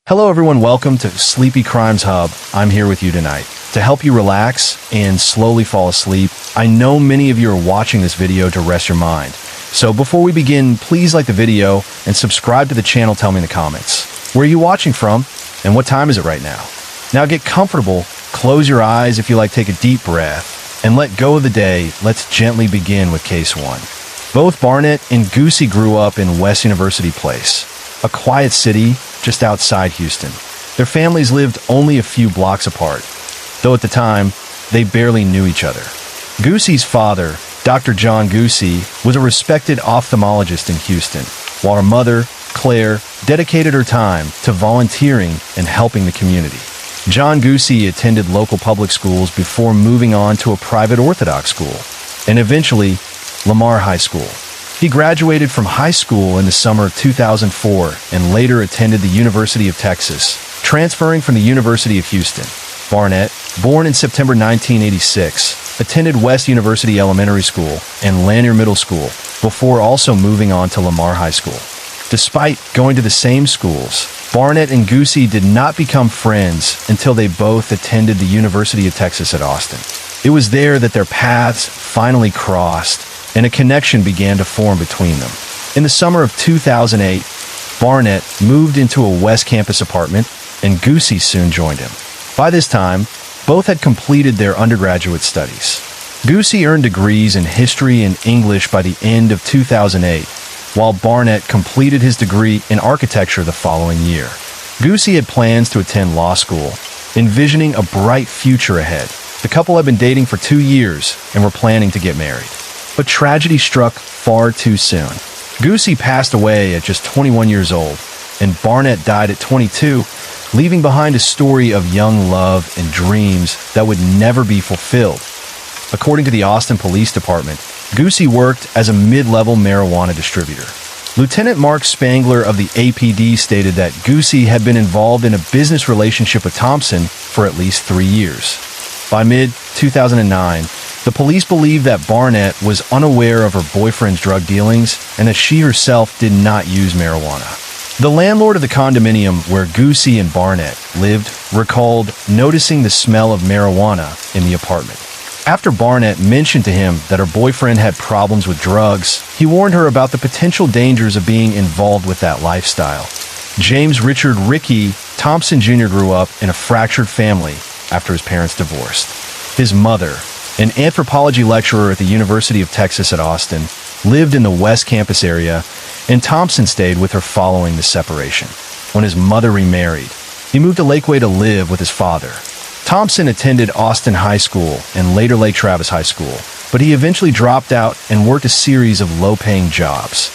Hello everyone, welcome to Sleepy Crimes Hub. I'm here with you tonight to help you relax and slowly fall asleep. I know many of you are watching this video to rest your mind. So before we begin, please like the video and subscribe to the channel. Tell me in the comments, where are you watching from and what time is it right now? Now get comfortable, close your eyes if you like, take a deep breath, and let go of the day. Let's gently begin with case one. Both Barnett and Goosey grew up in West University Place, a quiet city just outside Houston. Their families lived only a few blocks apart, though at the time, they barely knew each other. Goosey's father, Dr. John Goosey, was a respected ophthalmologist in Houston, while her mother, Claire, dedicated her time to volunteering and helping the community. John Goosey attended local public schools before moving on to a private Orthodox school, and eventually, Lamar High School. He graduated from high school in the summer of 2004 and later attended the University of Texas, transferring from the University of Houston. Barnett, born in September 1986, attended West University Elementary School and Lanier Middle School before also moving on to Lamar High School. Despite going to the same schools, Barnett and Goosey did not become friends until they both attended the University of Texas at Austin. It was there that their paths finally crossed and a connection began to form between them. In the summer of 2008, Barnett moved into a West Campus apartment, and Goosey soon joined him. By this time, both had completed their undergraduate studies. Goosey earned degrees in history and English by the end of 2008, while Barnett completed his degree in architecture the following year. Goosey had plans to attend law school, envisioning a bright future ahead. The couple had been dating for 2 years and were planning to get married. But tragedy struck far too soon. Goosey passed away at just 21 years old, and Barnett died at 22, leaving behind a story of young love and dreams that would never be fulfilled. According to the Austin Police Department, Goosey worked as a mid-level marijuana distributor. Lieutenant Mark Spangler of the APD stated that Goosey had been involved in a business relationship with Thompson for at least 3 years. By mid-2009, the police believed that Barnett was unaware of her boyfriend's drug dealings and that she herself did not use marijuana. The landlord of the condominium where Goosey and Barnett lived recalled noticing the smell of marijuana in the apartment. After Barnett mentioned to him that her boyfriend had problems with drugs, he warned her about the potential dangers of being involved with that lifestyle. James Richard Ricky Thompson Jr. grew up in a fractured family after his parents divorced. His mother, an anthropology lecturer at the University of Texas at Austin, lived in the West Campus area, and Thompson stayed with her following the separation. When his mother remarried, he moved to Lakeway to live with his father. Thompson attended Austin High School and later Lake Travis High School, but he eventually dropped out and worked a series of low-paying jobs.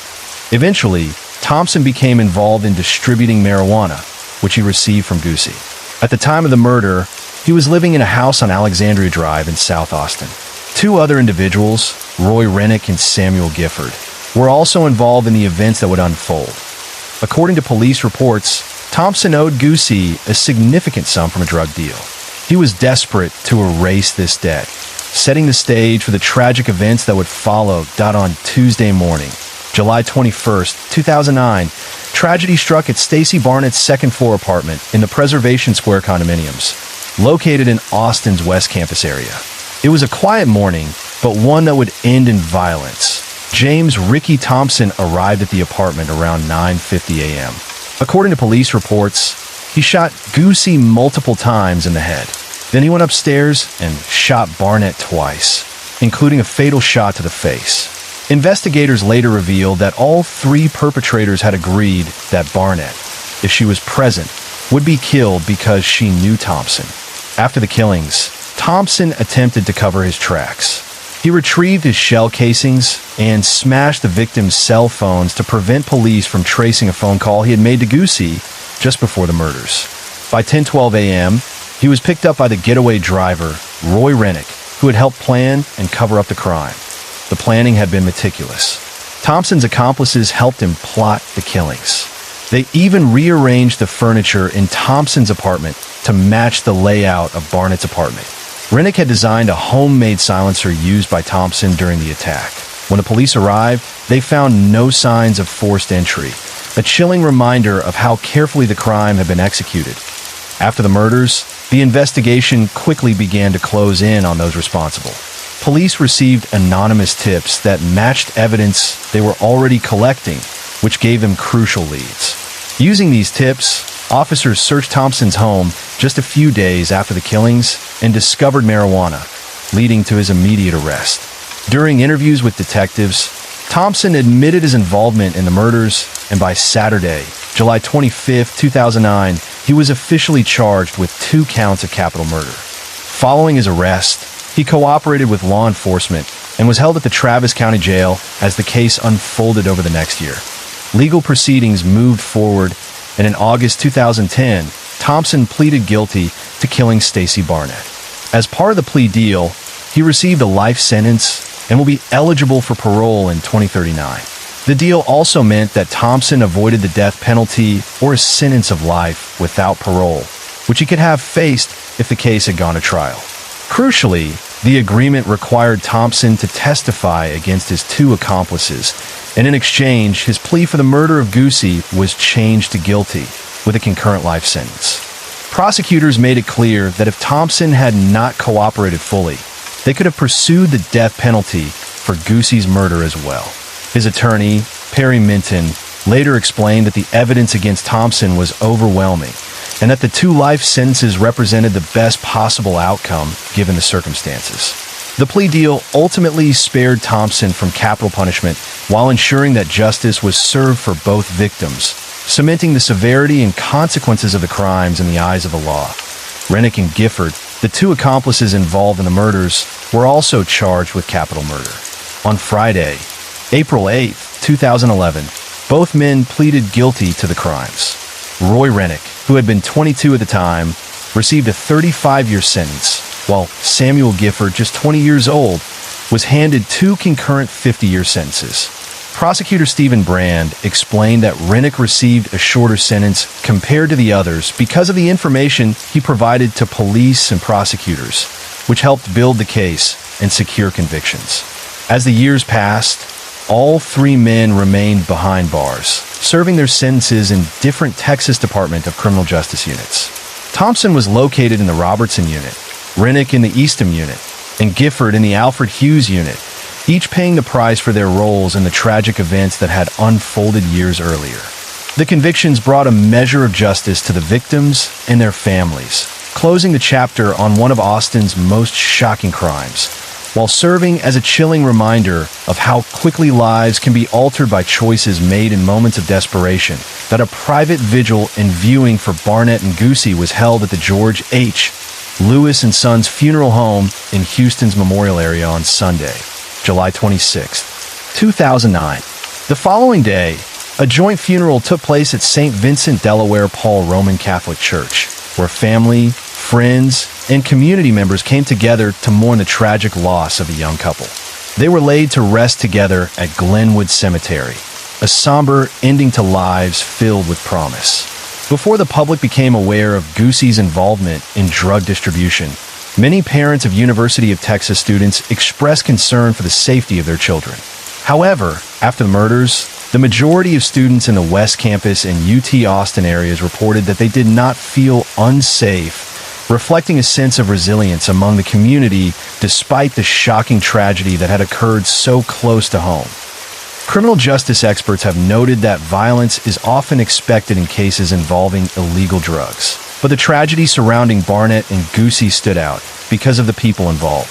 Eventually, Thompson became involved in distributing marijuana, which he received from Goosey. At the time of the murder, he was living in a house on Alexandria Drive in South Austin. 2 other individuals, Roy Rennick and Samuel Gifford, were also involved in the events that would unfold. According to police reports, Thompson owed Goosey a significant sum from a drug deal. He was desperate to erase this debt, setting the stage for the tragic events that would follow. On Tuesday morning, July 21st, 2009, tragedy struck at Stacy Barnett's second-floor apartment in the Preservation Square condominiums, located in Austin's West Campus area. It was a quiet morning, but one that would end in violence. James Ricky Thompson arrived at the apartment around 9:50 a.m. According to police reports, he shot Goosey multiple times in the head. Then he went upstairs and shot Barnett twice, including a fatal shot to the face. Investigators later revealed that all 3 perpetrators had agreed that Barnett, if she was present, would be killed because she knew Thompson. After the killings, Thompson attempted to cover his tracks. He retrieved his shell casings and smashed the victim's cell phones to prevent police from tracing a phone call he had made to Goosey just before the murders. By 10:12 a.m., he was picked up by the getaway driver, Roy Rennick, who had helped plan and cover up the crime. The planning had been meticulous. Thompson's accomplices helped him plot the killings. They even rearranged the furniture in Thompson's apartment to match the layout of Barnett's apartment. Rennick had designed a homemade silencer used by Thompson during the attack. When the police arrived, they found no signs of forced entry. a chilling reminder of how carefully the crime had been executed. After the murders, the investigation quickly began to close in on those responsible. Police received anonymous tips that matched evidence they were already collecting, which gave them crucial leads. Using these tips, officers searched Thompson's home just a few days after the killings and discovered marijuana, leading to his immediate arrest. During interviews with detectives, Thompson admitted his involvement in the murders, and by Saturday, July 25, 2009, he was officially charged with 2 counts of capital murder. Following his arrest, he cooperated with law enforcement and was held at the Travis County Jail as the case unfolded over the next year. Legal proceedings moved forward, and in August 2010, Thompson pleaded guilty to killing Stacey Barnett. As part of the plea deal, he received a life sentence and will be eligible for parole in 2039. The deal also meant that Thompson avoided the death penalty or a sentence of life without parole, which he could have faced if the case had gone to trial. Crucially, the agreement required Thompson to testify against his 2 accomplices, and in exchange, his plea for the murder of Goosey was changed to guilty, with a concurrent life sentence. Prosecutors made it clear that if Thompson had not cooperated fully, they could have pursued the death penalty for Goosey's murder as well. His attorney, Perry Minton, later explained that the evidence against Thompson was overwhelming, and that the 2 life sentences represented the best possible outcome given the circumstances. The plea deal ultimately spared Thompson from capital punishment while ensuring that justice was served for both victims, cementing the severity and consequences of the crimes in the eyes of the law. Rennick and Gifford, the 2 accomplices involved in the murders, were also charged with capital murder. On Friday, April 8, 2011, both men pleaded guilty to the crimes. Roy Rennick, who had been 22 at the time, received a 35-year sentence, while Samuel Gifford, just 20 years old, was handed 2 concurrent 50-year sentences. Prosecutor Stephen Brand explained that Rennick received a shorter sentence compared to the others because of the information he provided to police and prosecutors, which helped build the case and secure convictions. As the years passed, all 3 men remained behind bars, serving their sentences in different Texas Department of Criminal Justice units. Thompson was located in the Robertson unit, Rennick in the Eastham unit, and Gifford in the Alfred Hughes unit, each paying the price for their roles in the tragic events that had unfolded years earlier. The convictions brought a measure of justice to the victims and their families, closing the chapter on one of Austin's most shocking crimes, while serving as a chilling reminder of how quickly lives can be altered by choices made in moments of desperation. That a private vigil and viewing for Barnett and Goosey was held at the George H. Lewis and Sons Funeral Home in Houston's Memorial area on Sunday, July 26, 2009. The following day, a joint funeral took place at St. Vincent, Delaware Paul Roman Catholic Church, where family, friends, and community members came together to mourn the tragic loss of a young couple. They were laid to rest together at Glenwood Cemetery, a somber ending to lives filled with promise. Before the public became aware of Goosey's involvement in drug distribution, many parents of University of Texas students expressed concern for the safety of their children. However, after the murders, the majority of students in the West Campus and UT Austin areas reported that they did not feel unsafe, reflecting a sense of resilience among the community despite the shocking tragedy that had occurred so close to home. Criminal justice experts have noted that violence is often expected in cases involving illegal drugs, but the tragedy surrounding Barnett and Goosey stood out because of the people involved.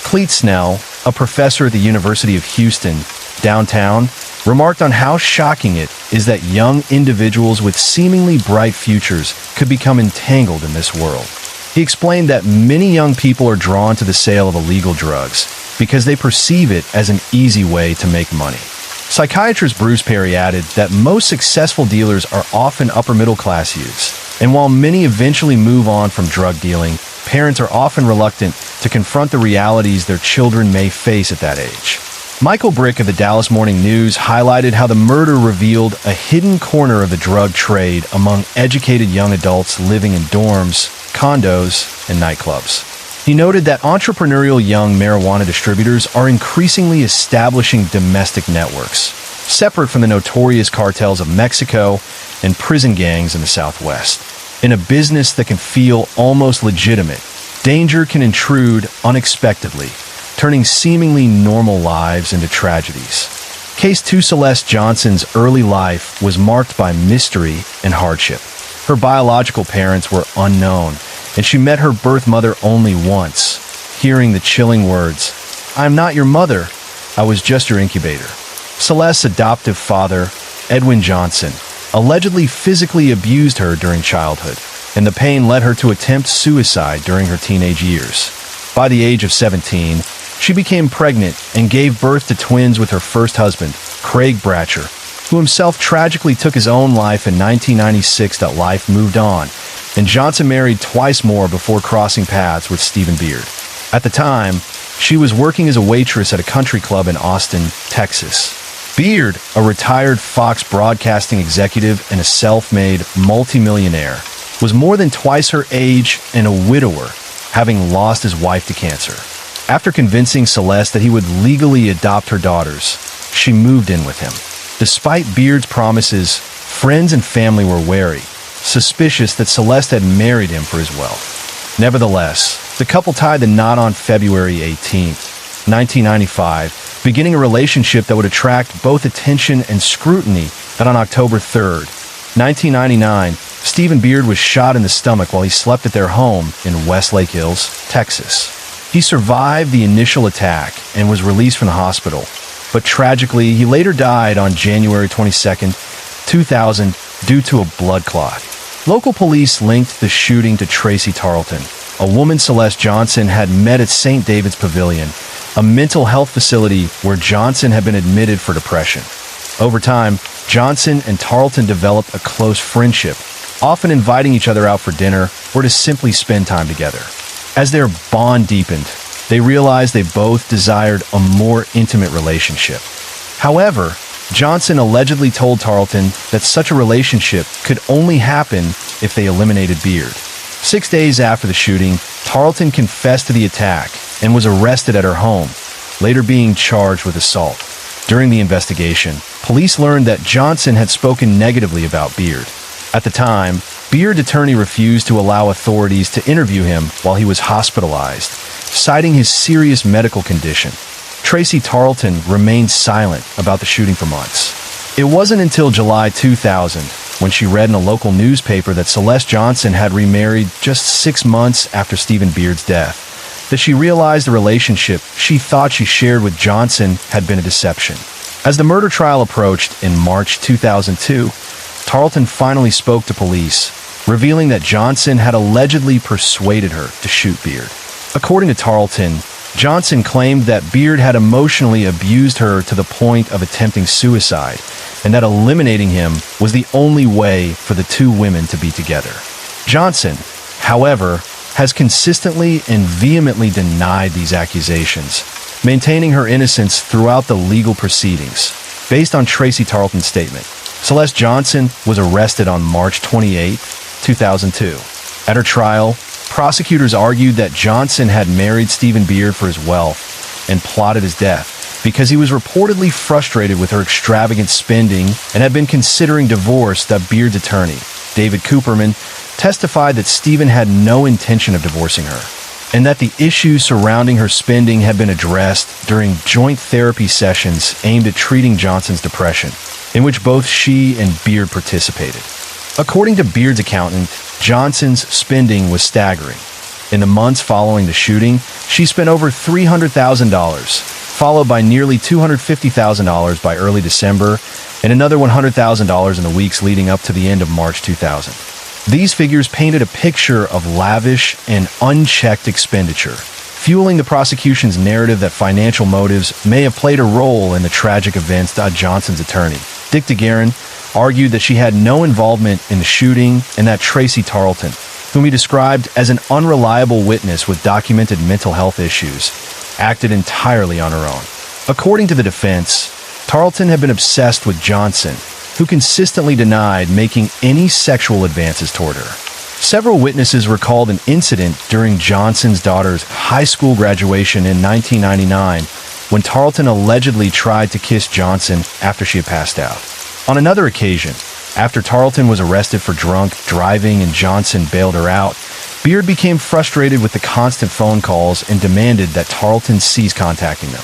Cleet Snell, a professor at the University of Houston, downtown, remarked on how shocking it is that young individuals with seemingly bright futures could become entangled in this world. He explained that many young people are drawn to the sale of illegal drugs because they perceive it as an easy way to make money. Psychiatrist Bruce Perry added that most successful dealers are often upper-middle-class youths, and while many eventually move on from drug dealing, parents are often reluctant to confront the realities their children may face at that age. Michael Brick of the Dallas Morning News highlighted how the murder revealed a hidden corner of the drug trade among educated young adults living in dorms, condos, and nightclubs. He noted that entrepreneurial young marijuana distributors are increasingly establishing domestic networks, separate from the notorious cartels of Mexico and prison gangs in the Southwest. In a business that can feel almost legitimate, danger can intrude unexpectedly, turning seemingly normal lives into tragedies. Case 2 Celeste Johnson's early life was marked by mystery and hardship. Her biological parents were unknown, and she met her birth mother only once, hearing the chilling words, "I'm not your mother, I was just your incubator." Celeste's adoptive father, Edwin Johnson, allegedly physically abused her during childhood, and the pain led her to attempt suicide during her teenage years. By the age of 17, she became pregnant and gave birth to twins with her first husband, Craig Bratcher, who himself tragically took his own life in 1996. That life moved on, and Johnson married twice more before crossing paths with Stephen Beard. At the time, she was working as a waitress at a country club in Austin, Texas. Beard, a retired Fox broadcasting executive and a self-made multimillionaire, was more than twice her age and a widower, having lost his wife to cancer. After convincing Celeste that he would legally adopt her daughters, she moved in with him. Despite Beard's promises, friends and family were wary, suspicious that Celeste had married him for his wealth. Nevertheless, the couple tied the knot on February 18, 1995, beginning a relationship that would attract both attention and scrutiny. That on October 3, 1999, Stephen Beard was shot in the stomach while he slept at their home in Westlake Hills, Texas. He survived the initial attack and was released from the hospital, but tragically, he later died on January 22, 2000, due to a blood clot. Local police linked the shooting to Tracy Tarleton, a woman Celeste Johnson had met at St. David's Pavilion, a mental health facility where Johnson had been admitted for depression. Over time, Johnson and Tarleton developed a close friendship, often inviting each other out for dinner or to simply spend time together. As their bond deepened, they realized they both desired a more intimate relationship. However, Johnson allegedly told Tarleton that such a relationship could only happen if they eliminated Beard. 6 days after the shooting, Tarleton confessed to the attack and was arrested at her home, later being charged with assault. During the investigation, police learned that Johnson had spoken negatively about Beard. At the time, Beard's attorney refused to allow authorities to interview him while he was hospitalized, citing his serious medical condition. Tracy Tarleton remained silent about the shooting for months. It wasn't until July 2000, when she read in a local newspaper that Celeste Johnson had remarried just 6 months after Stephen Beard's death, that she realized the relationship she thought she shared with Johnson had been a deception. As the murder trial approached in March 2002, Tarleton finally spoke to police, revealing that Johnson had allegedly persuaded her to shoot Beard. According to Tarleton, Johnson claimed that Beard had emotionally abused her to the point of attempting suicide, and that eliminating him was the only way for the two women to be together. Johnson, however, has consistently and vehemently denied these accusations, maintaining her innocence throughout the legal proceedings. Based on Tracy Tarleton's statement, Celeste Johnson was arrested on March 28, 2002. At her trial, prosecutors argued that Johnson had married Stephen Beard for his wealth and plotted his death because he was reportedly frustrated with her extravagant spending and had been considering divorce. That Beard's attorney, David Cooperman, testified that Stephen had no intention of divorcing her, and that the issues surrounding her spending had been addressed during joint therapy sessions aimed at treating Johnson's depression, in which both she and Beard participated. According to Beard's accountant, Johnson's spending was staggering. In the months following the shooting, she spent over $300,000, followed by nearly $250,000 by early December, and another $100,000 in the weeks leading up to the end of March 2000. These figures painted a picture of lavish and unchecked expenditure, fueling the prosecution's narrative that financial motives may have played a role in the tragic events. Johnson's attorney, Dick DeGuerin, argued that she had no involvement in the shooting and that Tracy Tarleton, whom he described as an unreliable witness with documented mental health issues, acted entirely on her own. According to the defense, Tarleton had been obsessed with Johnson, who consistently denied making any sexual advances toward her. Several witnesses recalled an incident during Johnson's daughter's high school graduation in 1999 when Tarleton allegedly tried to kiss Johnson after she had passed out. On another occasion, after Tarleton was arrested for drunk driving and Johnson bailed her out, Beard became frustrated with the constant phone calls and demanded that Tarleton cease contacting them.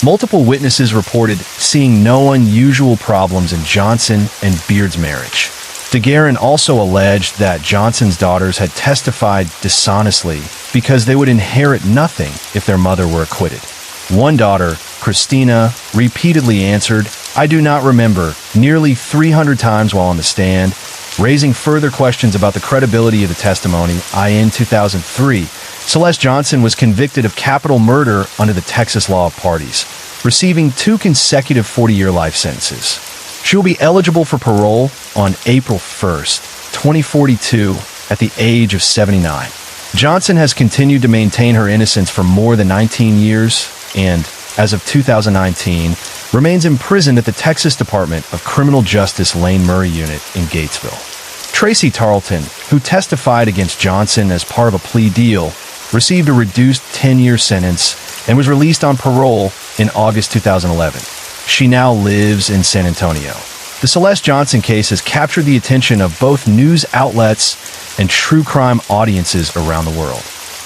Multiple witnesses reported seeing no unusual problems in Johnson and Beard's marriage. DeGuerin also alleged that Johnson's daughters had testified dishonestly because they would inherit nothing if their mother were acquitted. One daughter, Christina, repeatedly answered, "I do not remember," nearly 300 times while on the stand, raising further questions about the credibility of the testimony. In 2003, Celeste Johnson was convicted of capital murder under the Texas law of parties, receiving 2 consecutive 40-year life sentences. She will be eligible for parole on April 1st, 2042, at the age of 79. Johnson has continued to maintain her innocence for more than 19 years and, as of 2019, remains imprisoned at the Texas Department of Criminal Justice Lane Murray Unit in Gatesville. Tracy Tarleton, who testified against Johnson as part of a plea deal, received a reduced 10-year sentence and was released on parole in August 2011. She now lives in San Antonio. The Celeste Johnson case has captured the attention of both news outlets and true crime audiences around the world.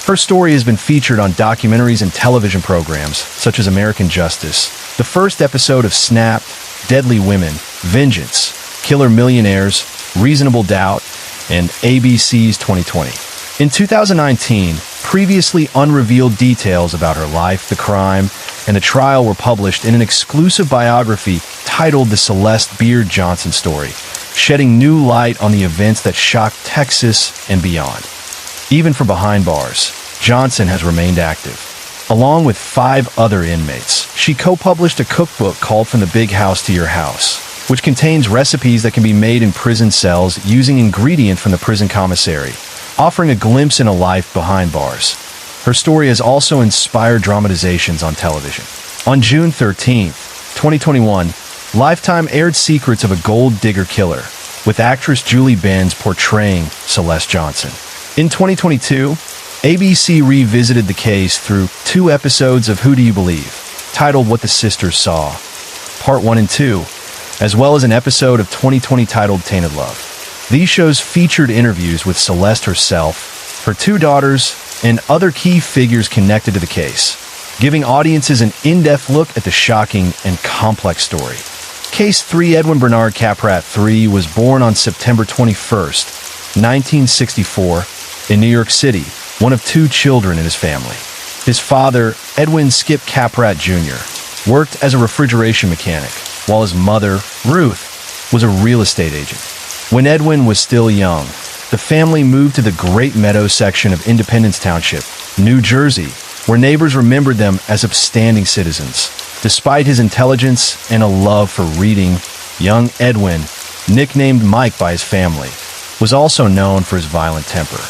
Her story has been featured on documentaries and television programs such as American Justice, the first episode of Snapped, Deadly Women, Vengeance, Killer Millionaires, Reasonable Doubt, and ABC's 2020. In 2019, previously unrevealed details about her life, the crime, and the trial were published in an exclusive biography titled The Celeste Beard Johnson Story, shedding new light on the events that shocked Texas and beyond. Even from behind bars, Johnson has remained active. Along with 5 other inmates, she co-published a cookbook called From the Big House to Your House, which contains recipes that can be made in prison cells using ingredients from the prison commissary, offering a glimpse in a life behind bars. Her story has also inspired dramatizations on television. On June 13, 2021, Lifetime aired Secrets of a Gold Digger Killer, with actress Julie Benz portraying Celeste Johnson. In 2022, ABC revisited the case through 2 episodes of Who Do You Believe, titled What the Sisters Saw, Part 1 and 2, as well as an episode of 2020 titled Tainted Love. These shows featured interviews with Celeste herself, her 2 daughters, and other key figures connected to the case, giving audiences an in-depth look at the shocking and complex story. Case 3 Edwin Bernard Caprat III was born on September 21st, 1964, in New York City, one of 2 children in his family. His father, Edwin Skip Caprat Jr., worked as a refrigeration mechanic, while his mother, Ruth, was a real estate agent. When Edwin was still young, the family moved to the Great Meadows section of Independence Township, New Jersey, where neighbors remembered them as upstanding citizens. Despite his intelligence and a love for reading, young Edwin, nicknamed Mike by his family, was also known for his violent temper.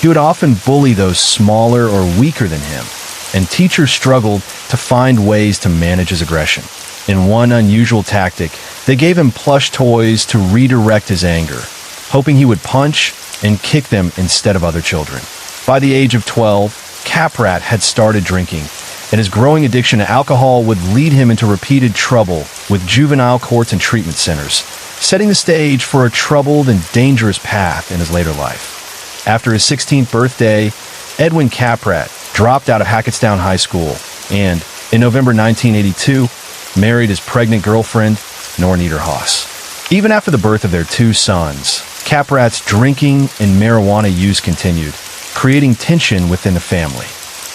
He would often bully those smaller or weaker than him, and teachers struggled to find ways to manage his aggression. In one unusual tactic, they gave him plush toys to redirect his anger, hoping he would punch and kick them instead of other children. By the age of 12, Caprat had started drinking, and his growing addiction to alcohol would lead him into repeated trouble with juvenile courts and treatment centers, setting the stage for a troubled and dangerous path in his later life. After his 16th birthday, Edwin Caprat dropped out of Hackettstown High School and, in November 1982, married his pregnant girlfriend, Nornita Haas. Even after the birth of their 2 sons, Caprat's drinking and marijuana use continued, creating tension within the family.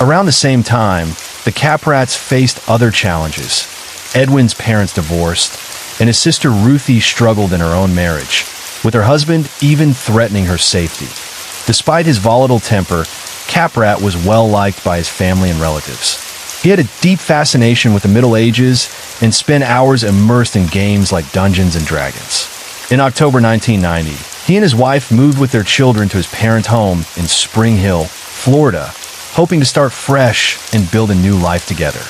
Around the same time, the Caprats faced other challenges. Edwin's parents divorced, and his sister Ruthie struggled in her own marriage, with her husband even threatening her safety. Despite his volatile temper, Caprat was well-liked by his family and relatives. He had a deep fascination with the Middle Ages and spent hours immersed in games like Dungeons & Dragons. In October 1990, he and his wife moved with their children to his parents' home in Spring Hill, Florida, hoping to start fresh and build a new life together.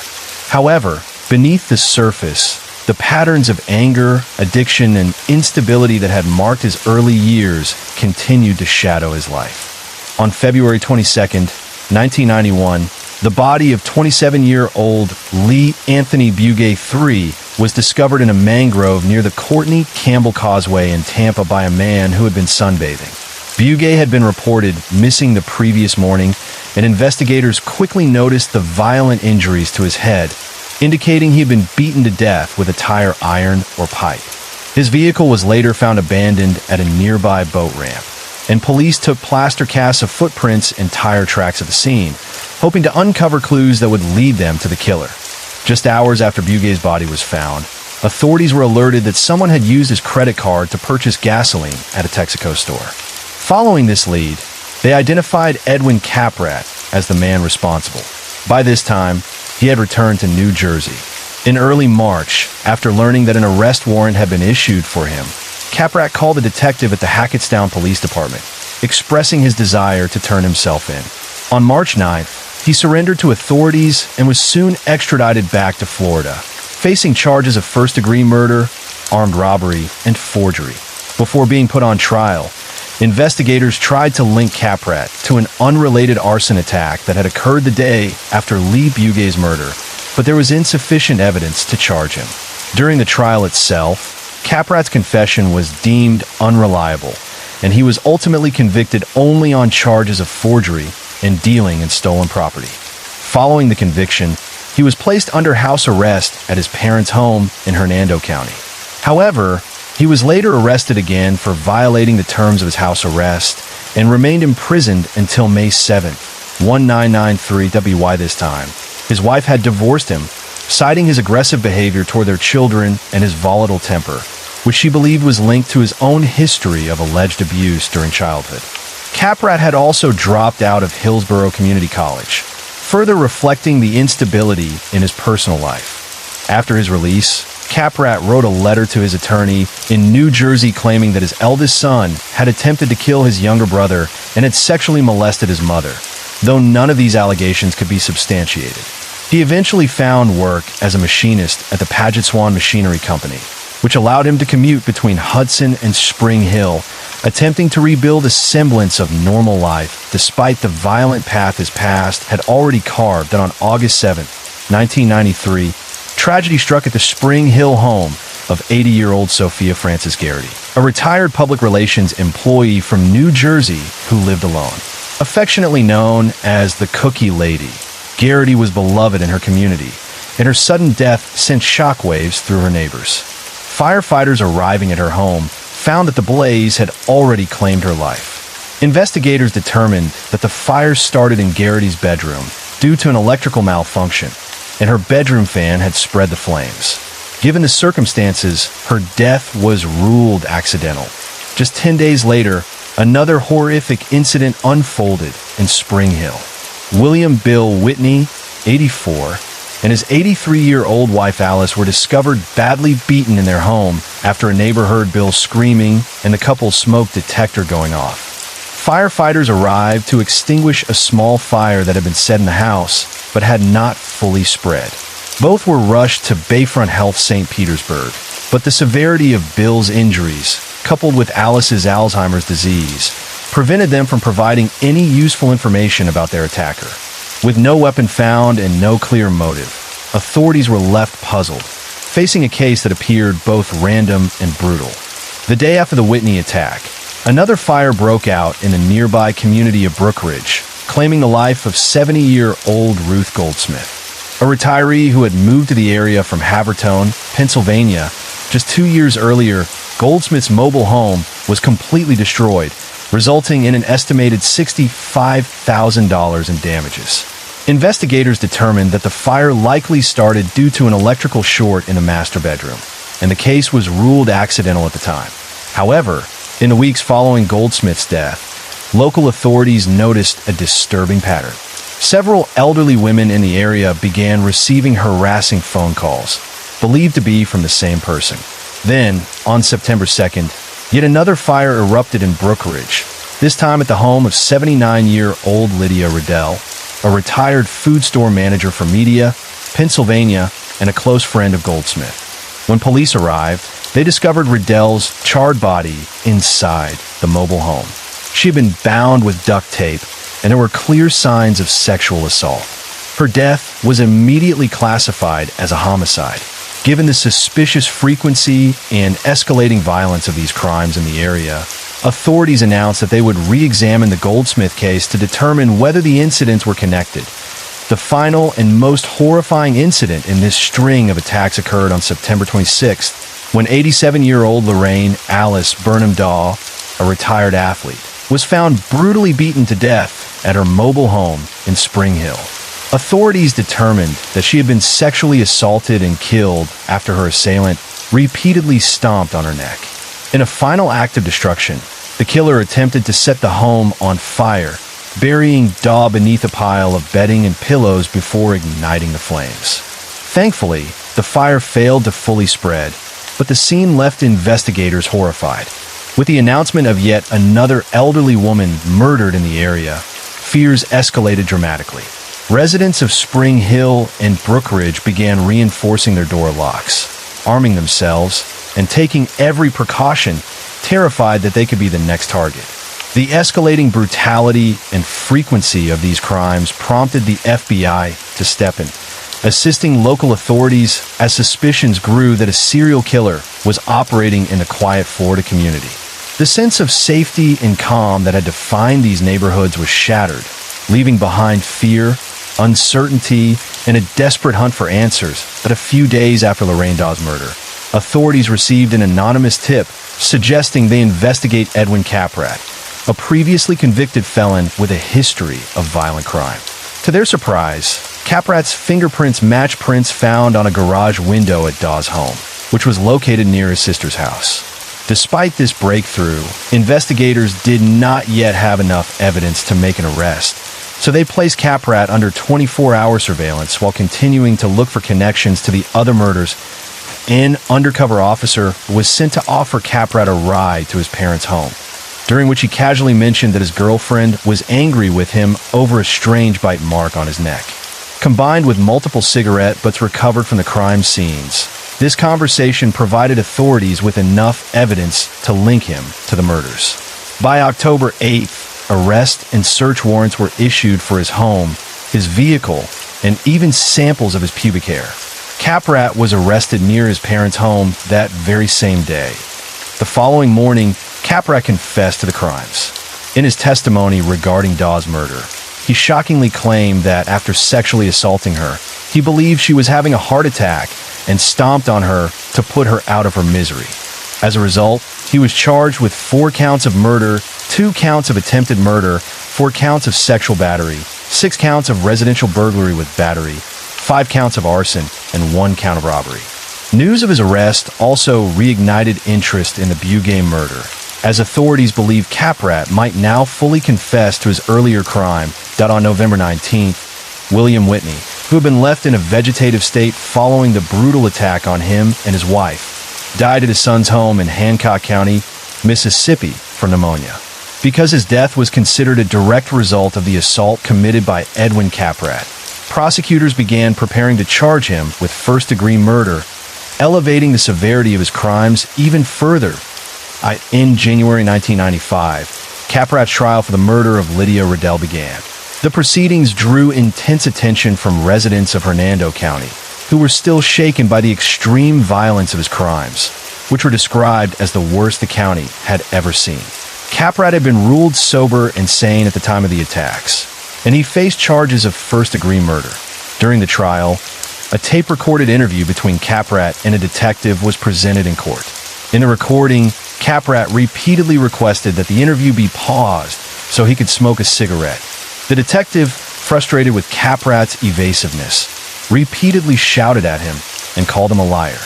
However, beneath the surface, the patterns of anger, addiction, and instability that had marked his early years continued to shadow his life. On February 22, 1991, The body of 27-year-old Lee Anthony Bugay III was discovered in a mangrove near the Courtney Campbell Causeway in Tampa by a man who had been sunbathing. Bugay had been reported missing the previous morning, and investigators quickly noticed the violent injuries to his head, indicating he had been beaten to death with a tire iron or pipe. His vehicle was later found abandoned at a nearby boat ramp, and police took plaster casts of footprints and tire tracks at the scene, hoping to uncover clues that would lead them to the killer. Just hours after Bugay's body was found, authorities were alerted that someone had used his credit card to purchase gasoline at a Texaco store. Following this lead, they identified Edwin Caprat as the man responsible. By this time, he had returned to New Jersey. In early March, after learning that an arrest warrant had been issued for him, Caprat called a detective at the Hackettstown Police Department, expressing his desire to turn himself in. On March 9th, he surrendered to authorities and was soon extradited back to Florida, facing charges of first-degree murder, armed robbery, and forgery. Before being put on trial, investigators tried to link Caprat to an unrelated arson attack that had occurred the day after Lee Bugay's murder, but there was insufficient evidence to charge him. During the trial itself, Caprat's confession was deemed unreliable, and he was ultimately convicted only on charges of forgery and dealing in stolen property. Following the conviction, he was placed under house arrest at his parents' home in Hernando County. However, he was later arrested again for violating the terms of his house arrest and remained imprisoned until May 7th, 1993 WY this time. His wife had divorced him, citing his aggressive behavior toward their children and his volatile temper, which she believed was linked to his own history of alleged abuse during childhood. Caprat had also dropped out of Hillsborough Community College, further reflecting the instability in his personal life. After his release, Caprat wrote a letter to his attorney in New Jersey claiming that his eldest son had attempted to kill his younger brother and had sexually molested his mother, though none of these allegations could be substantiated. He eventually found work as a machinist at the Paget Swan Machinery Company, which allowed him to commute between Hudson and Spring Hill, attempting to rebuild a semblance of normal life despite the violent path his past had already carved. That on August 7, 1993, tragedy struck at the Spring Hill home of 80-year-old Sophia Frances Garrity, a retired public relations employee from New Jersey who lived alone. Affectionately known as the Cookie Lady, Garrity was beloved in her community, and her sudden death sent shockwaves through her neighbors. Firefighters arriving at her home found that the blaze had already claimed her life. Investigators determined that the fire started in Garrity's bedroom due to an electrical malfunction, and her bedroom fan had spread the flames. Given the circumstances, her death was ruled accidental. Just 10 days later, another horrific incident unfolded in Spring Hill. William Bill Whitney, 84, and his 83-year-old wife Alice were discovered badly beaten in their home after a neighbor heard Bill screaming and the couple's smoke detector going off. Firefighters arrived to extinguish a small fire that had been set in the house but had not fully spread. Both were rushed to Bayfront Health St. Petersburg, but the severity of Bill's injuries, coupled with Alice's Alzheimer's disease, prevented them from providing any useful information about their attacker. With no weapon found and no clear motive, authorities were left puzzled, facing a case that appeared both random and brutal. The day after the Whitney attack, another fire broke out in the nearby community of Brookridge, claiming the life of 70-year-old Ruth Goldsmith, a retiree who had moved to the area from Havertone, Pennsylvania. Just 2 years earlier, Goldsmith's mobile home was completely destroyed, resulting in an estimated $65,000 in damages. Investigators determined that the fire likely started due to an electrical short in the master bedroom, and the case was ruled accidental at the time. However, in the weeks following Goldsmith's death, local authorities noticed a disturbing pattern. Several elderly women in the area began receiving harassing phone calls, believed to be from the same person. Then, on September 2nd, yet another fire erupted in Brookridge, this time at the home of 79-year-old Lydia Riddell, a retired food store manager for Media, Pennsylvania, and a close friend of Goldsmith. When police arrived, they discovered Riddell's charred body inside the mobile home. She had been bound with duct tape, and there were clear signs of sexual assault. Her death was immediately classified as a homicide. Given the suspicious frequency and escalating violence of these crimes in the area, authorities announced that they would re-examine the Goldsmith case to determine whether the incidents were connected. The final and most horrifying incident in this string of attacks occurred on September 26th, when 87-year-old Lorraine Alice Burnham Daw, a retired athlete, was found brutally beaten to death at her mobile home in Spring Hill. Authorities determined that she had been sexually assaulted and killed after her assailant repeatedly stomped on her neck. In a final act of destruction, the killer attempted to set the home on fire, burying Daw beneath a pile of bedding and pillows before igniting the flames. Thankfully, the fire failed to fully spread, but the scene left investigators horrified. With the announcement of yet another elderly woman murdered in the area, fears escalated dramatically. Residents of Spring Hill and Brookridge began reinforcing their door locks, arming themselves, and taking every precaution, terrified that they could be the next target. The escalating brutality and frequency of these crimes prompted the FBI to step in, assisting local authorities as suspicions grew that a serial killer was operating in the quiet Florida community. The sense of safety and calm that had defined these neighborhoods was shattered, leaving behind fear, uncertainty, and a desperate hunt for answers that a few days after Lorraine Daw's murder, authorities received an anonymous tip suggesting they investigate Edwin Caprat, a previously convicted felon with a history of violent crime. To their surprise, Caprat's fingerprints matched prints found on a garage window at Daw's home, which was located near his sister's house. Despite this breakthrough, investigators did not yet have enough evidence to make an arrest, so they placed Caprat under 24-hour surveillance while continuing to look for connections to the other murders. An undercover officer was sent to offer Caprat a ride to his parents' home, during which he casually mentioned that his girlfriend was angry with him over a strange bite mark on his neck. Combined with multiple cigarette butts recovered from the crime scenes, this conversation provided authorities with enough evidence to link him to the murders. By October 8th, arrest and search warrants were issued for his home, his vehicle, and even samples of his pubic hair. Caprat was arrested near his parents' home that very same day. The following morning, Caprat confessed to the crimes. In his testimony regarding Daw's murder, he shockingly claimed that after sexually assaulting her, he believed she was having a heart attack and stomped on her to put her out of her misery. As a result, he was charged with 4 counts of murder, 2 counts of attempted murder, 4 counts of sexual battery, 6 counts of residential burglary with battery, 5 counts of arson, and 1 count of robbery. News of his arrest also reignited interest in the Bugame murder, as authorities believe Caprat might now fully confess to his earlier crime that on November 19th, William Whitney, who had been left in a vegetative state following the brutal attack on him and his wife, died at his son's home in Hancock County, Mississippi, from pneumonia. Because his death was considered a direct result of the assault committed by Edwin Caprat, prosecutors began preparing to charge him with first-degree murder, elevating the severity of his crimes even further. In January 1995, Caprat's trial for the murder of Lydia Riddell began. The proceedings drew intense attention from residents of Hernando County, who were still shaken by the extreme violence of his crimes, which were described as the worst the county had ever seen. Caprat had been ruled sober and sane at the time of the attacks, and he faced charges of first-degree murder. During the trial, a tape-recorded interview between Caprat and a detective was presented in court. In the recording, Caprat repeatedly requested that the interview be paused so he could smoke a cigarette. The detective, frustrated with Caprat's evasiveness, repeatedly shouted at him and called him a liar.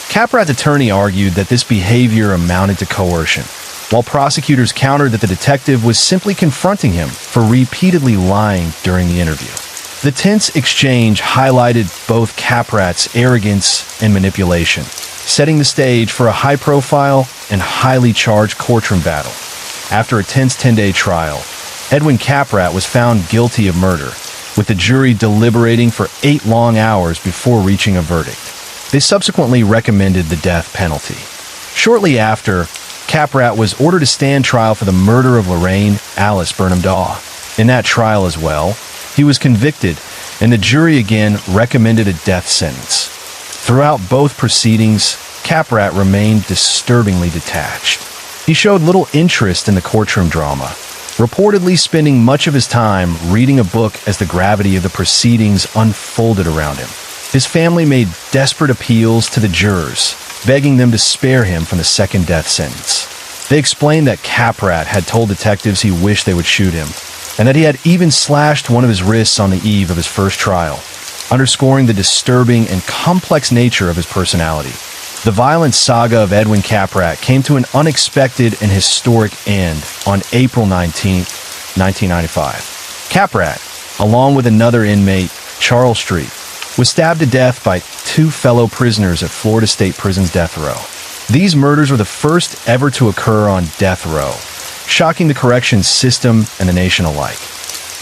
Caprat's attorney argued that this behavior amounted to coercion, while prosecutors countered that the detective was simply confronting him for repeatedly lying during the interview. The tense exchange highlighted both Caprat's arrogance and manipulation, setting the stage for a high-profile and highly charged courtroom battle. After a tense 10-day trial, Edwin Caprat was found guilty of murder, with the jury deliberating for 8 long hours before reaching a verdict. They subsequently recommended the death penalty. Shortly after, Caprat was ordered to stand trial for the murder of Lorraine Alice Burnham Daw. In that trial as well, he was convicted and the jury again recommended a death sentence. Throughout both proceedings, Caprat remained disturbingly detached. He showed little interest in the courtroom drama, reportedly spending much of his time reading a book as the gravity of the proceedings unfolded around him. His family made desperate appeals to the jurors, begging them to spare him from the second death sentence. They explained that Caprat had told detectives he wished they would shoot him, and that he had even slashed one of his wrists on the eve of his first trial, underscoring the disturbing and complex nature of his personality. The violent saga of Edwin Caprat came to an unexpected and historic end on April 19, 1995. Caprat, along with another inmate, Charles Street, was stabbed to death by two fellow prisoners at Florida State Prison's death row. These murders were the first ever to occur on death row, shocking the corrections system and the nation alike.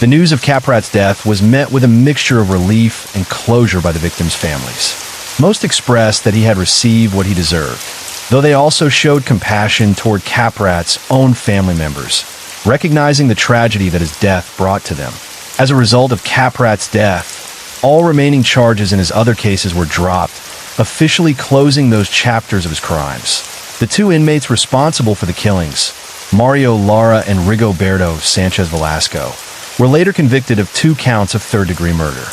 The news of Caprat's death was met with a mixture of relief and closure by the victims' families. Most expressed that he had received what he deserved, though they also showed compassion toward Caprat's own family members, recognizing the tragedy that his death brought to them. As a result of Caprat's death, all remaining charges in his other cases were dropped, officially closing those chapters of his crimes. The two inmates responsible for the killings, Mario Lara and Rigoberto Sanchez Velasco, were later convicted of 2 counts of third-degree murder.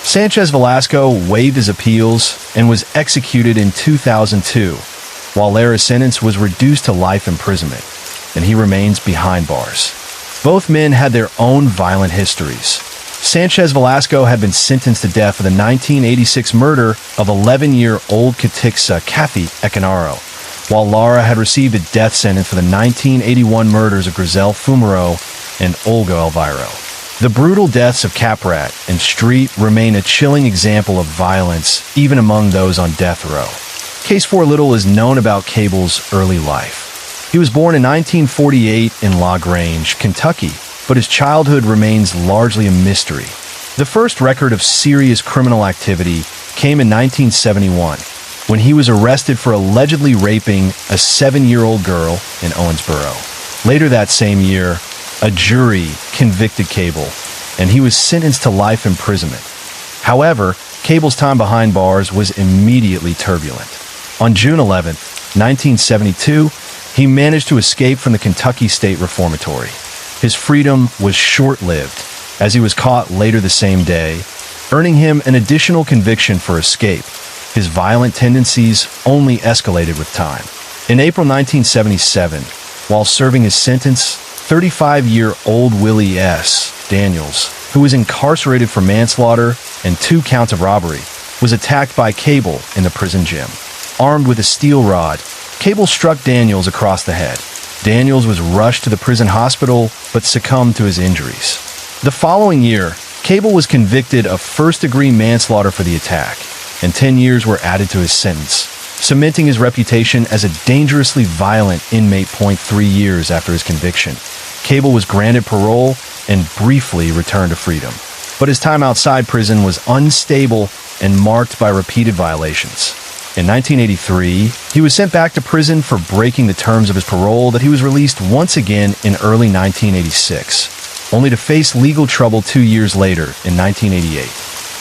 Sanchez Velasco waived his appeals and was executed in 2002, while Lara's sentence was reduced to life imprisonment, and he remains behind bars. Both men had their own violent histories. Sanchez Velasco had been sentenced to death for the 1986 murder of 11-year-old Katixa Kathy Ecanaro, while Lara had received a death sentence for the 1981 murders of Grisel Fumero and Olga Elviro. The brutal deaths of Caprat and Street remain a chilling example of violence even among those on death row. Case 4 little is known about Cable's early life. He was born in 1948 in La Grange, Kentucky, but his childhood remains largely a mystery. The first record of serious criminal activity came in 1971, when he was arrested for allegedly raping a 7-year-old girl in Owensboro. Later that same year, a jury convicted Cable, and he was sentenced to life imprisonment. However, Cable's time behind bars was immediately turbulent. On June 11, 1972, he managed to escape from the Kentucky State Reformatory. His freedom was short-lived, as he was caught later the same day, earning him an additional conviction for escape. His violent tendencies only escalated with time. In April 1977, while serving his sentence, 35-year-old Willie S. Daniels, who was incarcerated for manslaughter and 2 counts of robbery, was attacked by Cable in the prison gym. Armed with a steel rod, Cable struck Daniels across the head. Daniels was rushed to the prison hospital, but succumbed to his injuries. The following year, Cable was convicted of first-degree manslaughter for the attack, and 10 years were added to his sentence, cementing his reputation as a dangerously violent inmate. 3 years after his conviction, Cable was granted parole and briefly returned to freedom. But his time outside prison was unstable and marked by repeated violations. In 1983, he was sent back to prison for breaking the terms of his parole that he was released once again in early 1986, only to face legal trouble 2 years later in 1988.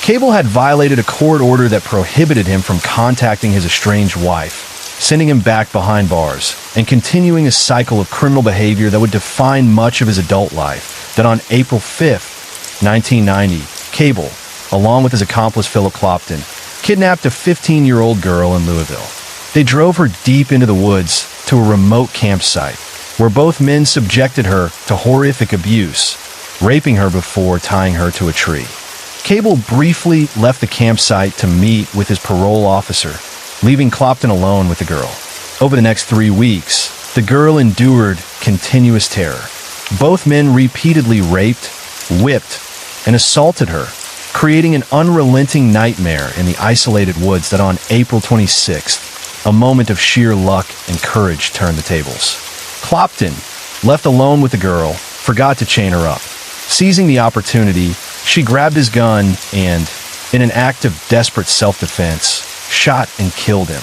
Cable had violated a court order that prohibited him from contacting his estranged wife, sending him back behind bars, and continuing a cycle of criminal behavior that would define much of his adult life. That on April 5, 1990, Cable, along with his accomplice Philip Clopton, kidnapped a 15-year-old girl in Louisville. They drove her deep into the woods to a remote campsite, where both men subjected her to horrific abuse, raping her before tying her to a tree. Cable briefly left the campsite to meet with his parole officer, leaving Clopton alone with the girl. Over the next 3 weeks, the girl endured continuous terror. Both men repeatedly raped, whipped, and assaulted her, creating an unrelenting nightmare in the isolated woods that on April 26th, a moment of sheer luck and courage turned the tables. Clopton, left alone with the girl, forgot to chain her up. Seizing the opportunity, she grabbed his gun and, in an act of desperate self-defense, shot and killed him.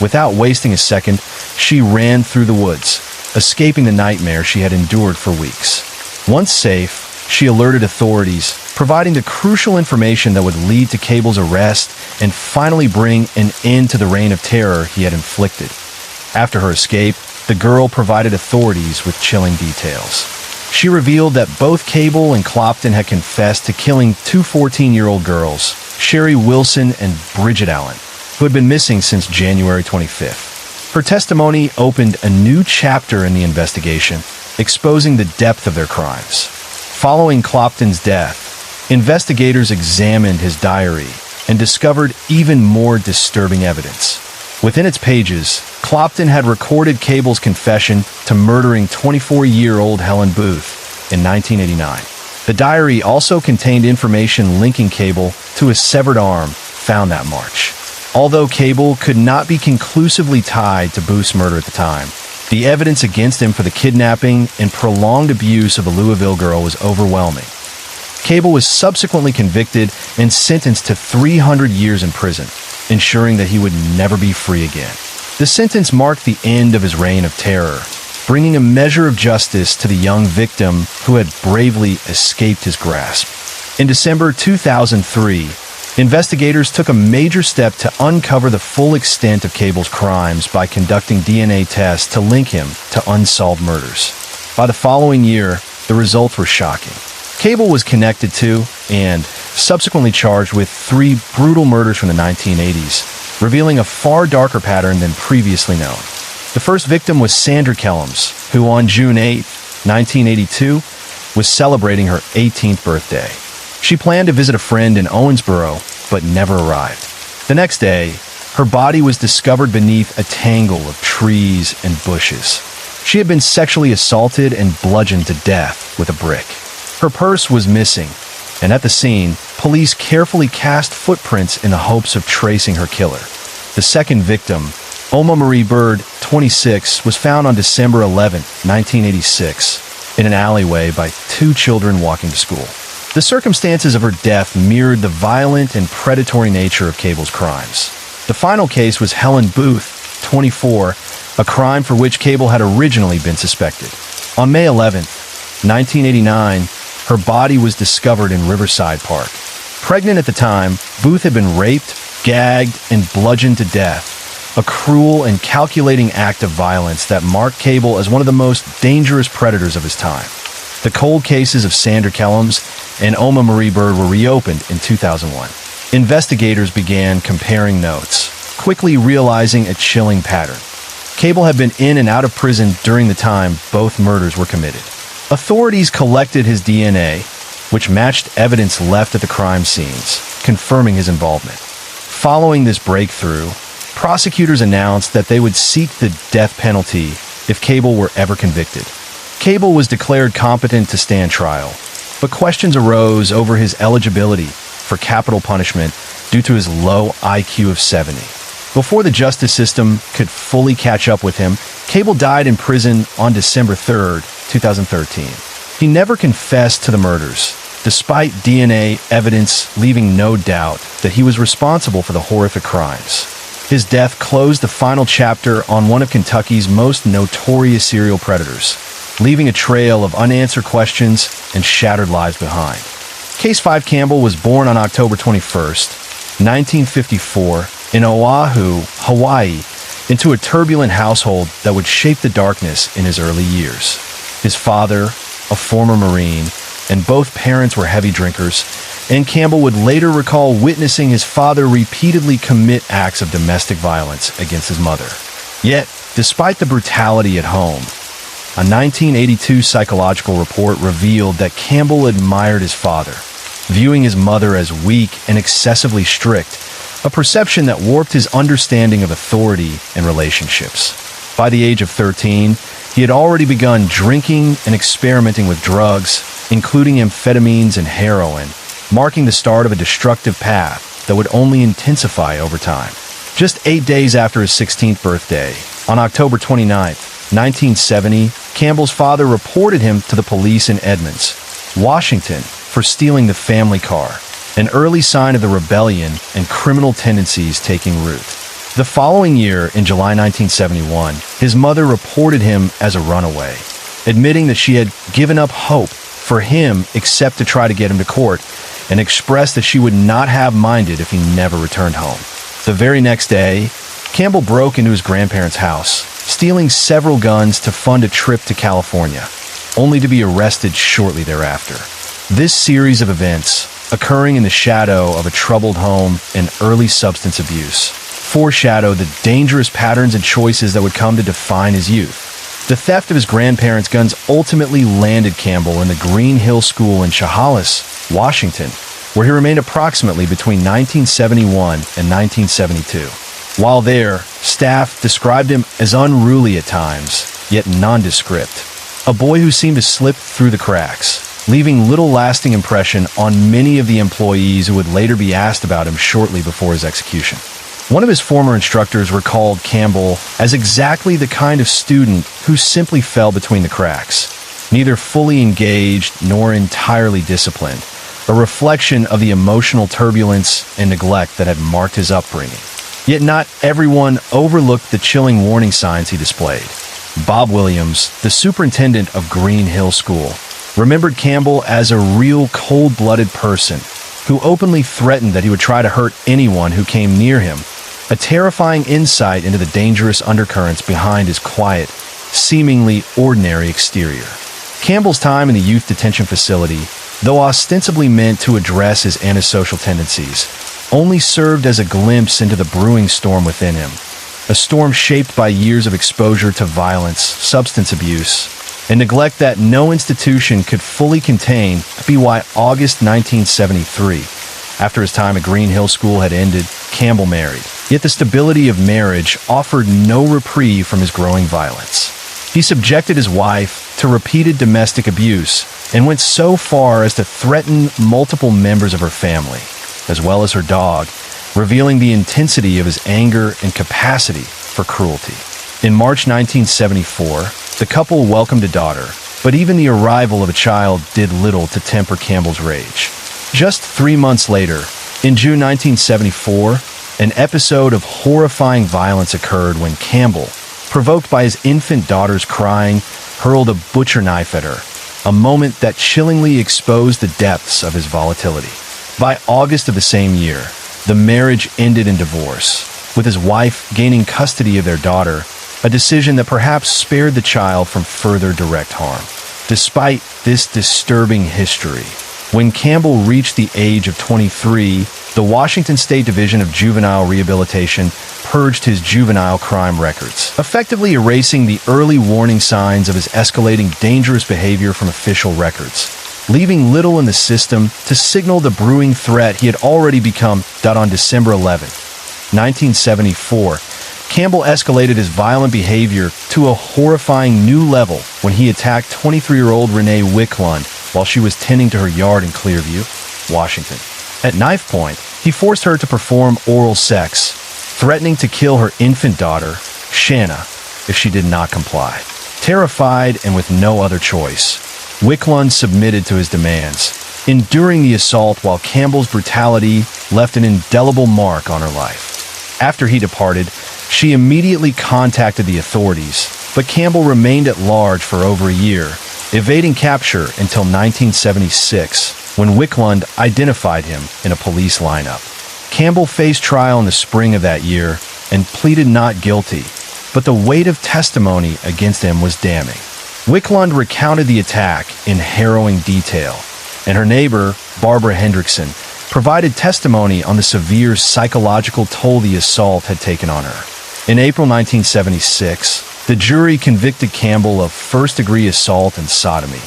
Without wasting a second, she ran through the woods, escaping the nightmare she had endured for weeks. Once safe, she alerted authorities, providing the crucial information that would lead to Cable's arrest and finally bring an end to the reign of terror he had inflicted. After her escape, the girl provided authorities with chilling details. She revealed that both Cable and Clopton had confessed to killing two 14-year-old girls, Sherry Wilson and Bridget Allen, who had been missing since January 25th. Her testimony opened a new chapter in the investigation, exposing the depth of their crimes. Following Clopton's death, investigators examined his diary and discovered even more disturbing evidence. Within its pages, Clopton had recorded Cable's confession to murdering 24-year-old Helen Booth in 1989. The diary also contained information linking Cable to a severed arm found that March. Although Cable could not be conclusively tied to Booth's murder at the time, the evidence against him for the kidnapping and prolonged abuse of the Louisville girl was overwhelming. Cable was subsequently convicted and sentenced to 300 years in prison, ensuring that he would never be free again. The sentence marked the end of his reign of terror, bringing a measure of justice to the young victim who had bravely escaped his grasp. In December 2003, investigators took a major step to uncover the full extent of Cable's crimes by conducting DNA tests to link him to unsolved murders. By the following year, the results were shocking. Cable was connected to and subsequently charged with 3 brutal murders from the 1980s, revealing a far darker pattern than previously known. The first victim was Sandra Kellums, who on June 8, 1982, was celebrating her 18th birthday. She planned to visit a friend in Owensboro, but never arrived. The next day, her body was discovered beneath a tangle of trees and bushes. She had been sexually assaulted and bludgeoned to death with a brick. Her purse was missing, and at the scene, police carefully cast footprints in the hopes of tracing her killer. The second victim, Alma Marie Bird, 26, was found on December 11, 1986, in an alleyway by 2 children walking to school. The circumstances of her death mirrored the violent and predatory nature of Cable's crimes. The final case was Helen Booth, 24, a crime for which Cable had originally been suspected. On May 11, 1989, her body was discovered in Riverside Park. Pregnant at the time, Booth had been raped, gagged, and bludgeoned to death, a cruel and calculating act of violence that marked Cable as one of the most dangerous predators of his time. The cold cases of Sandra Kellums and Alma Marie Bird were reopened in 2001. Investigators began comparing notes, quickly realizing a chilling pattern. Cable had been in and out of prison during the time both murders were committed. Authorities collected his DNA, which matched evidence left at the crime scenes, confirming his involvement. Following this breakthrough, prosecutors announced that they would seek the death penalty if Cable were ever convicted. Cable was declared competent to stand trial, but questions arose over his eligibility for capital punishment due to his low IQ of 70. Before the justice system could fully catch up with him, Cable died in prison on December 3, 2013. He never confessed to the murders, despite DNA evidence leaving no doubt that he was responsible for the horrific crimes. His death closed the final chapter on one of Kentucky's most notorious serial predators, leaving a trail of unanswered questions and shattered lives behind. Case 5 Campbell was born on October 21, 1954, in Oahu, Hawaii, into a turbulent household that would shape the darkness in his early years. His father, a former Marine, and both parents were heavy drinkers, and Campbell would later recall witnessing his father repeatedly commit acts of domestic violence against his mother. Yet, despite the brutality at home, a 1982 psychological report revealed that Campbell admired his father, viewing his mother as weak and excessively strict, a perception that warped his understanding of authority and relationships. By the age of 13, he had already begun drinking and experimenting with drugs, including amphetamines and heroin, marking the start of a destructive path that would only intensify over time. Just 8 days after his 16th birthday, on October 29, 1970, Campbell's father reported him to the police in Edmonds, Washington, for stealing the family car, an early sign of the rebellion and criminal tendencies taking root. The following year, in July 1971, his mother reported him as a runaway, admitting that she had given up hope for him except to try to get him to court, and expressed that she would not have minded if he never returned home. The very next day, Campbell broke into his grandparents' house, stealing several guns to fund a trip to California, only to be arrested shortly thereafter. This series of events, occurring in the shadow of a troubled home and early substance abuse, foreshadowed the dangerous patterns and choices that would come to define his youth. The theft of his grandparents' guns ultimately landed Campbell in the Green Hill School in Chehalis, Washington, where he remained approximately between 1971 and 1972. While there, staff described him as unruly at times, yet nondescript, a boy who seemed to slip through the cracks, leaving little lasting impression on many of the employees who would later be asked about him shortly before his execution. One of his former instructors recalled Campbell as exactly the kind of student who simply fell between the cracks, neither fully engaged nor entirely disciplined, a reflection of the emotional turbulence and neglect that had marked his upbringing. Yet not everyone overlooked the chilling warning signs he displayed. Bob Williams, the superintendent of Green Hill School, remembered Campbell as a real cold-blooded person who openly threatened that he would try to hurt anyone who came near him, a terrifying insight into the dangerous undercurrents behind his quiet, seemingly ordinary exterior. Campbell's time in the youth detention facility, though ostensibly meant to address his antisocial tendencies, only served as a glimpse into the brewing storm within him, a storm shaped by years of exposure to violence, substance abuse, and neglect that no institution could fully contain. By August 1973, after his time at Green Hill School had ended, Campbell married. Yet the stability of marriage offered no reprieve from his growing violence. He subjected his wife to repeated domestic abuse and went so far as to threaten multiple members of her family, as well as her dog, revealing the intensity of his anger and capacity for cruelty. In March 1974, the couple welcomed a daughter, but even the arrival of a child did little to temper Campbell's rage. Just 3 months later, in June 1974, an episode of horrifying violence occurred when Campbell, provoked by his infant daughter's crying, hurled a butcher knife at her, a moment that chillingly exposed the depths of his volatility. By August of the same year, the marriage ended in divorce, with his wife gaining custody of their daughter, a decision that perhaps spared the child from further direct harm. Despite this disturbing history, when Campbell reached the age of 23, the Washington State Division of Juvenile Rehabilitation purged his juvenile crime records, effectively erasing the early warning signs of his escalating dangerous behavior from official records, leaving little in the system to signal the brewing threat he had already become. On December 11, 1974, Campbell escalated his violent behavior to a horrifying new level when he attacked 23-year-old Renee Wicklund while she was tending to her yard in Clearview, Washington. At knife point, he forced her to perform oral sex, threatening to kill her infant daughter, Shanna, if she did not comply. Terrified and with no other choice, Wicklund submitted to his demands, enduring the assault while Campbell's brutality left an indelible mark on her life. After he departed, she immediately contacted the authorities, but Campbell remained at large for over a year, evading capture until 1976, when Wicklund identified him in a police lineup. Campbell faced trial in the spring of that year and pleaded not guilty, but the weight of testimony against him was damning. Wicklund recounted the attack in harrowing detail, and her neighbor, Barbara Hendrickson, provided testimony on the severe psychological toll the assault had taken on her. In April 1976, the jury convicted Campbell of first-degree assault and sodomy,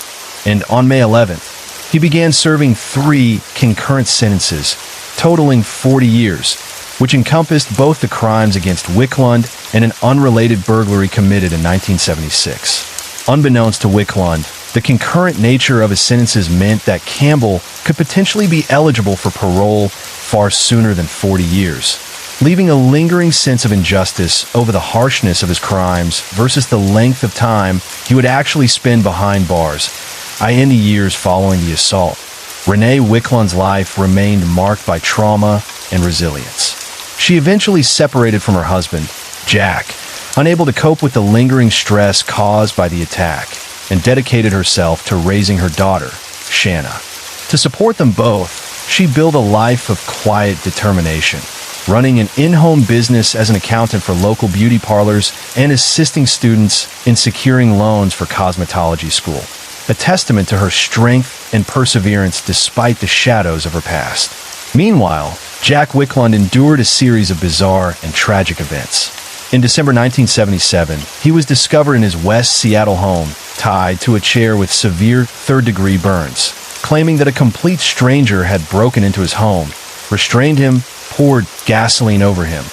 and on May 11th, he began serving 3 concurrent sentences, totaling 40 years, which encompassed both the crimes against Wicklund and an unrelated burglary committed in 1976. Unbeknownst to Wicklund, the concurrent nature of his sentences meant that Campbell could potentially be eligible for parole far sooner than 40 years, leaving a lingering sense of injustice over the harshness of his crimes versus the length of time he would actually spend behind bars. In the years following the assault, Renee Wicklund's life remained marked by trauma and resilience. She eventually separated from her husband, Jack, unable to cope with the lingering stress caused by the attack, and dedicated herself to raising her daughter, Shanna. To support them both, she built a life of quiet determination, running an in-home business as an accountant for local beauty parlors and assisting students in securing loans for cosmetology school, a testament to her strength and perseverance despite the shadows of her past. Meanwhile, Jack Wicklund endured a series of bizarre and tragic events. In December 1977, he was discovered in his West Seattle home, tied to a chair with severe third-degree burns, claiming that a complete stranger had broken into his home, restrained him, poured gasoline over him,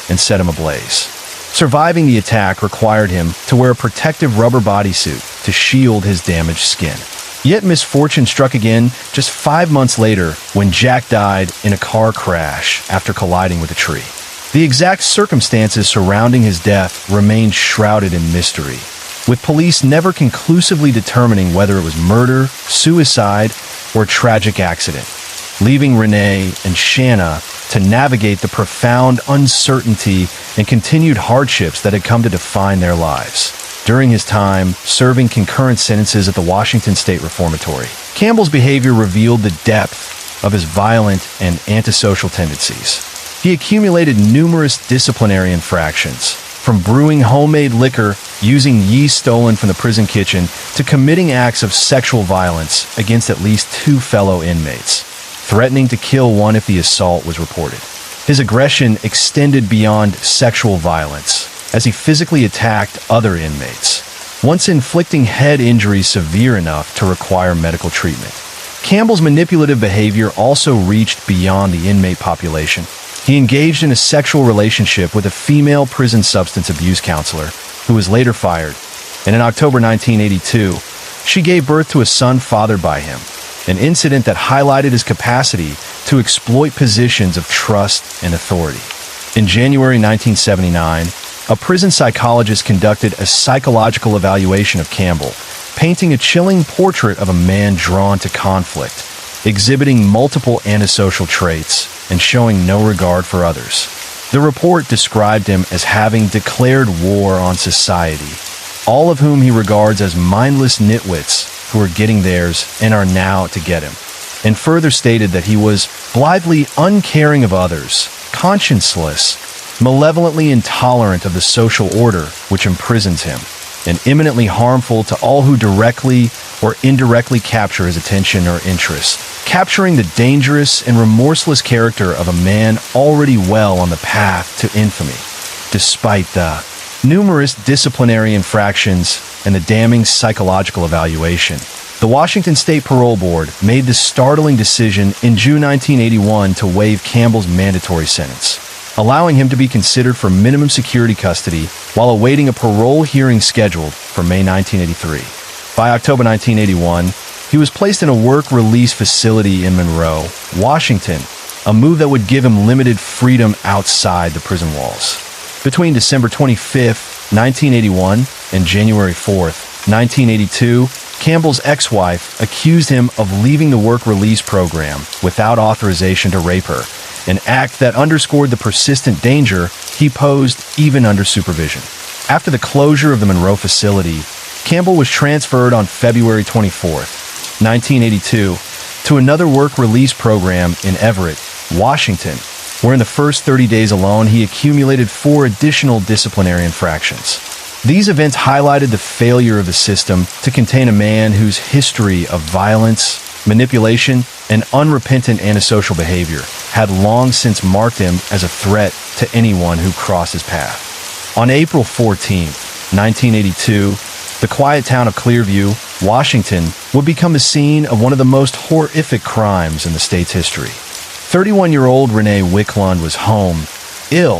and set him ablaze. Surviving the attack required him to wear a protective rubber bodysuit to shield his damaged skin. Yet misfortune struck again just 5 months later when Jack died in a car crash after colliding with a tree. The exact circumstances surrounding his death remained shrouded in mystery, with police never conclusively determining whether it was murder, suicide, or a tragic accident, leaving Renee and Shanna to navigate the profound uncertainty and continued hardships that had come to define their lives. During his time serving concurrent sentences at the Washington State Reformatory, Campbell's behavior revealed the depth of his violent and antisocial tendencies. He accumulated numerous disciplinary infractions, from brewing homemade liquor using yeast stolen from the prison kitchen to committing acts of sexual violence against at least 2 fellow inmates, threatening to kill one if the assault was reported. His aggression extended beyond sexual violence, as he physically attacked other inmates, once inflicting head injuries severe enough to require medical treatment. Campbell's manipulative behavior also reached beyond the inmate population. He engaged in a sexual relationship with a female prison substance abuse counselor, who was later fired, and in October 1982, she gave birth to a son fathered by him, an incident that highlighted his capacity to exploit positions of trust and authority. In January 1979, a prison psychologist conducted a psychological evaluation of Campbell, painting a chilling portrait of a man drawn to conflict, exhibiting multiple antisocial traits, and showing no regard for others. The report described him as having declared war on society, all of whom he regards as mindless nitwits who are getting theirs and are now to get him, and further stated that he was blithely uncaring of others, conscienceless, malevolently intolerant of the social order which imprisons him, and imminently harmful to all who directly or indirectly capture his attention or interest, capturing the dangerous and remorseless character of a man already well on the path to infamy. Despite the numerous disciplinary infractions and the damning psychological evaluation, the Washington State Parole Board made the startling decision in June 1981 to waive Campbell's mandatory sentence, allowing him to be considered for minimum security custody while awaiting a parole hearing scheduled for May 1983. By October 1981, he was placed in a work-release facility in Monroe, Washington, a move that would give him limited freedom outside the prison walls. Between December 25, 1981 and January 4, 1982, Campbell's ex-wife accused him of leaving the work-release program without authorization to rape her, an act that underscored the persistent danger he posed even under supervision. After the closure of the Monroe facility, Campbell was transferred on February 24, 1982, to another work-release program in Everett, Washington, where in the first 30 days alone he accumulated 4 additional disciplinary infractions. These events highlighted the failure of the system to contain a man whose history of violence, manipulation, and unrepentant antisocial behavior had long since marked him as a threat to anyone who crossed his path. On April 14, 1982, the quiet town of Clearview, Washington, would become the scene of one of the most horrific crimes in the state's history. 31-year-old Renee Wicklund was home, ill,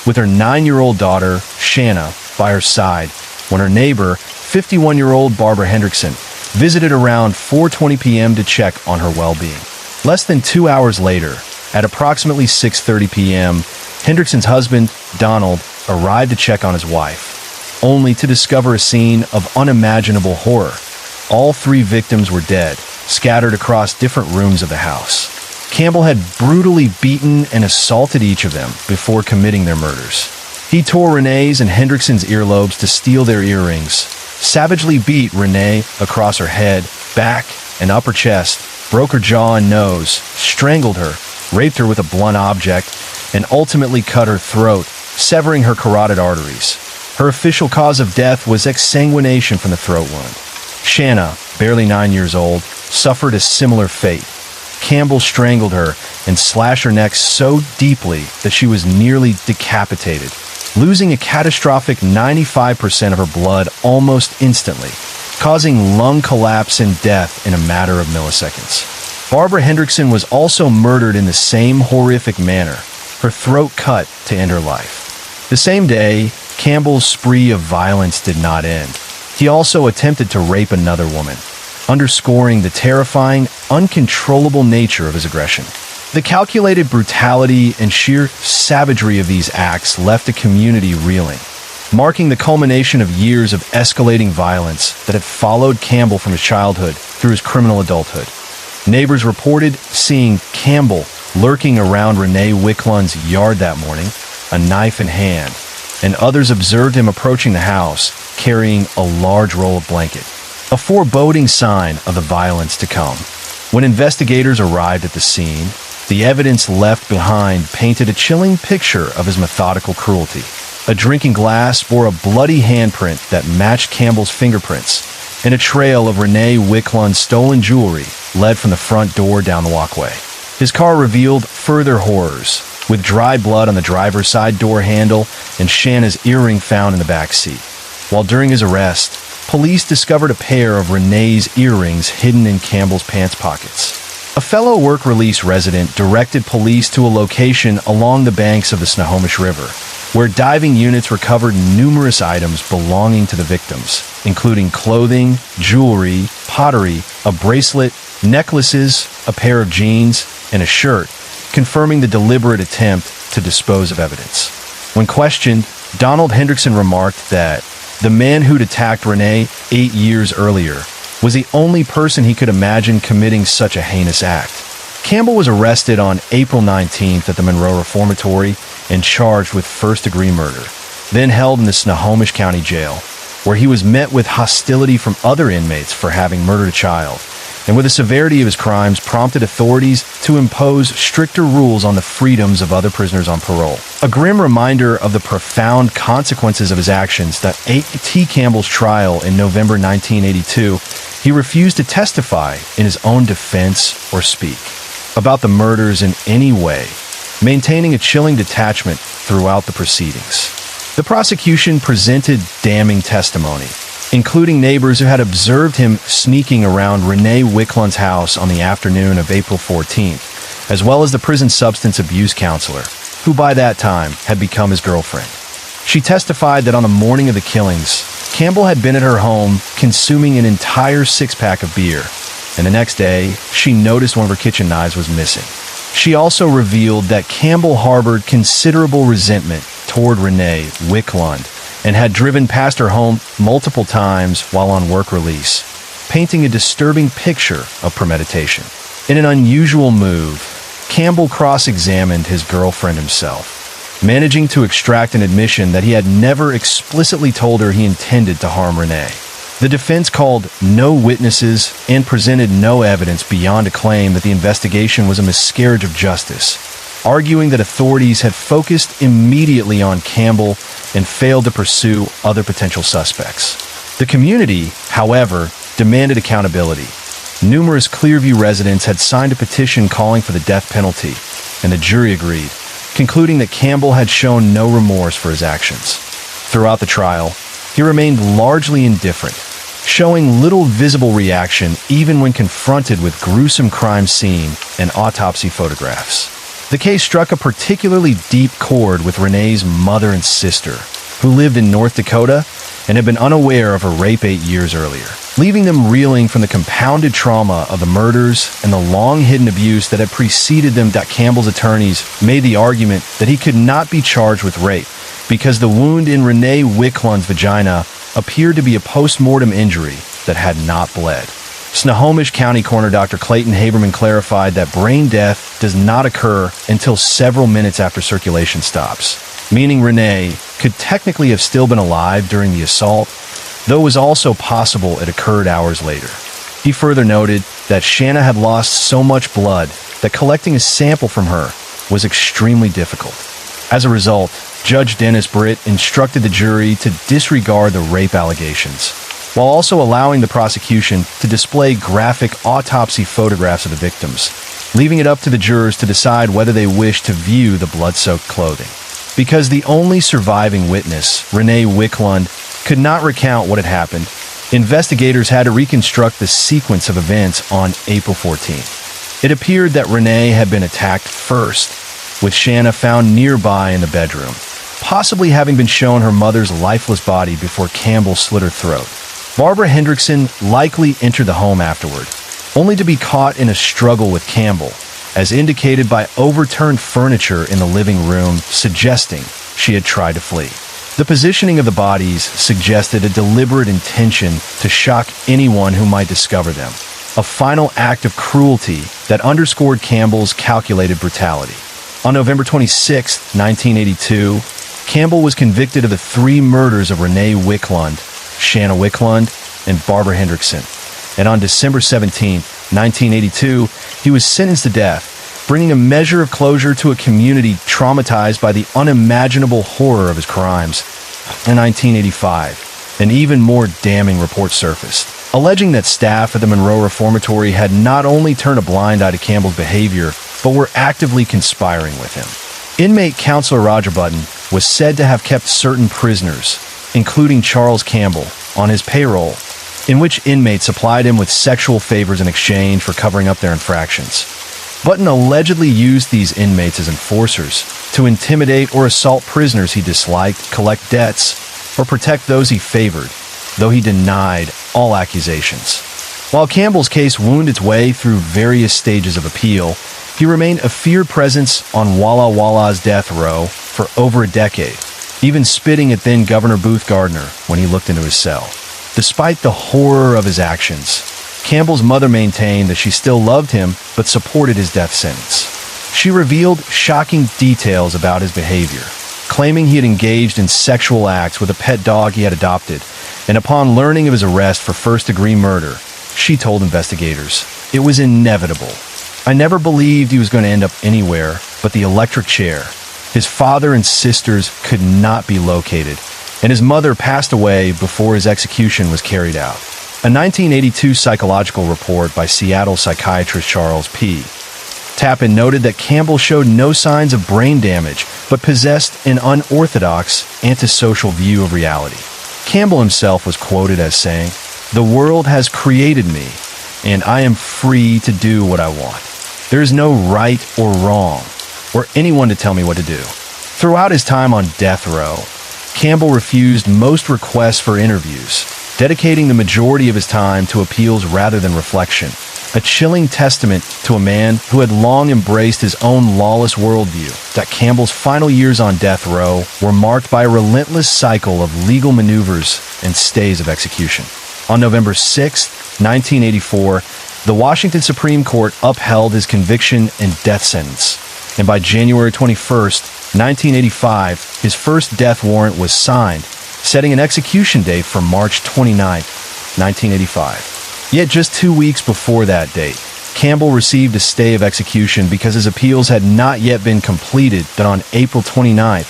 with her 9-year-old daughter, Shanna, by her side, when her neighbor, 51-year-old Barbara Hendrickson, visited around 4:20 p.m. to check on her well-being. Less than 2 hours later, at approximately 6:30 p.m., Hendrickson's husband, Donald, arrived to check on his wife, only to discover a scene of unimaginable horror. All 3 victims were dead, scattered across different rooms of the house. Campbell had brutally beaten and assaulted each of them before committing their murders. He tore Renee's and Hendrickson's earlobes to steal their earrings, savagely beat Renee across her head, back, and upper chest, broke her jaw and nose, strangled her, raped her with a blunt object, and ultimately cut her throat, severing her carotid arteries. Her official cause of death was exsanguination from the throat wound. Shanna, barely 9 years old, suffered a similar fate. Campbell strangled her and slashed her neck so deeply that she was nearly decapitated, losing a catastrophic 95% of her blood almost instantly, causing lung collapse and death in a matter of milliseconds. Barbara Hendrickson was also murdered in the same horrific manner, her throat cut to end her life. The same day, Campbell's spree of violence did not end. He also attempted to rape another woman, underscoring the terrifying, uncontrollable nature of his aggression. The calculated brutality and sheer savagery of these acts left the community reeling, marking the culmination of years of escalating violence that had followed Campbell from his childhood through his criminal adulthood. Neighbors reported seeing Campbell lurking around Renee Wicklund's yard that morning, a knife in hand, and others observed him approaching the house, carrying a large roll of blanket, a foreboding sign of the violence to come. When investigators arrived at the scene, the evidence left behind painted a chilling picture of his methodical cruelty. A drinking glass bore a bloody handprint that matched Campbell's fingerprints, and a trail of Renee Wicklund's stolen jewelry led from the front door down the walkway. His car revealed further horrors, with dry blood on the driver's side door handle and Shanna's earring found in the back seat. While during his arrest, police discovered a pair of Renee's earrings hidden in Campbell's pants pockets. A fellow work release resident directed police to a location along the banks of the Snohomish River, where diving units recovered numerous items belonging to the victims, including clothing, jewelry, pottery, a bracelet, necklaces, a pair of jeans, and a shirt, confirming the deliberate attempt to dispose of evidence. When questioned, Donald Hendrickson remarked that the man who'd attacked Renee 8 years earlier was the only person he could imagine committing such a heinous act. Campbell was arrested on April 19th at the Monroe Reformatory and charged with first-degree murder, then held in the Snohomish County Jail, where he was met with hostility from other inmates for having murdered a child, and with the severity of his crimes prompted authorities to impose stricter rules on the freedoms of other prisoners on parole. A grim reminder of the profound consequences of his actions that A.T. Campbell's trial in November 1982, he refused to testify in his own defense or speak about the murders in any way, maintaining a chilling detachment throughout the proceedings. The prosecution presented damning testimony, including neighbors who had observed him sneaking around Renee Wicklund's house on the afternoon of April 14th, as well as the prison substance abuse counselor, who by that time had become his girlfriend. She testified that on the morning of the killings, Campbell had been at her home consuming an entire six-pack of beer, and the next day, she noticed one of her kitchen knives was missing. She also revealed that Campbell harbored considerable resentment toward Renee Wicklund and had driven past her home multiple times while on work release, painting a disturbing picture of premeditation. In an unusual move, Campbell cross-examined his girlfriend himself, managing to extract an admission that he had never explicitly told her he intended to harm Renee. The defense called no witnesses and presented no evidence beyond a claim that the investigation was a miscarriage of justice, arguing that authorities had focused immediately on Campbell and failed to pursue other potential suspects. The community, however, demanded accountability. Numerous Clearview residents had signed a petition calling for the death penalty, and the jury agreed, concluding that Campbell had shown no remorse for his actions. Throughout the trial, he remained largely indifferent, showing little visible reaction even when confronted with gruesome crime scene and autopsy photographs. The case struck a particularly deep chord with Renee's mother and sister, who lived in North Dakota and had been unaware of her rape 8 years earlier, leaving them reeling from the compounded trauma of the murders and the long-hidden abuse that had preceded them. Campbell's attorneys made the argument that he could not be charged with rape because the wound in Renee Wicklund's vagina appeared to be a post-mortem injury that had not bled. Snohomish County Coroner Dr. Clayton Haberman clarified that brain death does not occur until several minutes after circulation stops, meaning Renee could technically have still been alive during the assault, though it was also possible it occurred hours later. He further noted that Shanna had lost so much blood that collecting a sample from her was extremely difficult. As a result, Judge Dennis Britt instructed the jury to disregard the rape allegations, while also allowing the prosecution to display graphic autopsy photographs of the victims, leaving it up to the jurors to decide whether they wished to view the blood-soaked clothing. Because the only surviving witness, Renee Wicklund, could not recount what had happened, investigators had to reconstruct the sequence of events on April 14th. It appeared that Renee had been attacked first, with Shanna found nearby in the bedroom, possibly having been shown her mother's lifeless body before Campbell slit her throat. Barbara Hendrickson likely entered the home afterward, only to be caught in a struggle with Campbell, as indicated by overturned furniture in the living room suggesting she had tried to flee. The positioning of the bodies suggested a deliberate intention to shock anyone who might discover them, a final act of cruelty that underscored Campbell's calculated brutality. On November 26, 1982, Campbell was convicted of the 3 murders of Renee Wicklund, Shanna Wicklund, and Barbara Hendrickson. And on December 17, 1982, he was sentenced to death, bringing a measure of closure to a community traumatized by the unimaginable horror of his crimes. In 1985, an even more damning report surfaced, alleging that staff at the Monroe Reformatory had not only turned a blind eye to Campbell's behavior, but were actively conspiring with him. Inmate Counselor Roger Button was said to have kept certain prisoners, including Charles Campbell, on his payroll, in which inmates supplied him with sexual favors in exchange for covering up their infractions. Button allegedly used these inmates as enforcers to intimidate or assault prisoners he disliked, collect debts, or protect those he favored, though he denied all accusations. While Campbell's case wound its way through various stages of appeal, he remained a feared presence on Walla Walla's death row for over a decade, even spitting at then Governor Booth Gardner when he looked into his cell. Despite the horror of his actions, Campbell's mother maintained that she still loved him but supported his death sentence. She revealed shocking details about his behavior, claiming he had engaged in sexual acts with a pet dog he had adopted, and upon learning of his arrest for first-degree murder, she told investigators, "It was inevitable. I never believed he was going to end up anywhere but the electric chair. His father and sisters could not be located, and his mother passed away before his execution was carried out." A 1982 psychological report by Seattle psychiatrist Charles P. Tappan noted that Campbell showed no signs of brain damage, but possessed an unorthodox, antisocial view of reality. Campbell himself was quoted as saying, "The world has created me, and I am free to do what I want. There is no right or wrong, or anyone to tell me what to do." Throughout his time on death row, Campbell refused most requests for interviews, dedicating the majority of his time to appeals rather than reflection, a chilling testament to a man who had long embraced his own lawless worldview. That Campbell's final years on death row were marked by a relentless cycle of legal maneuvers and stays of execution. On November 6, 1984, the Washington Supreme Court upheld his conviction and death sentence, and by January 21, 1985, his first death warrant was signed, setting an execution date for March 29, 1985. Yet just 2 weeks before that date, Campbell received a stay of execution because his appeals had not yet been completed. That on April 29,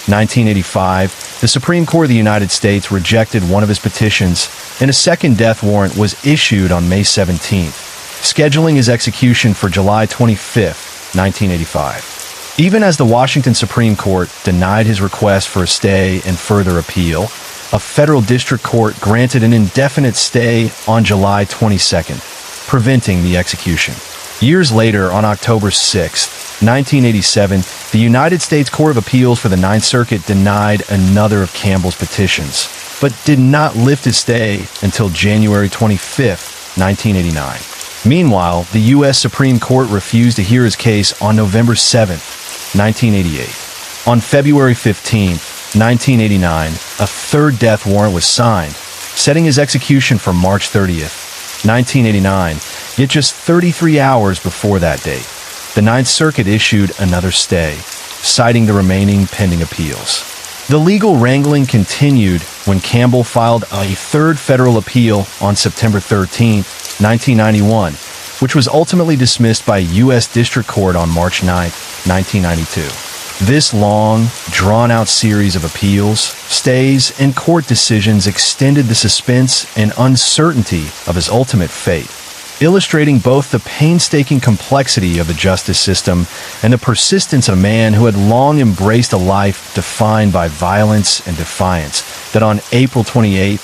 1985, the Supreme Court of the United States rejected one of his petitions, and a second death warrant was issued on May 17, scheduling his execution for July 25, 1985. Even as the Washington Supreme Court denied his request for a stay and further appeal, a federal district court granted an indefinite stay on July 22nd, preventing the execution. Years later, on October 6, 1987, the United States Court of Appeals for the Ninth Circuit denied another of Campbell's petitions, but did not lift his stay until January 25, 1989. Meanwhile, the U.S. Supreme Court refused to hear his case on November 7, 1988. On February 15, 1989, a third death warrant was signed, setting his execution for March 30, 1989, yet just 33 hours before that date. The Ninth Circuit issued another stay, citing the remaining pending appeals. The legal wrangling continued when Campbell filed a third federal appeal on September 13, 1991, which was ultimately dismissed by a U.S. District Court on March 9, 1992. This long, drawn-out series of appeals, stays, and court decisions extended the suspense and uncertainty of his ultimate fate, illustrating both the painstaking complexity of the justice system and the persistence of a man who had long embraced a life defined by violence and defiance, that on April 28,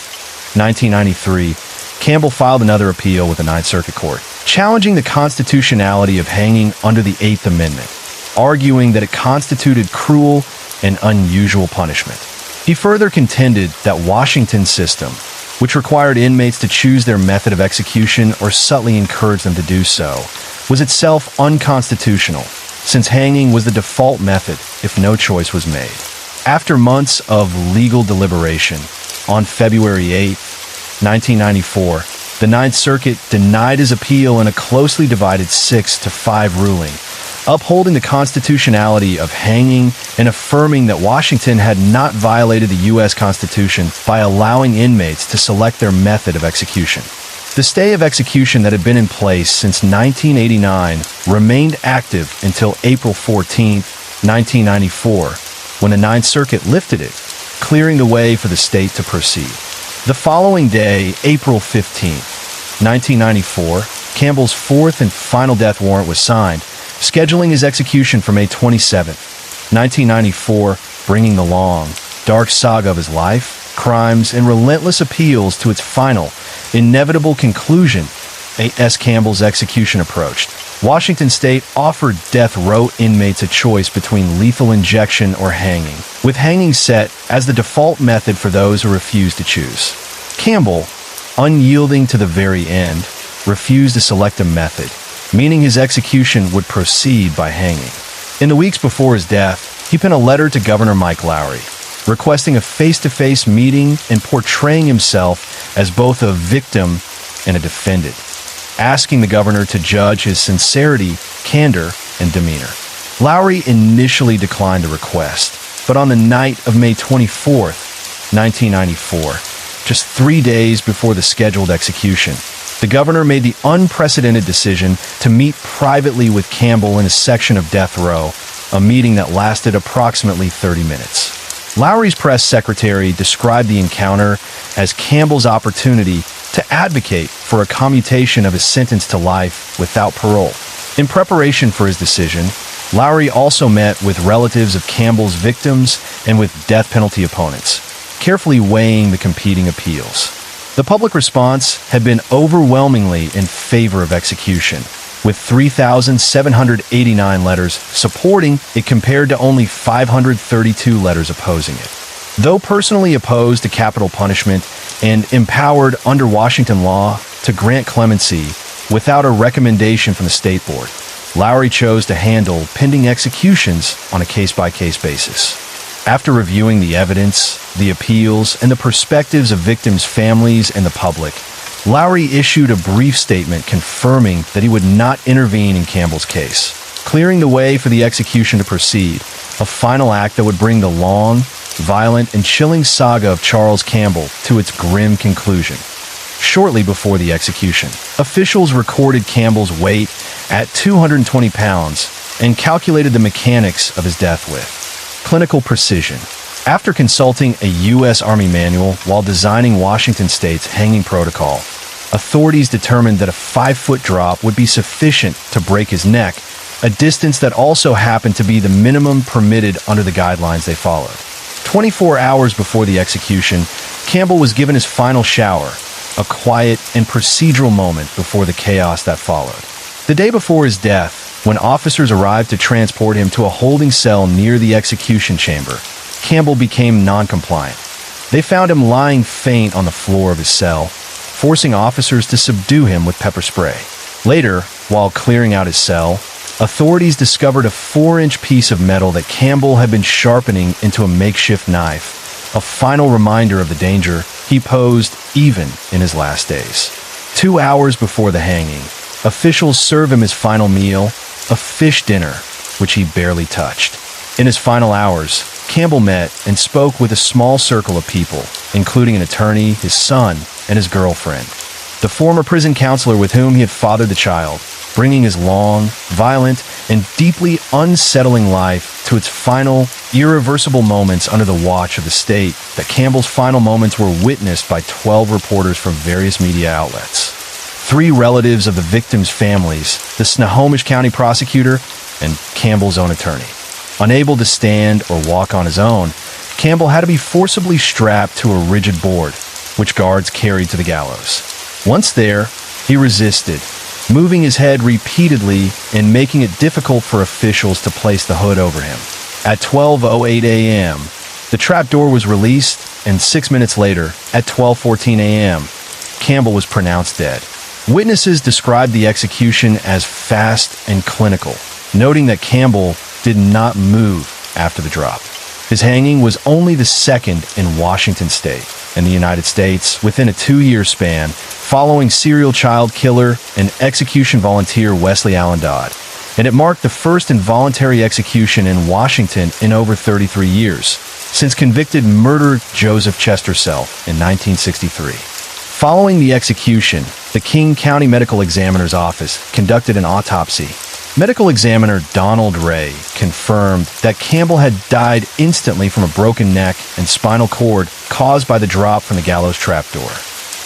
1993, Campbell filed another appeal with the Ninth Circuit Court, challenging the constitutionality of hanging under the Eighth Amendment, arguing that it constituted cruel and unusual punishment. He further contended that Washington's system, which required inmates to choose their method of execution or subtly encouraged them to do so, was itself unconstitutional, since hanging was the default method if no choice was made. After months of legal deliberation, on February 8, 1994, the Ninth Circuit denied his appeal in a closely divided 6-5 ruling, upholding the constitutionality of hanging and affirming that Washington had not violated the U.S. Constitution by allowing inmates to select their method of execution. The stay of execution that had been in place since 1989 remained active until April 14, 1994, when the Ninth Circuit lifted it, clearing the way for the state to proceed. The following day, April 15, 1994, Campbell's fourth and final death warrant was signed, scheduling his execution for May 27, 1994, bringing the long, dark saga of his life, crimes, and relentless appeals to its final, inevitable conclusion. A.S. Campbell's execution approached. Washington State offered death row inmates a choice between lethal injection or hanging, with hanging set as the default method for those who refused to choose. Campbell, unyielding to the very end, refused to select a method, meaning his execution would proceed by hanging. In the weeks before his death, he penned a letter to Governor Mike Lowry, requesting a face-to-face meeting and portraying himself as both a victim and a defendant, asking the governor to judge his sincerity, candor, and demeanor. Lowry initially declined the request, but on the night of May 24, 1994, just 3 days before the scheduled execution, the governor made the unprecedented decision to meet privately with Campbell in a section of death row, a meeting that lasted approximately 30 minutes. Lowry's press secretary described the encounter as Campbell's opportunity to advocate for a commutation of his sentence to life without parole. In preparation for his decision, Lowry also met with relatives of Campbell's victims and with death penalty opponents, carefully weighing the competing appeals. The public response had been overwhelmingly in favor of execution, with 3,789 letters supporting it compared to only 532 letters opposing it. Though personally opposed to capital punishment and empowered under Washington law to grant clemency without a recommendation from the state board, Lowry chose to handle pending executions on a case-by-case basis. After reviewing the evidence, the appeals, and the perspectives of victims' families and the public, Lowry issued a brief statement confirming that he would not intervene in Campbell's case, clearing the way for the execution to proceed, a final act that would bring the long, violent, and chilling saga of Charles Campbell to its grim conclusion. Shortly before the execution, officials recorded Campbell's weight at 220 pounds and calculated the mechanics of his death with clinical precision. After consulting a U.S. Army manual while designing Washington State's hanging protocol, authorities determined that a 5-foot drop would be sufficient to break his neck, a distance that also happened to be the minimum permitted under the guidelines they followed. 24 hours before the execution, Campbell was given his final shower, a quiet and procedural moment before the chaos that followed. The day before his death, when officers arrived to transport him to a holding cell near the execution chamber, Campbell became non-compliant. They found him lying faint on the floor of his cell, forcing officers to subdue him with pepper spray. Later, while clearing out his cell, authorities discovered a 4-inch piece of metal that Campbell had been sharpening into a makeshift knife, a final reminder of the danger he posed even in his last days. 2 hours before the hanging, officials served him his final meal, a fish dinner, which he barely touched. In his final hours, Campbell met and spoke with a small circle of people, including an attorney, his son, and his girlfriend, the former prison counselor with whom he had fathered the child, bringing his long, violent, and deeply unsettling life to its final, irreversible moments under the watch of the state. That Campbell's final moments were witnessed by 12 reporters from various media outlets. 3 relatives of the victims' families, the Snohomish County prosecutor, and Campbell's own attorney. Unable to stand or walk on his own, Campbell had to be forcibly strapped to a rigid board, which guards carried to the gallows. Once there, he resisted, moving his head repeatedly and making it difficult for officials to place the hood over him. At 12:08 a.m., the trapdoor was released, and 6 minutes later, at 12:14 a.m., Campbell was pronounced dead. Witnesses described the execution as fast and clinical, noting that Campbell did not move after the drop. His hanging was only the second in Washington state and the United States within a 2-year span, following serial child killer and execution volunteer Wesley Allen Dodd, and it marked the first involuntary execution in Washington in over 33 years, since convicted murderer Joseph Chester Self in 1963. Following the execution, the King County Medical Examiner's Office conducted an autopsy. Medical examiner Donald Ray confirmed that Campbell had died instantly from a broken neck and spinal cord caused by the drop from the gallows trapdoor.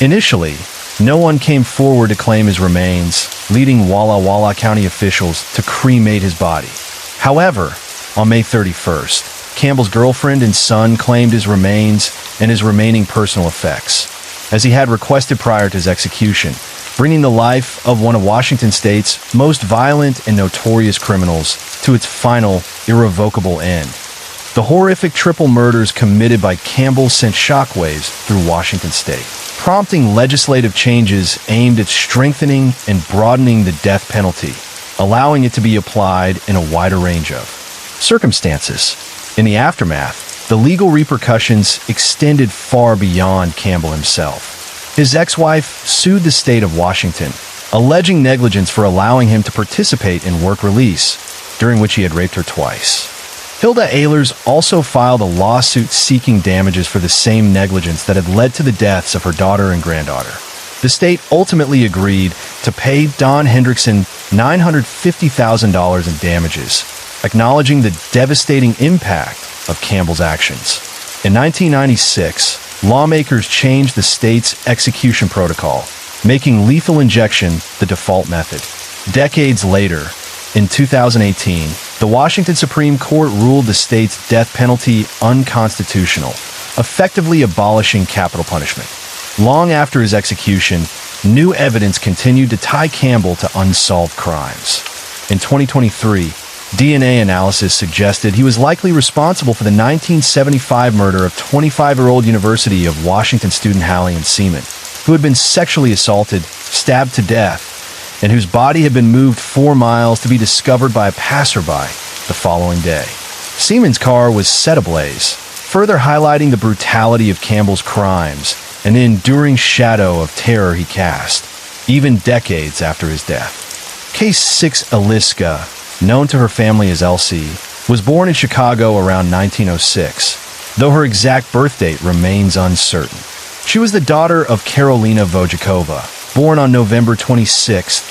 Initially, no one came forward to claim his remains, leading Walla Walla County officials to cremate his body. However, on May 31st, Campbell's girlfriend and son claimed his remains and his remaining personal effects, as he had requested prior to his execution, bringing the life of one of Washington state's most violent and notorious criminals to its final, irrevocable end. The horrific triple murders committed by Campbell sent shockwaves through Washington state, prompting legislative changes aimed at strengthening and broadening the death penalty, allowing it to be applied in a wider range of circumstances. In the aftermath, the legal repercussions extended far beyond Campbell himself. His ex-wife sued the state of Washington, alleging negligence for allowing him to participate in work release, during which he had raped her twice. Hilda Ehlers also filed a lawsuit seeking damages for the same negligence that had led to the deaths of her daughter and granddaughter. The state ultimately agreed to pay Don Hendrickson $950,000 in damages, acknowledging the devastating impact of Campbell's actions. In 1996, lawmakers changed the state's execution protocol, making lethal injection the default method. Decades later, in 2018, the Washington Supreme Court ruled the state's death penalty unconstitutional, effectively abolishing capital punishment. Long after his execution, new evidence continued to tie Campbell to unsolved crimes. In 2023, DNA analysis suggested he was likely responsible for the 1975 murder of 25-year-old University of Washington student Hallie Seaman, who had been sexually assaulted, stabbed to death, and whose body had been moved 4 miles to be discovered by a passerby the following day. Seaman's car was set ablaze, further highlighting the brutality of Campbell's crimes and the enduring shadow of terror he cast, even decades after his death. Case 6 Eliska, known to her family as Elsie, was born in Chicago around 1906, though her exact birth date remains uncertain. She was the daughter of Karolina Wojciechova, born on November 26,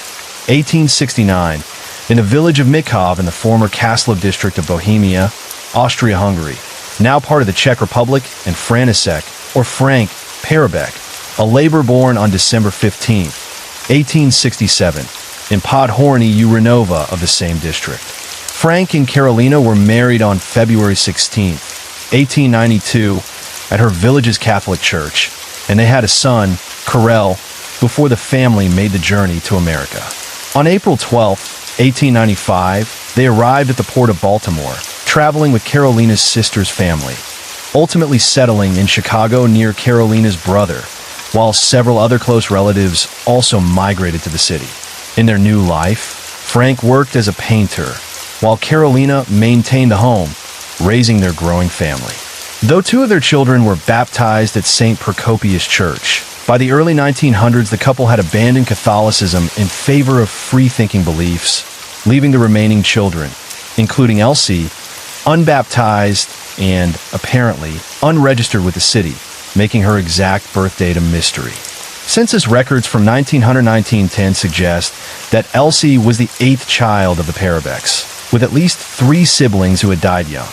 1869, in the village of Mikhov in the former Kaslov district of Bohemia, Austria-Hungary, now part of the Czech Republic, and František, or Frank, Parbeck, a labor born on December 15, 1867, in Podhorny Uranova of the same district. Frank and Karolina were married on February 16, 1892, at her village's Catholic church, and they had a son, Karel, before the family made the journey to America. On April 12, 1895, they arrived at the port of Baltimore, traveling with Karolina's sister's family, ultimately settling in Chicago near Karolina's brother, while several other close relatives also migrated to the city. In their new life, Frank worked as a painter, while Karolina maintained the home, raising their growing family. Though 2 of their children were baptized at St. Procopius Church, by the early 1900s the couple had abandoned Catholicism in favor of free-thinking beliefs, leaving the remaining children, including Elsie, unbaptized and, apparently, unregistered with the city, making her exact birth date a mystery. Census records from 1900-1910 suggest that Elsie was the 8th child of the Parbecks, with at least 3 siblings who had died young.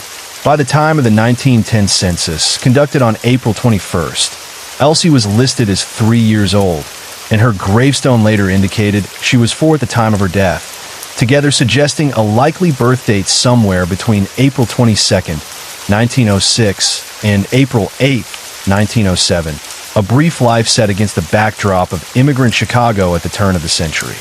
By the time of the 1910 census, conducted on April 21st, Elsie was listed as 3 years old, and her gravestone later indicated she was 4 at the time of her death, together suggesting a likely birth date somewhere between April 22nd, 1906, and April 8th, 1907, a brief life set against the backdrop of immigrant Chicago at the turn of the century.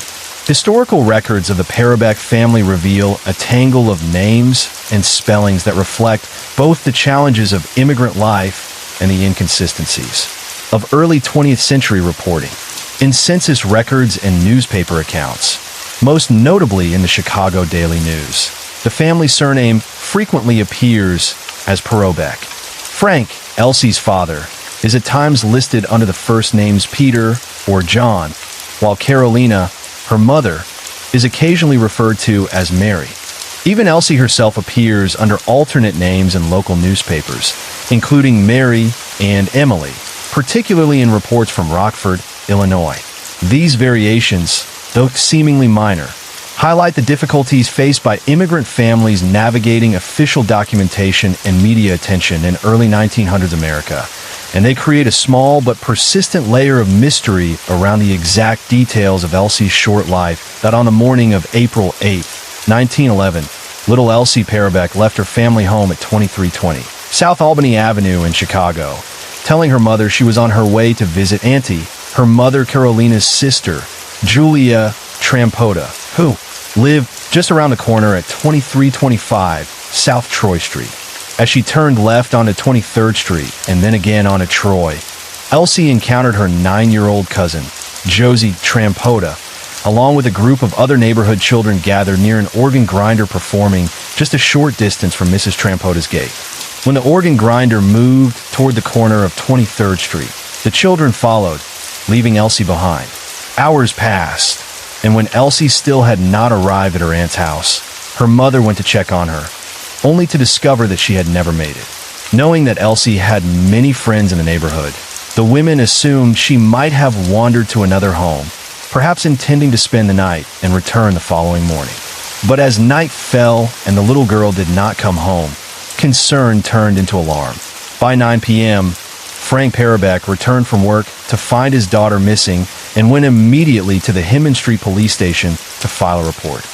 Historical records of the Parbeck family reveal a tangle of names and spellings that reflect both the challenges of immigrant life and the inconsistencies of early 20th century reporting in census records and newspaper accounts, most notably in the Chicago Daily News. The family surname frequently appears as Parbeck. Frank, Elsie's father, is at times listed under the first names Peter or John, while Carolina, her mother, is occasionally referred to as Mary. Even Elsie herself appears under alternate names in local newspapers, including Mary and Emily, particularly in reports from Rockford, Illinois. These variations, though seemingly minor, highlight the difficulties faced by immigrant families navigating official documentation and media attention in early 1900s America, and they create a small but persistent layer of mystery around the exact details of Elsie's short life that on the morning of April 8, 1911, little Elsie Parbeck left her family home at 2320 South Albany Avenue in Chicago, telling her mother she was on her way to visit Auntie, her mother Carolina's sister, Julia Trampota, who lived just around the corner at 2325 South Troy Street. As she turned left onto 23rd Street and then again onto Troy, Elsie encountered her 9-year-old cousin, Josie Trampota, along with a group of other neighborhood children gathered near an organ grinder performing just a short distance from Mrs. Trampota's gate. When the organ grinder moved toward the corner of 23rd Street, the children followed, leaving Elsie behind. Hours passed, and when Elsie still had not arrived at her aunt's house, her mother went to check on her, only to discover that she had never made it. Knowing that Elsie had many friends in the neighborhood, the women assumed she might have wandered to another home, perhaps intending to spend the night and return the following morning. But as night fell and the little girl did not come home, concern turned into alarm. By 9 p.m., Frank Parbeck returned from work to find his daughter missing and went immediately to the Himmon Street police station to file a report.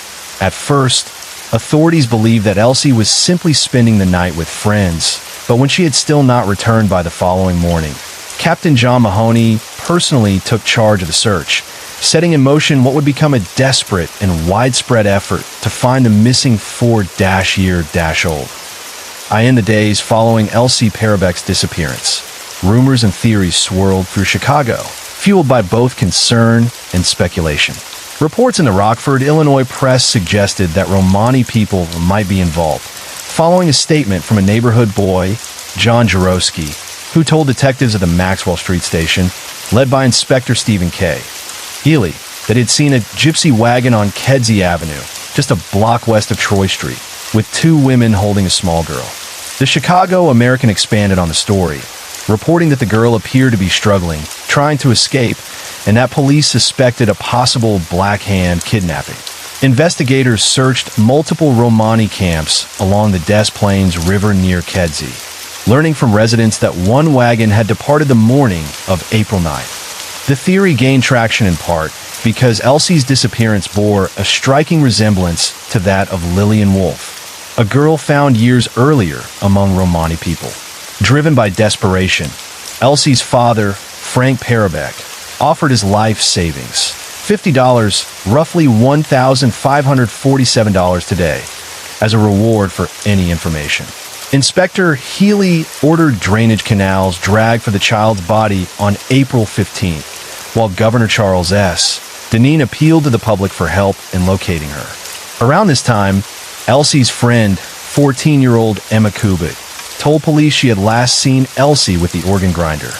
At first, authorities believed that Elsie was simply spending the night with friends, but when she had still not returned by the following morning, Captain John Mahoney personally took charge of the search, setting in motion what would become a desperate and widespread effort to find the missing 4-year-old. In the days following Elsie Parbeck's disappearance, rumors and theories swirled through Chicago, fueled by both concern and speculation. Reports in the Rockford, Illinois press suggested that Romani people might be involved, following a statement from a neighborhood boy, John Jarowski, who told detectives at the Maxwell Street station, led by Inspector Stephen K. Healy, that he'd seen a gypsy wagon on Kedzie Avenue, just a block west of Troy Street, with 2 women holding a small girl. The Chicago American expanded on the story, reporting that the girl appeared to be struggling, trying to escape, and that police suspected a possible Black Hand kidnapping. Investigators searched multiple Romani camps along the Des Plaines River near Kedzie, learning from residents that one wagon had departed the morning of April 9th. The theory gained traction in part because Elsie's disappearance bore a striking resemblance to that of Lillian Wolfe, a girl found years earlier among Romani people. Driven by desperation, Elsie's father, Frank Parbeck, offered his life savings, $50, roughly $1,547 today, as a reward for any information. Inspector Healy ordered drainage canals dragged for the child's body on April 15th, while Governor Charles S. Deneen appealed to the public for help in locating her. Around this time, Elsie's friend, 14-year-old Emma Kubik, told police she had last seen Elsie with the organ grinder.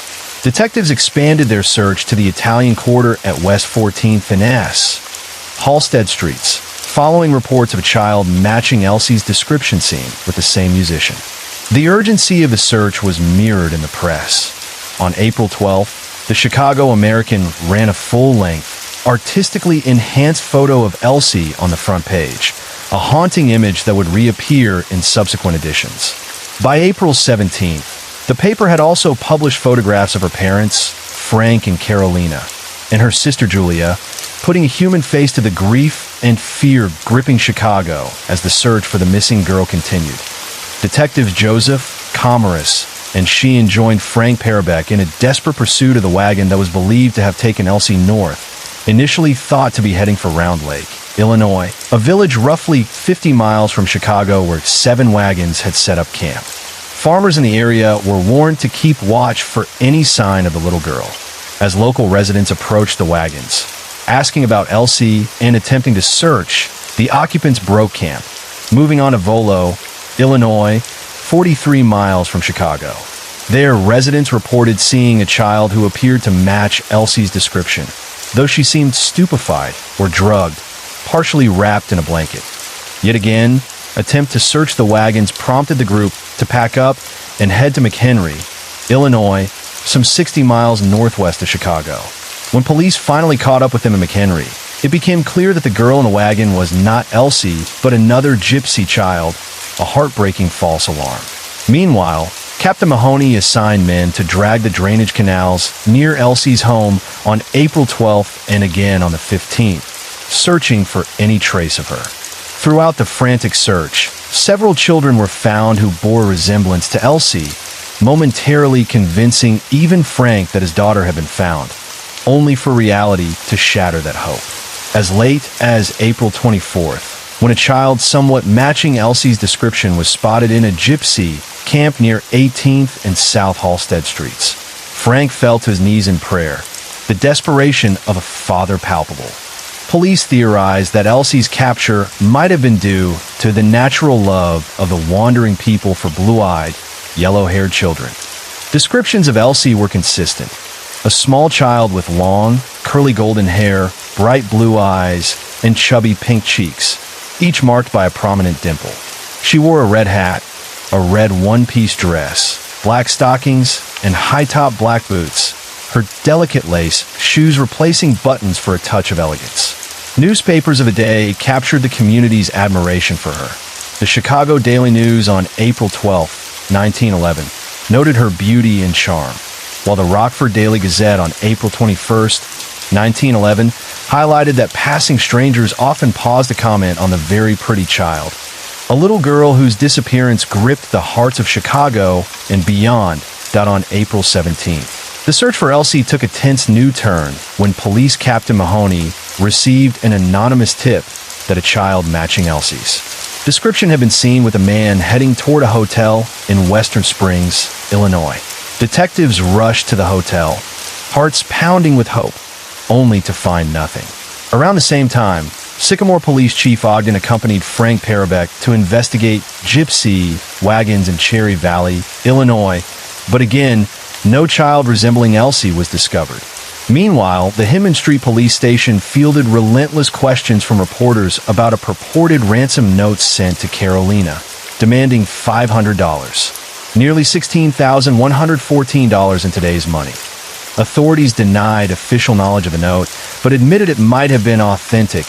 Detectives expanded their search to the Italian Quarter at West 14th and S. Halsted Streets, following reports of a child matching Elsie's description scene with the same musician. The urgency of the search was mirrored in the press. On April 12th, the Chicago American ran a full-length, artistically enhanced photo of Elsie on the front page, a haunting image that would reappear in subsequent editions. By April 17th, the paper had also published photographs of her parents, Frank and Carolina, and her sister Julia, putting a human face to the grief and fear gripping Chicago as the search for the missing girl continued. Detectives Joseph, Comaris, and Sheehan joined Frank Parbeck in a desperate pursuit of the wagon that was believed to have taken Elsie north, initially thought to be heading for Round Lake, Illinois, a village roughly 50 miles from Chicago where 7 wagons had set up camp. Farmers in the area were warned to keep watch for any sign of the little girl. As local residents approached the wagons, asking about Elsie and attempting to search, the occupants broke camp, moving on to Volo, Illinois, 43 miles from Chicago. There, residents reported seeing a child who appeared to match Elsie's description, though she seemed stupefied or drugged, partially wrapped in a blanket. Yet again, attempt to search the wagons prompted the group to pack up and head to McHenry, Illinois, some 60 miles northwest of Chicago. When police finally caught up with them in McHenry, it became clear that the girl in the wagon was not Elsie, but another gypsy child, a heartbreaking false alarm. Meanwhile, Captain Mahoney assigned men to drag the drainage canals near Elsie's home on April 12th and again on the 15th, searching for any trace of her. Throughout the frantic search, several children were found who bore resemblance to Elsie, momentarily convincing even Frank that his daughter had been found, only for reality to shatter that hope. As late as April 24th, when a child somewhat matching Elsie's description was spotted in a gypsy camp near 18th and South Halstead Streets, Frank fell to his knees in prayer, the desperation of a father palpable. Police theorized that Elsie's capture might have been due to the natural love of the wandering people for blue-eyed, yellow-haired children. Descriptions of Elsie were consistent. A small child with long, curly golden hair, bright blue eyes, and chubby pink cheeks, each marked by a prominent dimple. She wore a red hat, a red one-piece dress, black stockings, and high-top black boots, her delicate lace shoes replacing buttons for a touch of elegance. Newspapers of the day captured the community's admiration for her. The Chicago Daily News on April 12, 1911, noted her beauty and charm, while the Rockford Daily Gazette on April 21, 1911, highlighted that passing strangers often paused to comment on the very pretty child, a little girl whose disappearance gripped the hearts of Chicago and beyond. That on April 17th. The search for Elsie took a tense new turn when Police Captain Mahoney received an anonymous tip that a child matching Elsie's description had been seen with a man heading toward a hotel in Western Springs, Illinois. Detectives rushed to the hotel, hearts pounding with hope, only to find nothing. Around the same time, Sycamore Police Chief Ogden accompanied Frank Parbeck to investigate gypsy wagons in Cherry Valley, Illinois, but again, no child resembling Elsie was discovered. Meanwhile, the Hinman Street Police Station fielded relentless questions from reporters about a purported ransom note sent to Carolina, demanding $500, nearly $16,114 in today's money. Authorities denied official knowledge of the note, but admitted it might have been authentic,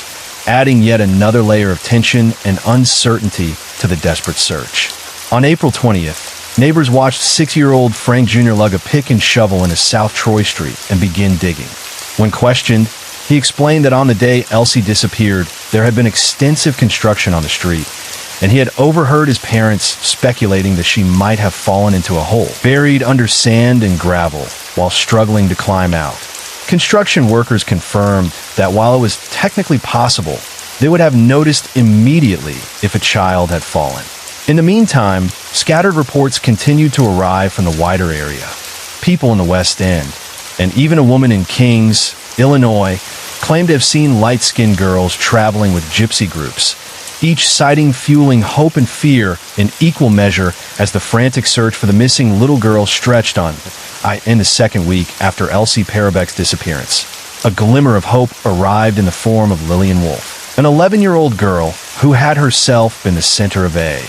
adding yet another layer of tension and uncertainty to the desperate search. On April 20th, neighbors watched 6-year-old Frank Jr. lug a pick and shovel into South Troy Street and begin digging. When questioned, he explained that on the day Elsie disappeared, there had been extensive construction on the street, and he had overheard his parents speculating that she might have fallen into a hole, buried under sand and gravel, while struggling to climb out. Construction workers confirmed that while it was technically possible, they would have noticed immediately if a child had fallen. In the meantime, scattered reports continued to arrive from the wider area. People in the West End, and even a woman in Kings, Illinois, claimed to have seen light-skinned girls traveling with gypsy groups, each sighting fueling hope and fear in equal measure as the frantic search for the missing little girl stretched on in the second week after Elsie Parbeck's disappearance. A glimmer of hope arrived in the form of Lillian Wolfe, an 11-year-old girl who had herself been the center of a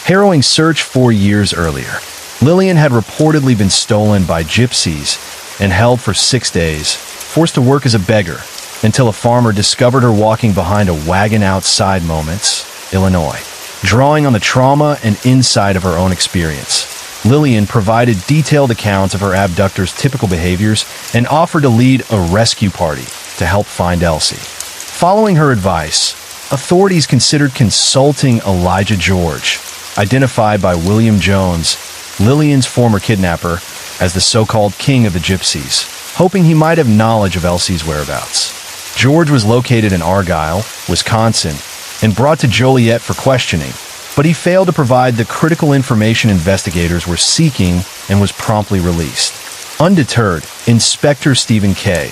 Harrowing search 4 years earlier. Lillian had reportedly been stolen by gypsies and held for 6 days, forced to work as a beggar, until a farmer discovered her walking behind a wagon outside Moments, Illinois. Drawing on the trauma and insight of her own experience, Lillian provided detailed accounts of her abductor's typical behaviors and offered to lead a rescue party to help find Elsie. Following her advice, authorities considered consulting Elijah George, identified by William Jones, Lillian's former kidnapper, as the so-called king of the gypsies, hoping he might have knowledge of Elsie's whereabouts. George was located in Argyle, Wisconsin, and brought to Joliet for questioning, but he failed to provide the critical information investigators were seeking and was promptly released. Undeterred, Inspector Stephen K.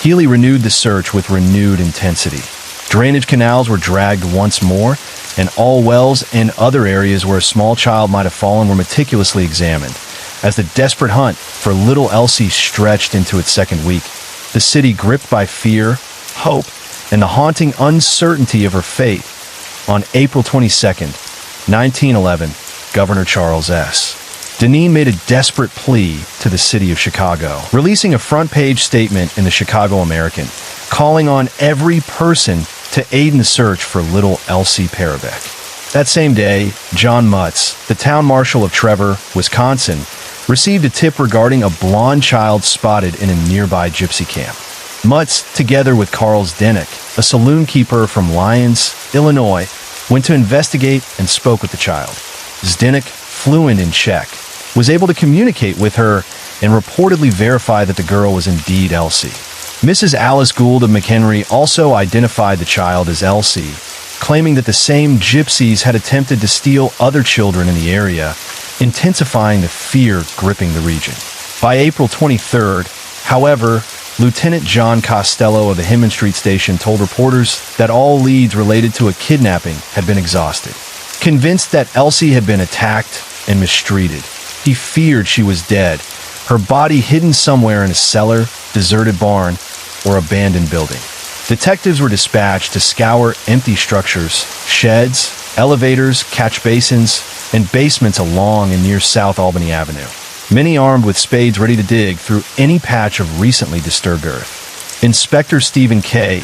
Healy renewed the search with renewed intensity. Drainage canals were dragged once more, and all wells and other areas where a small child might have fallen were meticulously examined. As the desperate hunt for little Elsie stretched into its second week, the city gripped by fear, hope, and the haunting uncertainty of her fate. On April 22, 1911, Governor Charles S. Deneen made a desperate plea to the city of Chicago, releasing a front-page statement in the Chicago American, calling on every person to aid in the search for little Elsie Parbeck. That same day, John Mutz, the town marshal of Trevor, Wisconsin, received a tip regarding a blonde child spotted in a nearby gypsy camp. Mutz, together with Carl Zdenek, a saloon keeper from Lyons, Illinois, went to investigate and spoke with the child. Zdenek, fluent in Czech, was able to communicate with her and reportedly verify that the girl was indeed Elsie. Mrs. Alice Gould of McHenry also identified the child as Elsie, claiming that the same gypsies had attempted to steal other children in the area, intensifying the fear gripping the region. By April 23rd, however, Lieutenant John Costello of the Hinman Street Station told reporters that all leads related to a kidnapping had been exhausted. Convinced that Elsie had been attacked and mistreated, he feared she was dead, her body hidden somewhere in a cellar, deserted barn, or abandoned building. Detectives were dispatched to scour empty structures, sheds, elevators, catch basins, and basements along and near South Albany Avenue, many armed with spades ready to dig through any patch of recently disturbed earth. Inspector Stephen K.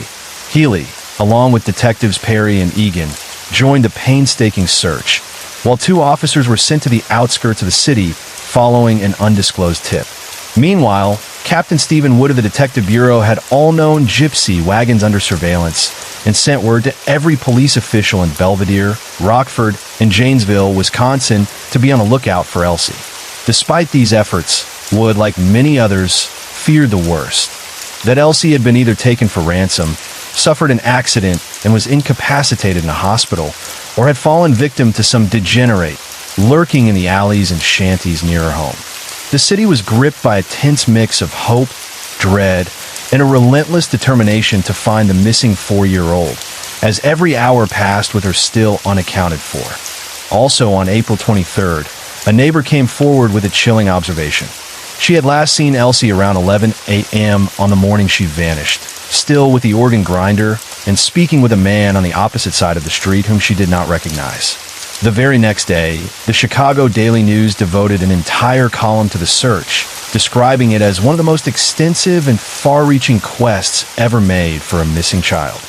Healy, along with Detectives Perry and Egan, joined the painstaking search, while 2 officers were sent to the outskirts of the city following an undisclosed tip. Meanwhile, Captain Stephen Wood of the Detective Bureau had all known gypsy wagons under surveillance and sent word to every police official in Belvedere, Rockford, and Janesville, Wisconsin, to be on the lookout for Elsie. Despite these efforts, Wood, like many others, feared the worst. That Elsie had been either taken for ransom, suffered an accident and was incapacitated in a hospital, or had fallen victim to some degenerate lurking in the alleys and shanties near her home. The city was gripped by a tense mix of hope, dread, and a relentless determination to find the missing 4-year-old, as every hour passed with her still unaccounted for. Also on April 23rd, a neighbor came forward with a chilling observation. She had last seen Elsie around 11 a.m. on the morning she vanished, still with the organ grinder and speaking with a man on the opposite side of the street whom she did not recognize. The very next day, the Chicago Daily News devoted an entire column to the search, describing it as one of the most extensive and far-reaching quests ever made for a missing child.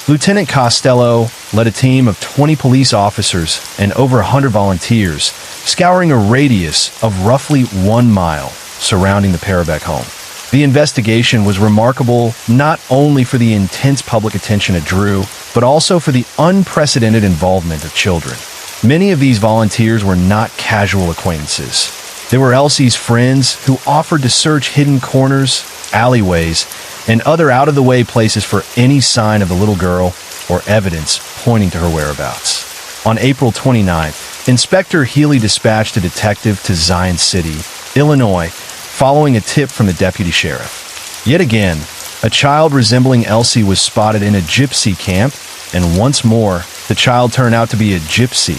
Lieutenant Costello led a team of 20 police officers and over 100 volunteers, scouring a radius of roughly 1 mile surrounding the Parbeck home. The investigation was remarkable not only for the intense public attention it drew, but also for the unprecedented involvement of children. Many of these volunteers were not casual acquaintances. They were Elsie's friends who offered to search hidden corners, alleyways, and other out-of-the-way places for any sign of the little girl or evidence pointing to her whereabouts. On April 29th, Inspector Healy dispatched a detective to Zion City, Illinois, following a tip from the deputy sheriff. Yet again, a child resembling Elsie was spotted in a gypsy camp, and once more, the child turned out to be a gypsy,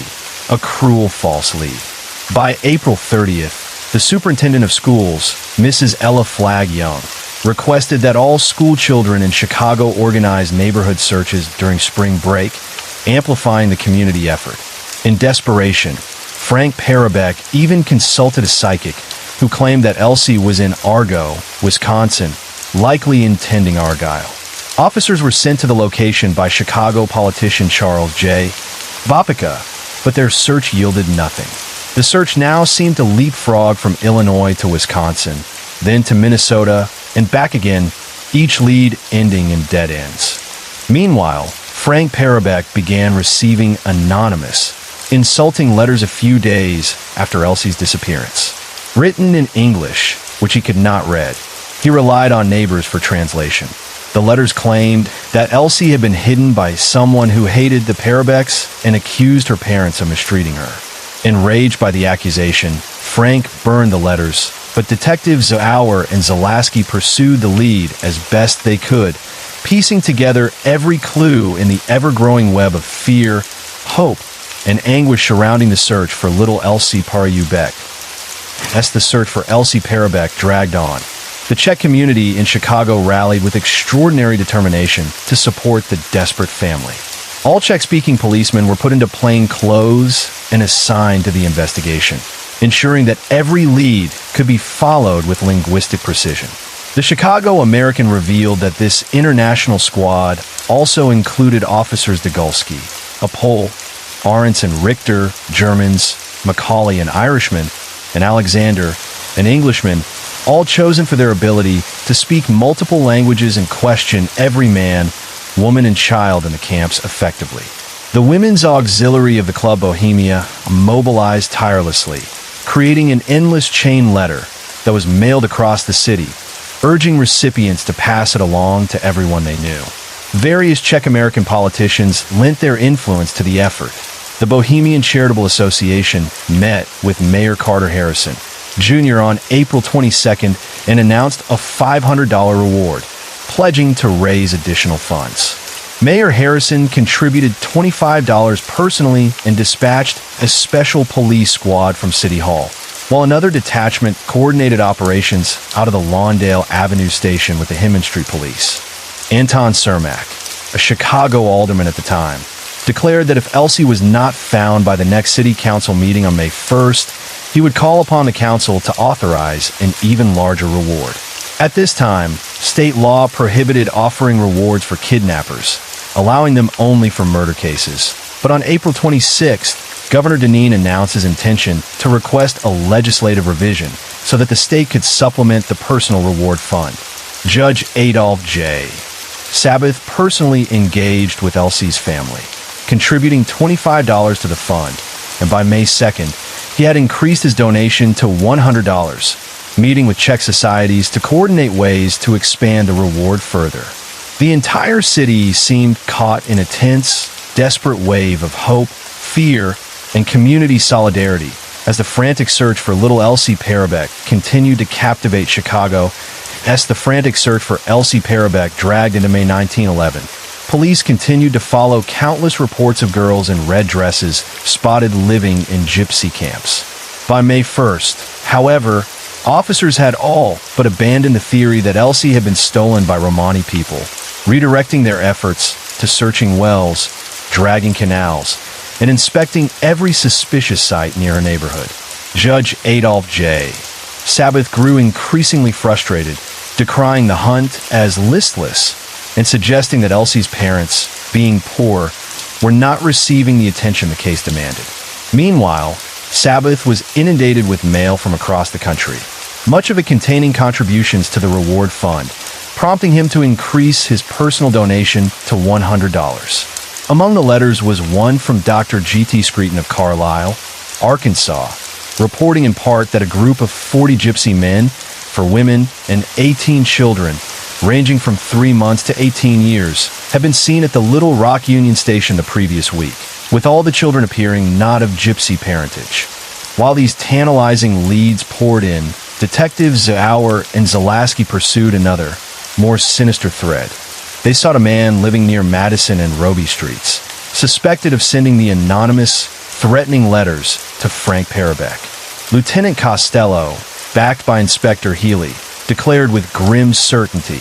a cruel false lead. By April 30th, the superintendent of schools, Mrs. Ella Flagg Young, requested that all school children in Chicago organize neighborhood searches during spring break, amplifying the community effort. In desperation, Frank Parbeck even consulted a psychic who claimed that Elsie was in Argo, Wisconsin, likely intending Argyle. Officers were sent to the location by Chicago politician Charles J. Campbell, but their search yielded nothing. The search now seemed to leapfrog from Illinois to Wisconsin, then to Minnesota, and back again, each lead ending in dead ends. Meanwhile, Frank Parbeck began receiving anonymous, insulting letters a few days after Elsie's disappearance. Written in English, which he could not read, he relied on neighbors for translation. The letters claimed that Elsie had been hidden by someone who hated the Parbecks and accused her parents of mistreating her. Enraged by the accusation, Frank burned the letters, but detectives Zauer and Zalaski pursued the lead as best they could, piecing together every clue in the ever-growing web of fear, hope, and anguish surrounding the search for little Elsie Parbeck. As the search for Elsie Parbeck dragged on, the Czech community in Chicago rallied with extraordinary determination to support the desperate family. All Czech-speaking policemen were put into plain clothes and assigned to the investigation, ensuring that every lead could be followed with linguistic precision. The Chicago American revealed that this international squad also included officers Degulski, a Pole, Arntz and Richter, Germans, Macaulay, an Irishman, and Alexander, an Englishman, all chosen for their ability to speak multiple languages and question every man, woman, and child in the camps effectively. The women's auxiliary of the Club Bohemia mobilized tirelessly, creating an endless chain letter that was mailed across the city, urging recipients to pass it along to everyone they knew. Various Czech-American politicians lent their influence to the effort. The Bohemian Charitable Association met with Mayor Carter Harrison, Jr. on April 22nd and announced a $500 reward, pledging to raise additional funds. Mayor Harrison contributed $25 personally and dispatched a special police squad from City Hall, while another detachment coordinated operations out of the Lawndale Avenue station with the Himmon Street Police. Anton Cermak, a Chicago alderman at the time, declared that if Elsie was not found by the next city council meeting on May 1st, he would call upon the council to authorize an even larger reward. At this time, state law prohibited offering rewards for kidnappers, allowing them only for murder cases. But on April 26th, Governor Dineen announced his intention to request a legislative revision so that the state could supplement the personal reward fund. Judge Adolph J. Sabbath personally engaged with Elsie's family, contributing $25 to the fund, and by May 2nd, he had increased his donation to $100, meeting with Czech societies to coordinate ways to expand the reward further. The entire city seemed caught in a tense, desperate wave of hope, fear, and community solidarity as the frantic search for little Elsie Parbeck continued to captivate Chicago. As the frantic search for Elsie Parbeck dragged into May 1911, police continued to follow countless reports of girls in red dresses spotted living in gypsy camps. By May 1st, however, officers had all but abandoned the theory that Elsie had been stolen by Romani people, redirecting their efforts to searching wells, dragging canals, and inspecting every suspicious site near a neighborhood. Judge Adolph J. Sabbath grew increasingly frustrated, decrying the hunt as listless and suggesting that Elsie's parents, being poor, were not receiving the attention the case demanded. Meanwhile, Sabbath was inundated with mail from across the country, much of it containing contributions to the reward fund, prompting him to increase his personal donation to $100. Among the letters was one from Dr. G.T. Screeton of Carlisle, Arkansas, reporting in part that a group of 40 gypsy men, for women, and 18 children, ranging from 3 months to 18 years, had been seen at the Little Rock Union Station the previous week, with all the children appearing not of gypsy parentage. While these tantalizing leads poured in, detectives Zauer and Zalaski pursued another, more sinister thread. They sought a man living near Madison and Roby Streets, suspected of sending the anonymous, threatening letters to Frank Parbeck. Lieutenant Costello, backed by Inspector Healy, declared with grim certainty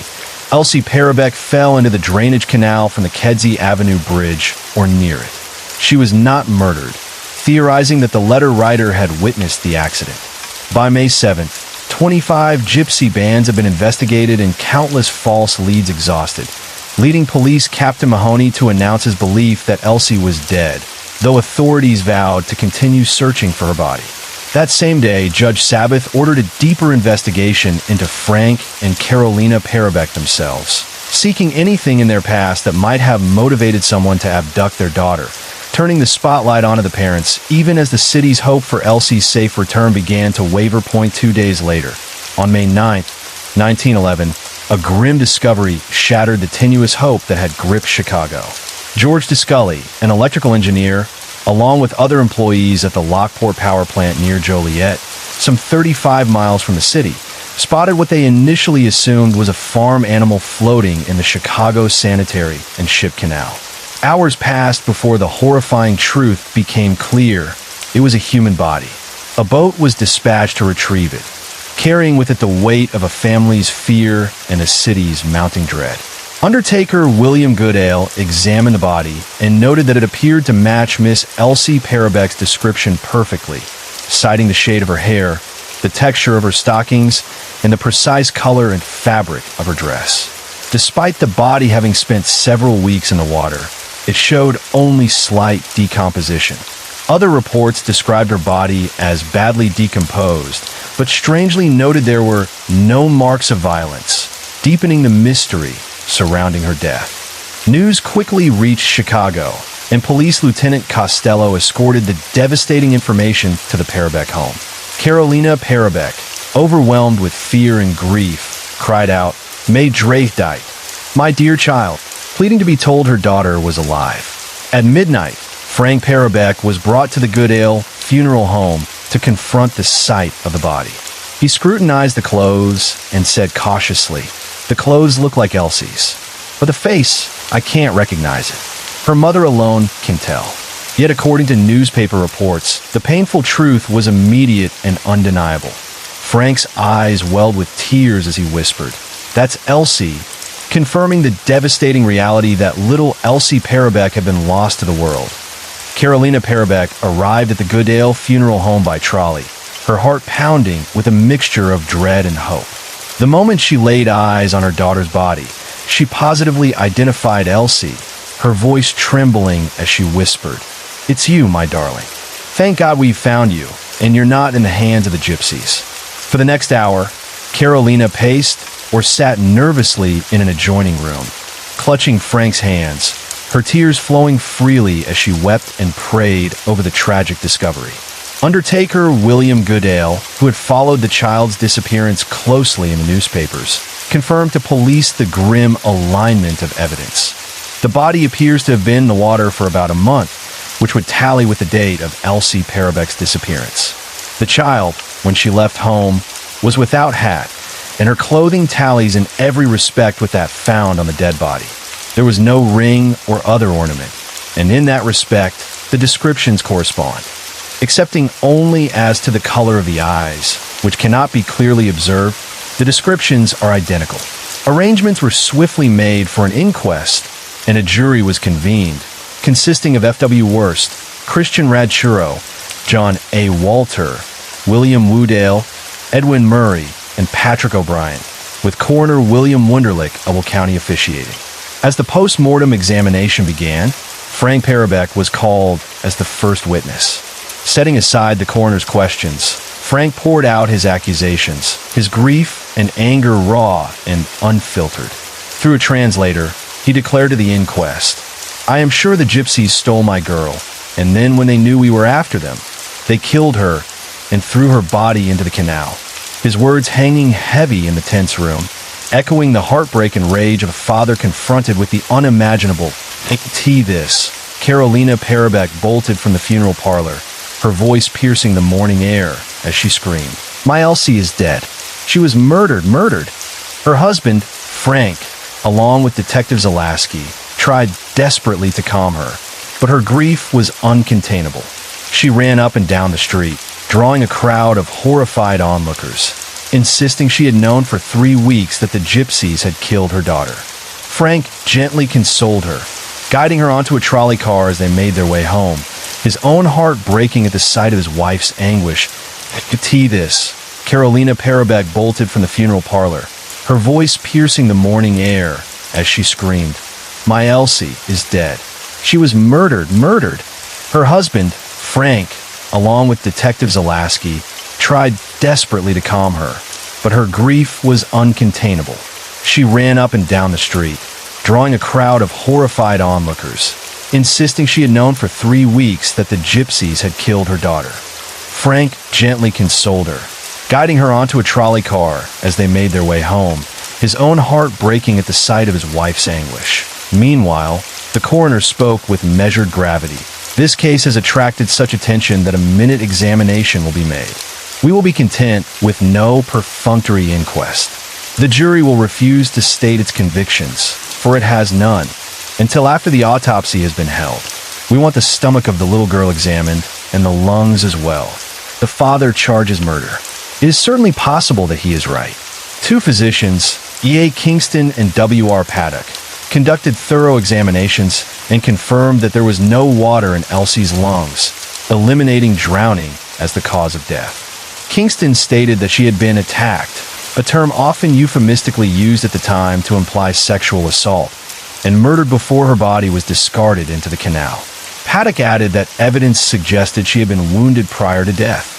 Elsie Parbeck fell into the drainage canal from the Kedzie Avenue Bridge or near it. She was not murdered. theorizing that the letter writer had witnessed the accident. By May 7th, 25 gypsy bands have been investigated and countless false leads exhausted, leading police Captain Mahoney to announce his belief that Elsie was dead, though authorities vowed to continue searching for her body. That same day, Judge Sabbath ordered a deeper investigation into Frank and Carolina Parbeck themselves, seeking anything in their past that might have motivated someone to abduct their daughter, turning the spotlight onto the parents, even as the city's hope for Elsie's safe return began to waver. 2 days later, on May 9th, 1911, a grim discovery shattered the tenuous hope that had gripped Chicago. George DeScully, an electrical engineer, along with other employees at the Lockport Power Plant near Joliet, some 35 miles from the city, spotted what they initially assumed was a farm animal floating in the Chicago Sanitary and Ship Canal. Hours passed before the horrifying truth became clear. It was a human body. A boat was dispatched to retrieve it, carrying with it the weight of a family's fear and a city's mounting dread. Undertaker William Goodale examined the body and noted that it appeared to match Miss Elsie Parbeck's description perfectly, citing the shade of her hair, the texture of her stockings, and the precise color and fabric of her dress. Despite the body having spent several weeks in the water, it showed only slight decomposition. Other reports described her body as badly decomposed, but strangely noted there were no marks of violence, deepening the mystery surrounding her death. News quickly reached Chicago, and Police Lieutenant Costello escorted the devastating information to the Parbeck home. Carolina Parbeck, overwhelmed with fear and grief, cried out, "May Draydite, my dear child," pleading to be told her daughter was alive. At midnight, Frank Parbeck was brought to the Goodale funeral home to confront the sight of the body. He scrutinized the clothes and said cautiously, "The clothes look like Elsie's, but the face, I can't recognize it. Her mother alone can tell." Yet according to newspaper reports, the painful truth was immediate and undeniable. Frank's eyes welled with tears as he whispered, "That's Elsie," confirming the devastating reality that little Elsie Parbeck had been lost to the world. Carolina Parbeck arrived at the Goodale funeral home by trolley, her heart pounding with a mixture of dread and hope. The moment she laid eyes on her daughter's body, she positively identified Elsie, her voice trembling as she whispered, "It's you, my darling. Thank God we've found you, and you're not in the hands of the gypsies." For the next hour, Carolina paced or sat nervously in an adjoining room, clutching Frank's hands, her tears flowing freely as she wept and prayed over the tragic discovery. Undertaker William Goodale, who had followed the child's disappearance closely in the newspapers, confirmed to police the grim alignment of evidence. The body appears to have been in the water for about a month, which would tally with the date of Elsie Parbeck's disappearance. The child, when she left home, was without hat, and her clothing tallies in every respect with that found on the dead body. There was no ring or other ornament, and in that respect, the descriptions correspond, excepting only as to the color of the eyes, which cannot be clearly observed. The descriptions are identical. Arrangements were swiftly made for an inquest, and a jury was convened, consisting of F.W. Wurst, Christian Radchuro, John A. Walter, William Woodale, Edwin Murray, and Patrick O'Brien, with coroner William Wunderlich of Will County officiating. As the post-mortem examination began, Frank Parbeck was called as the first witness. Setting aside the coroner's questions, Frank poured out his accusations, his grief and anger raw and unfiltered. Through a translator, he declared to the inquest, "I am sure the gypsies stole my girl, and then when they knew we were after them, they killed her and threw her body into the canal." His words hanging heavy in the tense room, echoing the heartbreak and rage of a father confronted with the unimaginable. This, Carolina Parbeck bolted from the funeral parlor, her voice piercing the morning air as she screamed, "My Elsie is dead. She was murdered. Her husband, Frank, along with Detective Zalaski, tried desperately to calm her, but her grief was uncontainable. She ran up and down the street, drawing a crowd of horrified onlookers, insisting she had known for 3 weeks that the gypsies had killed her daughter. Frank gently consoled her, guiding her onto a trolley car as they made their way home, his own heart breaking at the sight of his wife's anguish. Carolina Parbeck bolted from the funeral parlor, her voice piercing the morning air as she screamed, "My Elsie is dead. She was murdered. Her husband, Frank, along with Detective Zalaski, tried desperately to calm her, but her grief was uncontainable. She ran up and down the street, drawing a crowd of horrified onlookers, insisting she had known for 3 weeks that the gypsies had killed her daughter. Frank gently consoled her, guiding her onto a trolley car as they made their way home, his own heart breaking at the sight of his wife's anguish. Meanwhile, the coroner spoke with measured gravity. This case has attracted such attention that a minute examination will be made. We will be content with no perfunctory inquest. The jury will refuse to state its convictions, for it has none, until after the autopsy has been held. We want the stomach of the little girl examined, and the lungs as well. The father charges murder. It is certainly possible that he is right. 2 physicians, E.A. Kingston and W.R. Paddock, conducted thorough examinations and confirmed that there was no water in Elsie's lungs, eliminating drowning as the cause of death. Kingston stated that she had been attacked, a term often euphemistically used at the time to imply sexual assault, and murdered before her body was discarded into the canal. Paddock added that evidence suggested she had been wounded prior to death.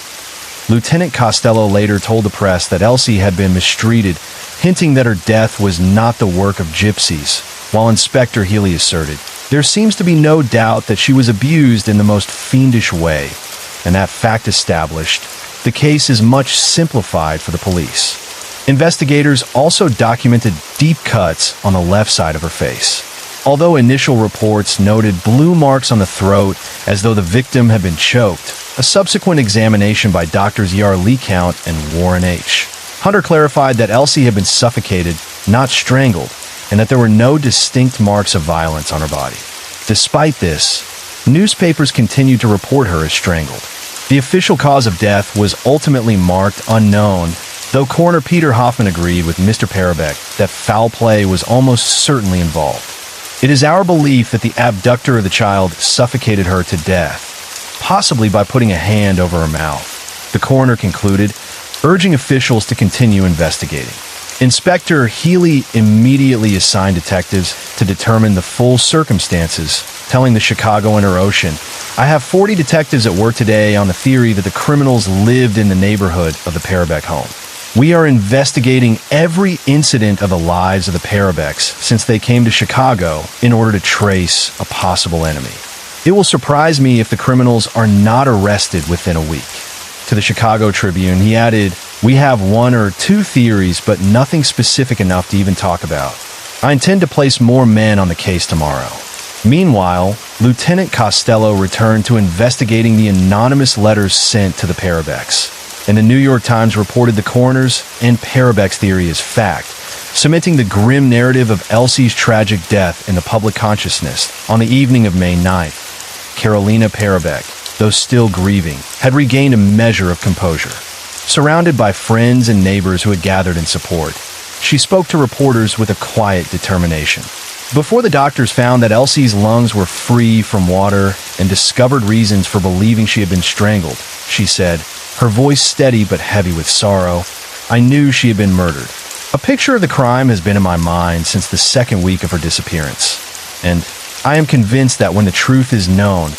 Lieutenant Costello later told the press that Elsie had been mistreated, hinting that her death was not the work of gypsies, while Inspector Healy asserted, "There seems to be no doubt that she was abused in the most fiendish way," and that fact established, the case is much simplified for the police. Investigators also documented deep cuts on the left side of her face. Although initial reports noted blue marks on the throat as though the victim had been choked, a subsequent examination by Drs. E.R. Leecount and Warren H. Hunter clarified that Elsie had been suffocated, not strangled, and that there were no distinct marks of violence on her body. Despite this, newspapers continued to report her as strangled. The official cause of death was ultimately marked unknown, though Coroner Peter Hoffman agreed with Mr. Parbeck that foul play was almost certainly involved. It is our belief that the abductor of the child suffocated her to death, possibly by putting a hand over her mouth, the coroner concluded, urging officials to continue investigating. Inspector Healy immediately assigned detectives to determine the full circumstances, telling the Chicago Inter-Ocean, "I have 40 detectives at work today on the theory that the criminals lived in the neighborhood of the Parbeck home. We are investigating every incident of the lives of the Parbecks since they came to Chicago in order to trace a possible enemy. It will surprise me if the criminals are not arrested within a week." To the Chicago Tribune, he added, "We have 1 or 2 theories, but nothing specific enough to even talk about. I intend to place more men on the case tomorrow." Meanwhile, Lieutenant Costello returned to investigating the anonymous letters sent to the Parbecks, and the New York Times reported the coroner's and Parbeck's theory as fact, cementing the grim narrative of Elsie's tragic death in the public consciousness. On the evening of May 9th, Carolina Parbeck, though still grieving, had regained a measure of composure. Surrounded by friends and neighbors who had gathered in support, she spoke to reporters with a quiet determination. Before the doctors found that Elsie's lungs were free from water and discovered reasons for believing she had been strangled, she said, her voice steady but heavy with sorrow, "I knew she had been murdered. A picture of the crime has been in my mind since the 2nd week of her disappearance, and I am convinced that when the truth is known,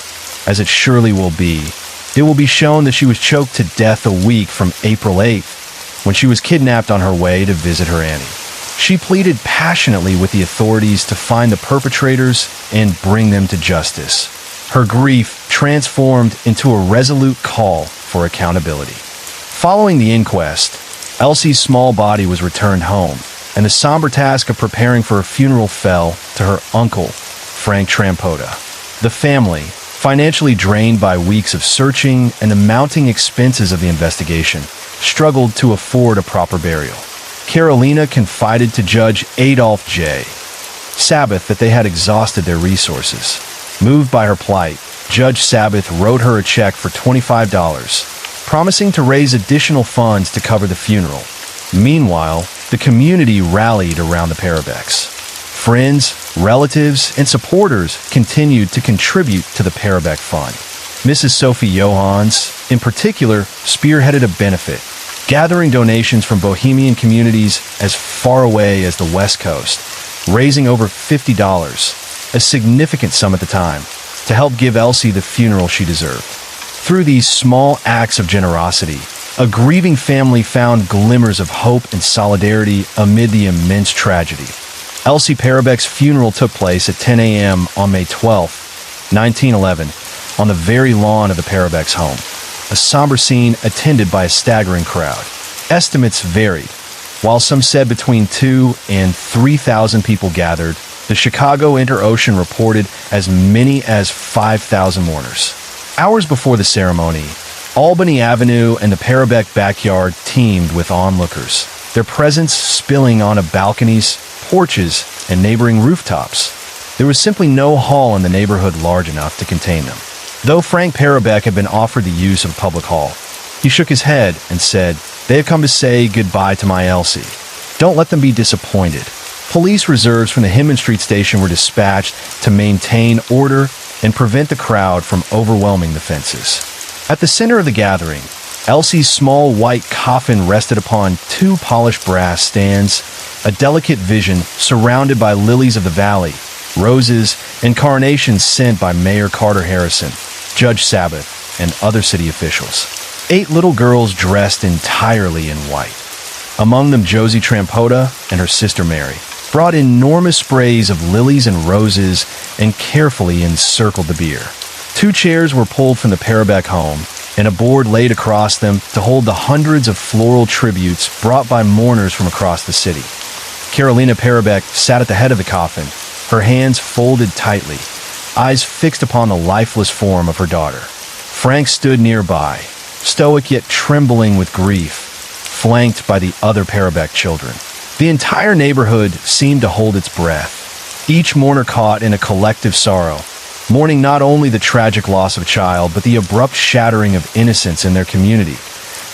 as it surely will be, it will be shown that she was choked to death a week from April 8th, when she was kidnapped on her way to visit her auntie." She pleaded passionately with the authorities to find the perpetrators and bring them to justice. Her grief transformed into a resolute call for accountability. Following the inquest, Elsie's small body was returned home, and the somber task of preparing for a funeral fell to her uncle, Frank Trampota. The family, financially drained by weeks of searching and the mounting expenses of the investigation, struggled to afford a proper burial. Carolina confided to Judge Adolph J. Sabbath that they had exhausted their resources. Moved by her plight, Judge Sabbath wrote her a check for $25, promising to raise additional funds to cover the funeral. Meanwhile, the community rallied around the Parbecks. Friends, relatives, and supporters continued to contribute to the Parbeck Fund. Mrs. Sophie Johans, in particular, spearheaded a benefit, gathering donations from bohemian communities as far away as the West Coast, raising over $50, a significant sum at the time, to help give Elsie the funeral she deserved. Through these small acts of generosity, a grieving family found glimmers of hope and solidarity amid the immense tragedy. Elsie Parbeck's funeral took place at 10 a.m. on May 12, 1911, on the very lawn of the Parbeck's home, a somber scene attended by a staggering crowd. Estimates varied. While some said between 2,000 and 3,000 people gathered, the Chicago Inter-Ocean reported as many as 5,000 mourners. Hours before the ceremony, Albany Avenue and the Parbeck backyard teemed with onlookers, their presence spilling onto balconies, porches, and neighboring rooftops. There was simply no hall in the neighborhood large enough to contain them. Though Frank Parbeck had been offered the use of a public hall, he shook his head and said, "They have come to say goodbye to my Elsie. Don't let them be disappointed." Police reserves from the Hinman Street station were dispatched to maintain order and prevent the crowd from overwhelming the fences. At the center of the gathering, Elsie's small white coffin rested upon two polished brass stands, a delicate vision surrounded by lilies of the valley, roses, and carnations sent by Mayor Carter Harrison, Judge Sabbath, and other city officials. 8 little girls dressed entirely in white. Among them Josie Trampota and her sister Mary, brought enormous sprays of lilies and roses and carefully encircled the bier. 2 chairs were pulled from the Parbeck home, and a board laid across them to hold the hundreds of floral tributes brought by mourners from across the city. Carolina Parbeck sat at the head of the coffin, her hands folded tightly, eyes fixed upon the lifeless form of her daughter. Frank stood nearby, stoic yet trembling with grief, flanked by the other Parbeck children. The entire neighborhood seemed to hold its breath, each mourner caught in a collective sorrow, mourning not only the tragic loss of a child, but the abrupt shattering of innocence in their community.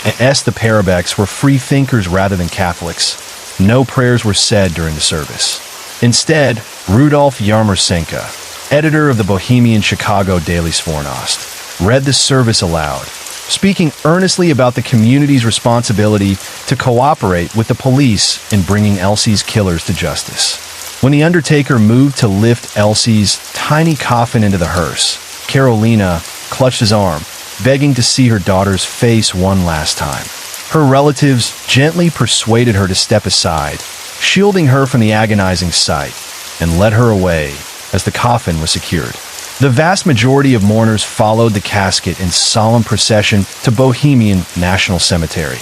The Parbecks were free thinkers rather than Catholics. No prayers were said during the service. Instead, Rudolf Yarmosenko, editor of the Bohemian Chicago Daily Svornost, read the service aloud, speaking earnestly about the community's responsibility to cooperate with the police in bringing Elsie's killers to justice. When the undertaker moved to lift Elsie's tiny coffin into the hearse, Carolina clutched his arm, begging to see her daughter's face one last time. Her relatives gently persuaded her to step aside, shielding her from the agonizing sight, and led her away as the coffin was secured. The vast majority of mourners followed the casket in solemn procession to Bohemian National Cemetery,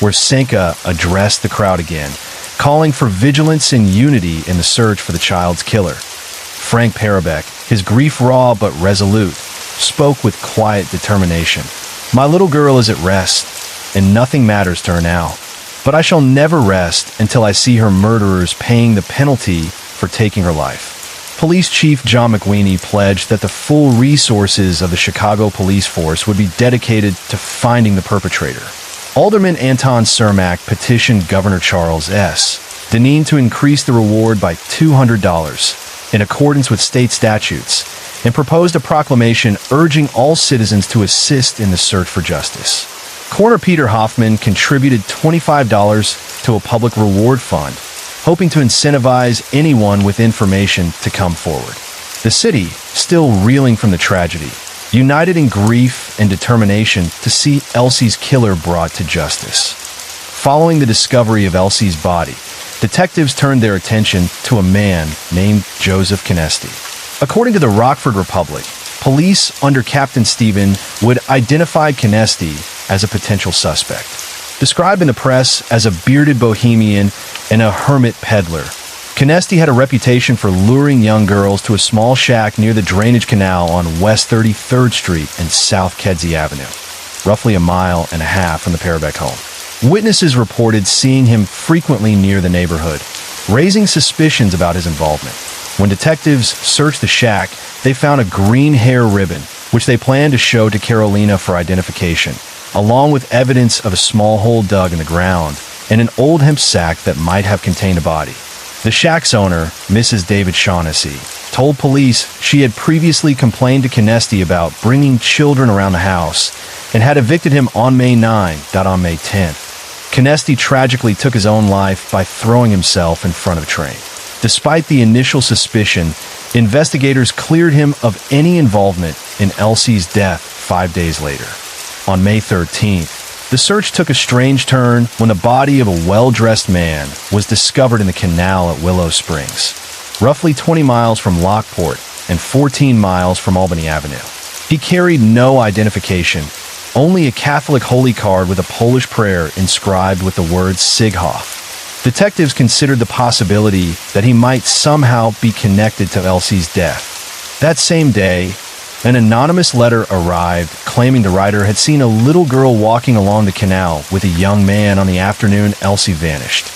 where Senka addressed the crowd again, calling for vigilance and unity in the search for the child's killer. Frank Parbeck, his grief raw but resolute, spoke with quiet determination. "My little girl is at rest, and nothing matters to her now. But I shall never rest until I see her murderers paying the penalty for taking her life." Police Chief John McWeeny pledged that the full resources of the Chicago police force would be dedicated to finding the perpetrator. Alderman Anton Cermak petitioned Governor Charles S. Deneen to increase the reward by $200 in accordance with state statutes, and proposed a proclamation urging all citizens to assist in the search for justice. Coroner Peter Hoffman contributed $25 to a public reward fund, hoping to incentivize anyone with information to come forward. The city, still reeling from the tragedy, united in grief and determination to see Elsie's killer brought to justice. Following the discovery of Elsie's body, detectives turned their attention to a man named Joseph Canesti. According to the Rockford Republic, police under Captain Stephen Wood identified Canesti as a potential suspect. Described in the press as a bearded bohemian and a hermit peddler, Canesti had a reputation for luring young girls to a small shack near the drainage canal on West 33rd Street and South Kedzie Avenue, roughly a mile and a half from the Parbeck home. Witnesses reported seeing him frequently near the neighborhood, raising suspicions about his involvement. When detectives searched the shack, they found a green hair ribbon, which they planned to show to Carolina for identification, along with evidence of a small hole dug in the ground and an old hemp sack that might have contained a body. The shack's owner, Mrs. David Shaughnessy, told police she had previously complained to Canesty about bringing children around the house and had evicted him on May 9, not on May 10th. Canesty tragically took his own life by throwing himself in front of a train. Despite the initial suspicion, investigators cleared him of any involvement in Elsie's death 5 days later. On May 13th, the search took a strange turn when the body of a well-dressed man was discovered in the canal at Willow Springs, roughly 20 miles from Lockport and 14 miles from Albany Avenue. He carried no identification, only a Catholic holy card with a Polish prayer inscribed with the words Sighoff. Detectives considered the possibility that he might somehow be connected to Elsie's death. That same day, an anonymous letter arrived claiming the writer had seen a little girl walking along the canal with a young man on the afternoon Elsie vanished.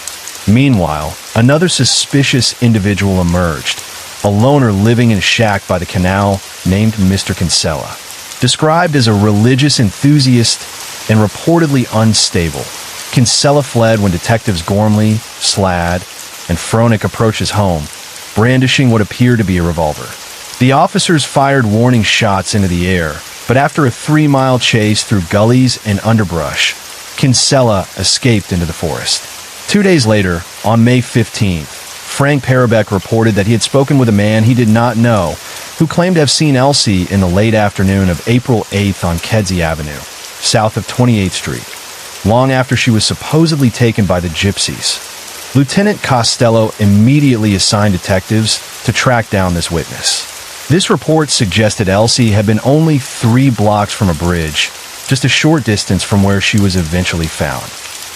Meanwhile, another suspicious individual emerged, a loner living in a shack by the canal named Mr. Kinsella. Described as a religious enthusiast and reportedly unstable, Kinsella fled when detectives Gormley, Slad, and Froelich approached his home, brandishing what appeared to be a revolver. The officers fired warning shots into the air, but after a 3-mile chase through gullies and underbrush, Kinsella escaped into the forest. 2 days later, on May 15th, Frank Parbeck reported that he had spoken with a man he did not know, who claimed to have seen Elsie in the late afternoon of April 8th on Kedzie Avenue, south of 28th Street, long after she was supposedly taken by the gypsies. Lieutenant Costello immediately assigned detectives to track down this witness. This report suggested Elsie had been only 3 blocks from a bridge, just a short distance from where she was eventually found.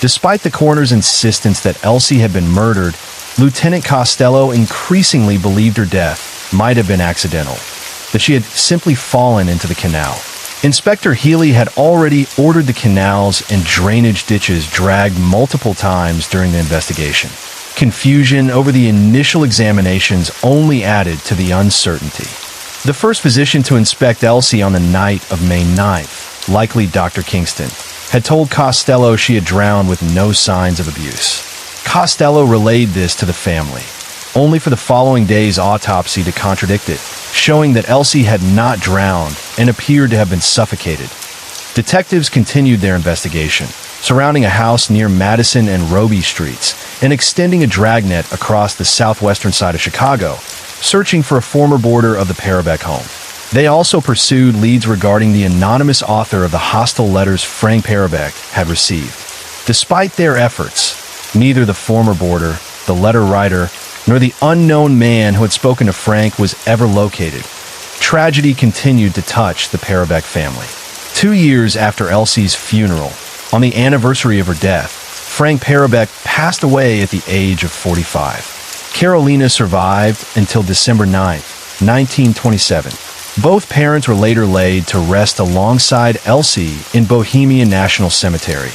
Despite the coroner's insistence that Elsie had been murdered, Lieutenant Costello increasingly believed her death might have been accidental, that she had simply fallen into the canal. Inspector Healy had already ordered the canals and drainage ditches dragged multiple times during the investigation. Confusion over the initial examinations only added to the uncertainty. The first physician to inspect Elsie on the night of May 9th, likely Dr. Kingston, had told Costello she had drowned with no signs of abuse. Costello relayed this to the family, only for the following day's autopsy to contradict it, showing that Elsie had not drowned and appeared to have been suffocated. Detectives continued their investigation, surrounding a house near Madison and Roby Streets and extending a dragnet across the southwestern side of Chicago, searching for a former boarder of the Parbeck home. They also pursued leads regarding the anonymous author of the hostile letters Frank Parbeck had received. Despite their efforts, neither the former boarder, the letter writer, nor the unknown man who had spoken to Frank was ever located. Tragedy continued to touch the Parbeck family. 2 years after Elsie's funeral, on the anniversary of her death, Frank Parbeck passed away at the age of 45. Carolina survived until December 9, 1927. Both parents were later laid to rest alongside Elsie in Bohemian National Cemetery,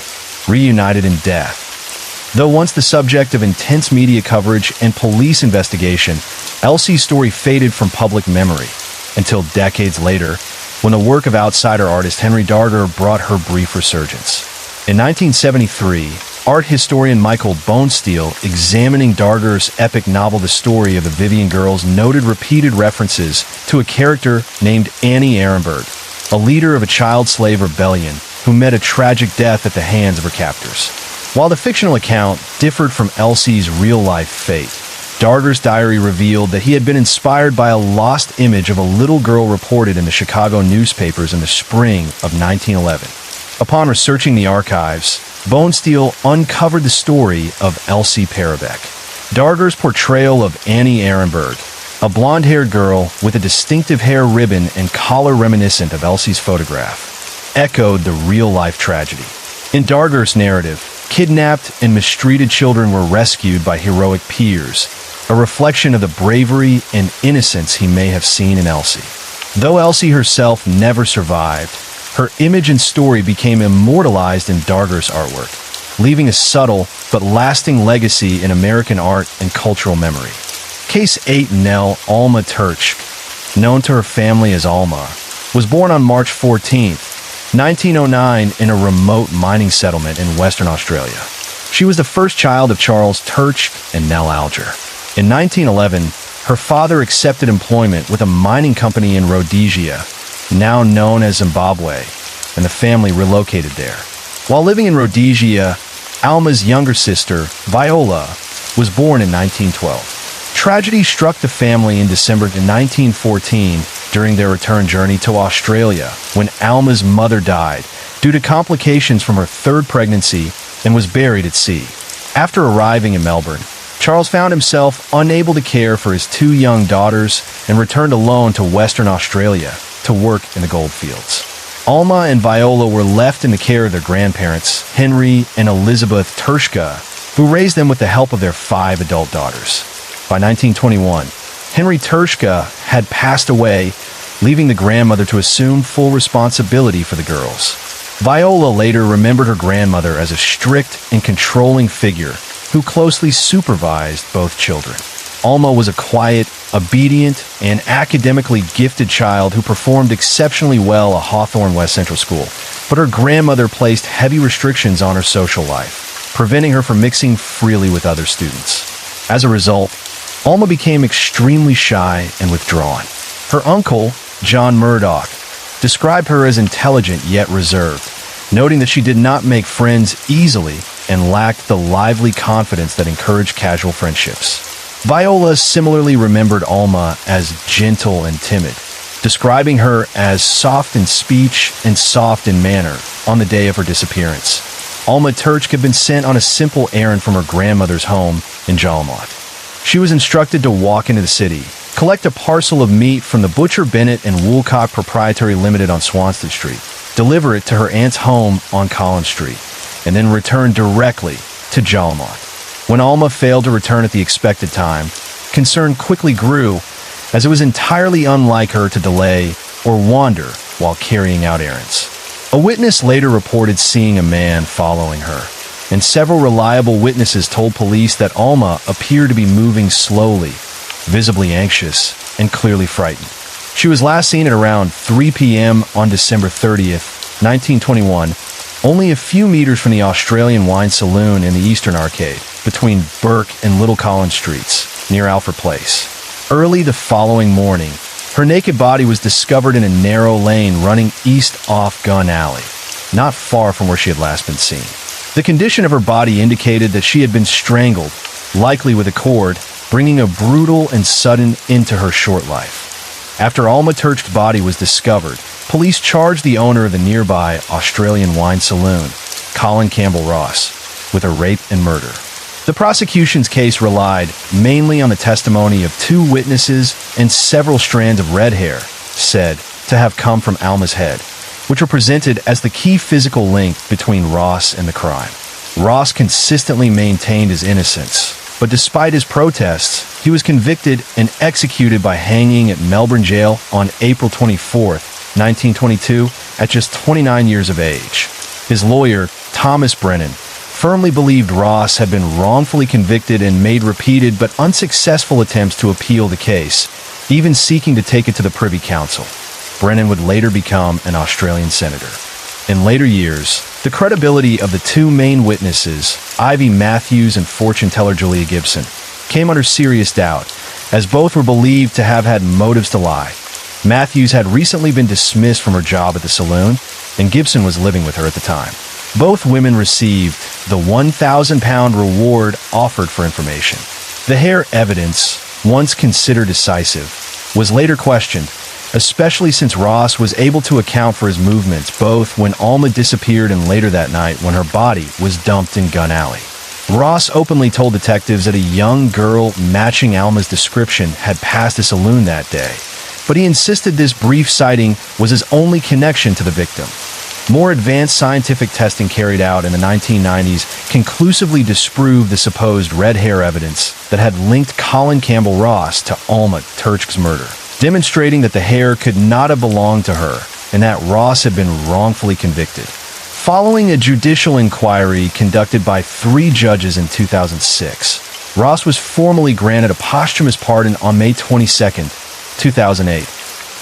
reunited in death. Though once the subject of intense media coverage and police investigation, Elsie's story faded from public memory until decades later, when the work of outsider artist Henry Darger brought her brief resurgence. In 1973, art historian Michael Bonesteel, examining Darger's epic novel The Story of the Vivian Girls, noted repeated references to a character named Annie Ehrenberg, a leader of a child slave rebellion who met a tragic death at the hands of her captors. While the fictional account differed from Elsie's real-life fate, Darger's diary revealed that he had been inspired by a lost image of a little girl reported in the Chicago newspapers in the spring of 1911. Upon researching the archives, Bonesteel uncovered the story of Elsie Parbeck. Darger's portrayal of Annie Ehrenberg, a blonde-haired girl with a distinctive hair ribbon and collar reminiscent of Elsie's photograph, echoed the real-life tragedy. In Darger's narrative, kidnapped and mistreated children were rescued by heroic peers, a reflection of the bravery and innocence he may have seen in Elsie. Though Elsie herself never survived, her image and story became immortalized in Darger's artwork, leaving a subtle but lasting legacy in American art and cultural memory. Case 8 Nell Alma Church, known to her family as Alma, was born on March 14, 1909 in a remote mining settlement in Western Australia. She was the first child of Charles Church and Nell Alger. In 1911, her father accepted employment with a mining company in Rhodesia, now known as Zimbabwe, and the family relocated there. While living in Rhodesia, Alma's younger sister, Viola, was born in 1912. Tragedy struck the family in December of 1914 during their return journey to Australia when Alma's mother died due to complications from her third pregnancy and was buried at sea. After arriving in Melbourne, Charles found himself unable to care for his two young daughters and returned alone to Western Australia to work in the goldfields. Alma and Viola were left in the care of their grandparents, Henry and Elizabeth Tershka, who raised them with the help of their 5 adult daughters. By 1921, Henry Tershka had passed away, leaving the grandmother to assume full responsibility for the girls. Viola later remembered her grandmother as a strict and controlling figure who closely supervised both children. Alma was a quiet, obedient, and academically gifted child who performed exceptionally well at Hawthorne West Central School, but her grandmother placed heavy restrictions on her social life, preventing her from mixing freely with other students. As a result, Alma became extremely shy and withdrawn. Her uncle, John Murdoch, described her as intelligent yet reserved, noting that she did not make friends easily and lacked the lively confidence that encouraged casual friendships. Viola similarly remembered Alma as gentle and timid, describing her as soft in speech and soft in manner on the day of her disappearance. Alma Church had been sent on a simple errand from her grandmother's home in Jalmont. She was instructed to walk into the city, collect a parcel of meat from the Butcher Bennett and Woolcock Proprietary Limited on Swanston Street, deliver it to her aunt's home on Collins Street, and then return directly to Jalmont. When Alma failed to return at the expected time, concern quickly grew, as it was entirely unlike her to delay or wander while carrying out errands. A witness later reported seeing a man following her, and several reliable witnesses told police that Alma appeared to be moving slowly, visibly anxious, and clearly frightened. She was last seen at around 3 p.m. on December 30th, 1921, only a few meters from the Australian Wine Saloon in the Eastern Arcade, between Burke and Little Collins Streets, near Alfred Place. Early the following morning, her naked body was discovered in a narrow lane running east off Gun Alley, not far from where she had last been seen. The condition of her body indicated that she had been strangled, likely with a cord, bringing a brutal and sudden end to her short life. After Alma Church's body was discovered, police charged the owner of the nearby Australian Wine Saloon, Colin Campbell Ross, with a rape and murder. The prosecution's case relied mainly on the testimony of 2 witnesses and several strands of red hair, said to have come from Alma's head, which were presented as the key physical link between Ross and the crime. Ross consistently maintained his innocence, but despite his protests, he was convicted and executed by hanging at Melbourne Jail on April 24th, 1922, at just 29 years of age. His lawyer, Thomas Brennan, firmly believed Ross had been wrongfully convicted and made repeated but unsuccessful attempts to appeal the case, even seeking to take it to the Privy Council. Brennan would later become an Australian senator. In later years, the credibility of the 2 main witnesses, Ivy Matthews and fortune teller Julia Gibson, came under serious doubt, as both were believed to have had motives to lie. Matthews had recently been dismissed from her job at the saloon, and Gibson was living with her at the time. Both women received the £1,000 reward offered for information. The hair evidence, once considered decisive, was later questioned, especially since Ross was able to account for his movements both when Alma disappeared and later that night when her body was dumped in Gun Alley. Ross openly told detectives that a young girl matching Alma's description had passed the saloon that day, but he insisted this brief sighting was his only connection to the victim. More advanced scientific testing carried out in the 1990s conclusively disproved the supposed red hair evidence that had linked Colin Campbell Ross to Alma Church's murder, demonstrating that the hair could not have belonged to her and that Ross had been wrongfully convicted. Following a judicial inquiry conducted by 3 judges in 2006, Ross was formally granted a posthumous pardon on May 22, 2008,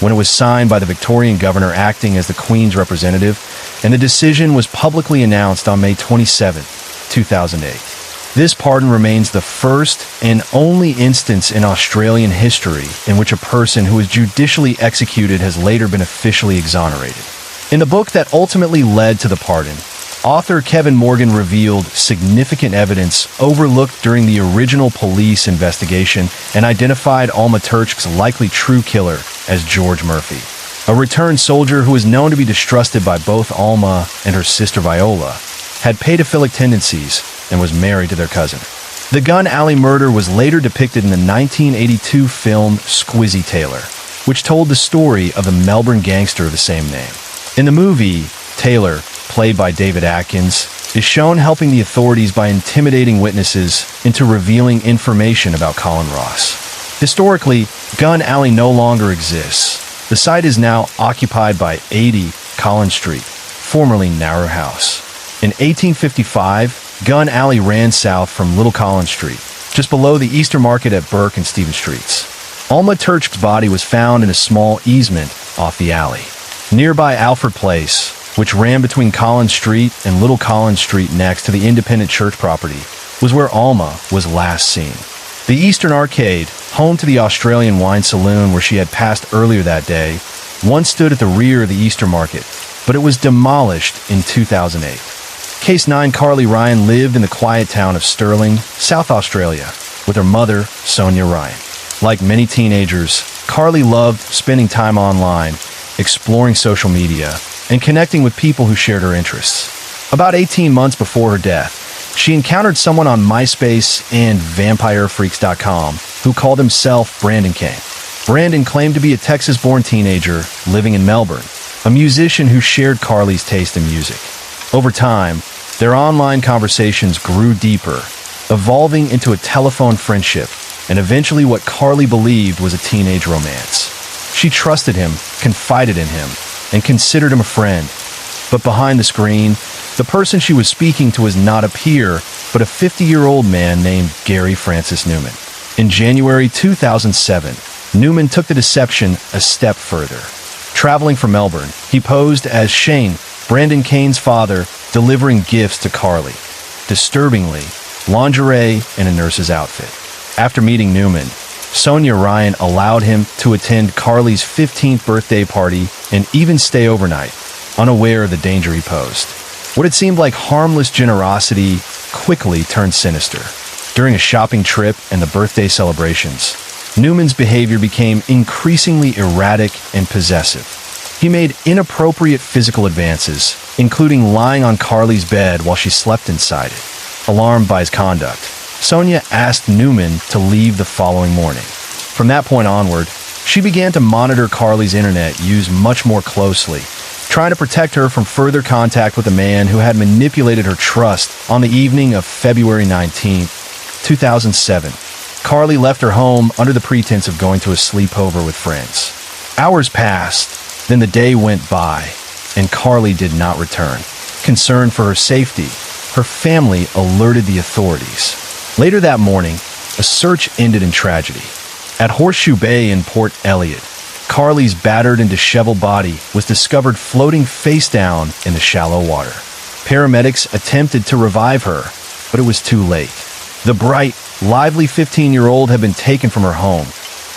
when it was signed by the Victorian governor acting as the Queen's representative, and the decision was publicly announced on May 27, 2008. This pardon remains the first and only instance in Australian history in which a person who was judicially executed has later been officially exonerated. In the book that ultimately led to the pardon, author Kevin Morgan revealed significant evidence overlooked during the original police investigation and identified Alma Church's likely true killer as George Murphy, a returned soldier who was known to be distrusted by both Alma and her sister Viola, had pedophilic tendencies, and was married to their cousin. The Gun Alley murder was later depicted in the 1982 film Squizzy Taylor, which told the story of the Melbourne gangster of the same name. In the movie, Taylor, played by David Atkins, is shown helping the authorities by intimidating witnesses into revealing information about Colin Ross. Historically, Gun Alley no longer exists. The site is now occupied by 80 Collins Street, formerly Narrow House. In 1855, Gun Alley ran south from Little Collins Street, just below the Easter Market at Burke and Stephen Streets. Alma Church's body was found in a small easement off the alley. Nearby Alfred Place, which ran between Collins Street and Little Collins Street next to the independent church property, was where Alma was last seen. The Eastern Arcade, home to the Australian Wine Saloon where she had passed earlier that day, once stood at the rear of the Easter Market, but it was demolished in 2008. Case 9 Carly Ryan lived in the quiet town of Stirling, South Australia, with her mother, Sonia Ryan. Like many teenagers, Carly loved spending time online, exploring social media, and connecting with people who shared her interests. About 18 months before her death, she encountered someone on MySpace and VampireFreaks.com who called himself Brandon Kane. Brandon claimed to be a Texas-born teenager living in Melbourne, a musician who shared Carly's taste in music. Over time, their online conversations grew deeper, evolving into a telephone friendship and eventually what Carly believed was a teenage romance. She trusted him, confided in him, and considered him a friend. But behind the screen, the person she was speaking to was not a peer, but a 50-year-old man named Gary Francis Newman. In January 2007, Newman took the deception a step further. Traveling from Melbourne, he posed as Shane, Brandon Kane's father, delivering gifts to Carly. Disturbingly, lingerie and a nurse's outfit. After meeting Newman, Sonia Ryan allowed him to attend Carly's 15th birthday party and even stay overnight, unaware of the danger he posed. What had seemed like harmless generosity quickly turned sinister. During a shopping trip and the birthday celebrations, Newman's behavior became increasingly erratic and possessive. He made inappropriate physical advances, including lying on Carly's bed while she slept inside it. Alarmed by his conduct, Sonia asked Newman to leave the following morning. From that point onward, she began to monitor Carly's internet use much more closely, trying to protect her from further contact with a man who had manipulated her trust. On the evening of February 19, 2007, Carly left her home under the pretense of going to a sleepover with friends. Hours passed. Then the day went by, and Carly did not return. Concerned for her safety, her family alerted the authorities. Later that morning, a search ended in tragedy. At Horseshoe Bay in Port Elliot, Carly's battered and disheveled body was discovered floating face down in the shallow water. Paramedics attempted to revive her, but it was too late. The bright, lively 15-year-old had been taken from her home,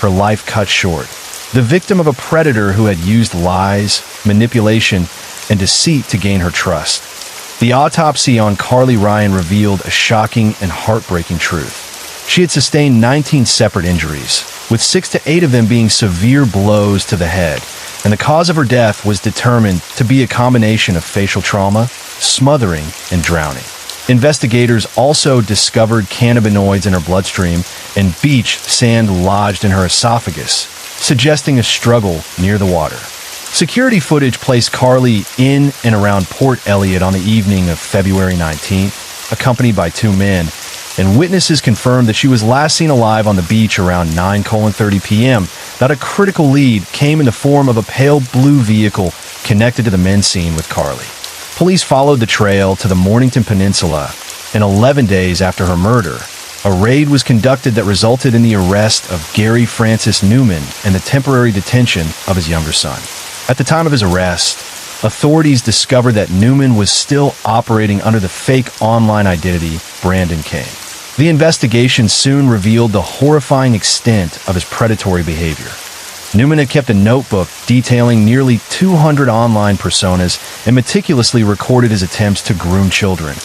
her life cut short. The victim of a predator who had used lies, manipulation, and deceit to gain her trust. The autopsy on Carly Ryan revealed a shocking and heartbreaking truth. She had sustained 19 separate injuries, with 6 to 8 of them being severe blows to the head, and the cause of her death was determined to be a combination of facial trauma, smothering, and drowning. Investigators also discovered cannabinoids in her bloodstream and beach sand lodged in her esophagus, suggesting a struggle near the water. Security footage placed Carly in and around Port Elliot on the evening of February 19th, accompanied by 2 men, and witnesses confirmed that she was last seen alive on the beach around 9:30 p.m. That a critical lead came in the form of a pale blue vehicle connected to the men's scene with Carly. Police followed the trail to the Mornington Peninsula, and 11 days after her murder, a raid was conducted that resulted in the arrest of Gary Francis Newman and the temporary detention of his younger son. At the time of his arrest, authorities discovered that Newman was still operating under the fake online identity Brandon Kane. The investigation soon revealed the horrifying extent of his predatory behavior. Newman had kept a notebook detailing nearly 200 online personas and meticulously recorded his attempts to groom children,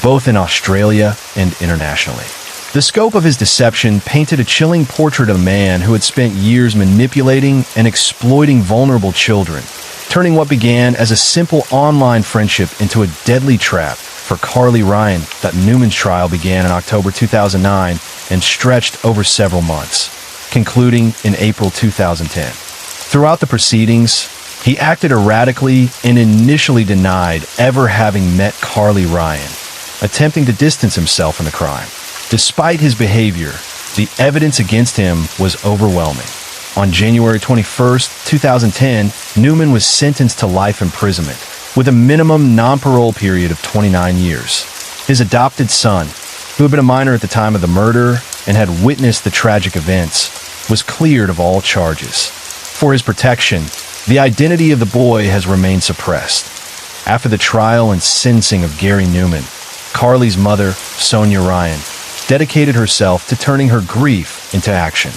both in Australia and internationally. The scope of his deception painted a chilling portrait of a man who had spent years manipulating and exploiting vulnerable children, turning what began as a simple online friendship into a deadly trap for Carly Ryan. That Newman's trial began in October 2009 and stretched over several months, concluding in April 2010. Throughout the proceedings, he acted erratically and initially denied ever having met Carly Ryan, attempting to distance himself from the crime. Despite his behavior, the evidence against him was overwhelming. On January 21, 2010, Newman was sentenced to life imprisonment, with a minimum non-parole period of 29 years. His adopted son, who had been a minor at the time of the murder and had witnessed the tragic events, was cleared of all charges. For his protection, the identity of the boy has remained suppressed. After the trial and sentencing of Gary Newman, Carly's mother, Sonia Ryan, dedicated herself to turning her grief into action.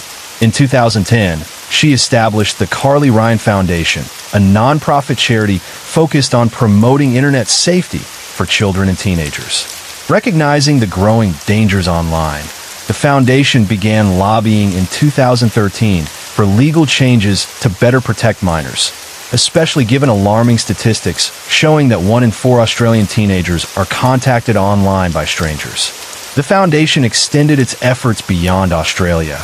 In 2010, she established the Carly Ryan Foundation, a nonprofit charity focused on promoting internet safety for children and teenagers. Recognizing the growing dangers online, the foundation began lobbying in 2013 for legal changes to better protect minors, especially given alarming statistics showing that 1 in 4 Australian teenagers are contacted online by strangers. The foundation extended its efforts beyond Australia,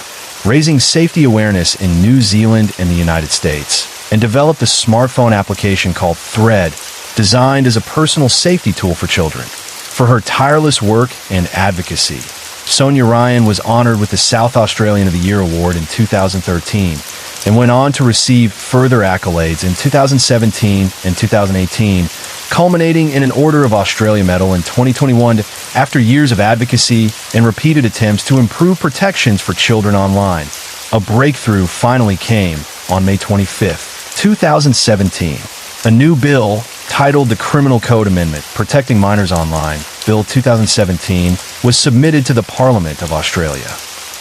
raising safety awareness in New Zealand and the United States, and developed a smartphone application called Thread, designed as a personal safety tool for children. For her tireless work and advocacy, Sonia Ryan was honored with the South Australian of the Year Award in 2013 and went on to receive further accolades in 2017 and 2018, culminating in an Order of Australia Medal in 2021 after years of advocacy and repeated attempts to improve protections for children online. A breakthrough finally came on May 25, 2017. A new bill titled the Criminal Code Amendment Protecting Minors Online, Bill 2017, was submitted to the Parliament of Australia.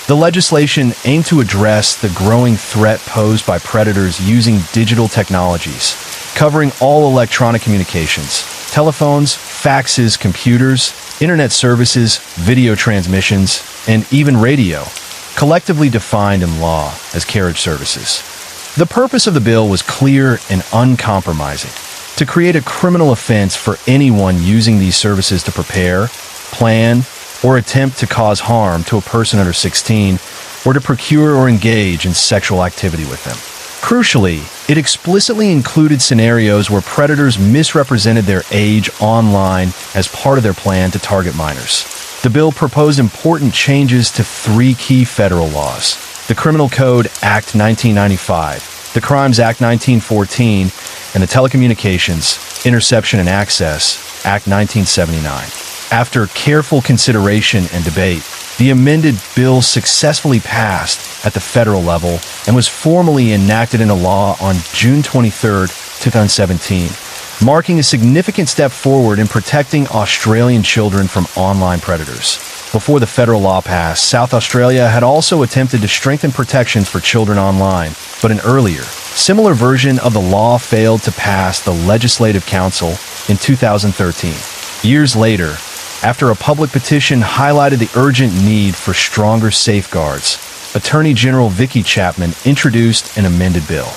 The legislation aimed to address the growing threat posed by predators using digital technologies, covering all electronic communications, telephones, faxes, computers, internet services, video transmissions, and even radio, collectively defined in law as carriage services. The purpose of the bill was clear and uncompromising: to create a criminal offense for anyone using these services to prepare, plan, or attempt to cause harm to a person under 16, or to procure or engage in sexual activity with them. Crucially, it explicitly included scenarios where predators misrepresented their age online as part of their plan to target minors. The bill proposed important changes to 3 key federal laws: the Criminal Code Act 1995, the Crimes Act 1914, and the Telecommunications, Interception and Access Act 1979. After careful consideration and debate, the amended bill successfully passed at the federal level and was formally enacted into law on June 23, 2017, marking a significant step forward in protecting Australian children from online predators. Before the federal law passed, South Australia had also attempted to strengthen protections for children online, but an earlier, similar version of the law failed to pass the Legislative Council in 2013. Years later, after a public petition highlighted the urgent need for stronger safeguards, Attorney General Vicky Chapman introduced an amended bill.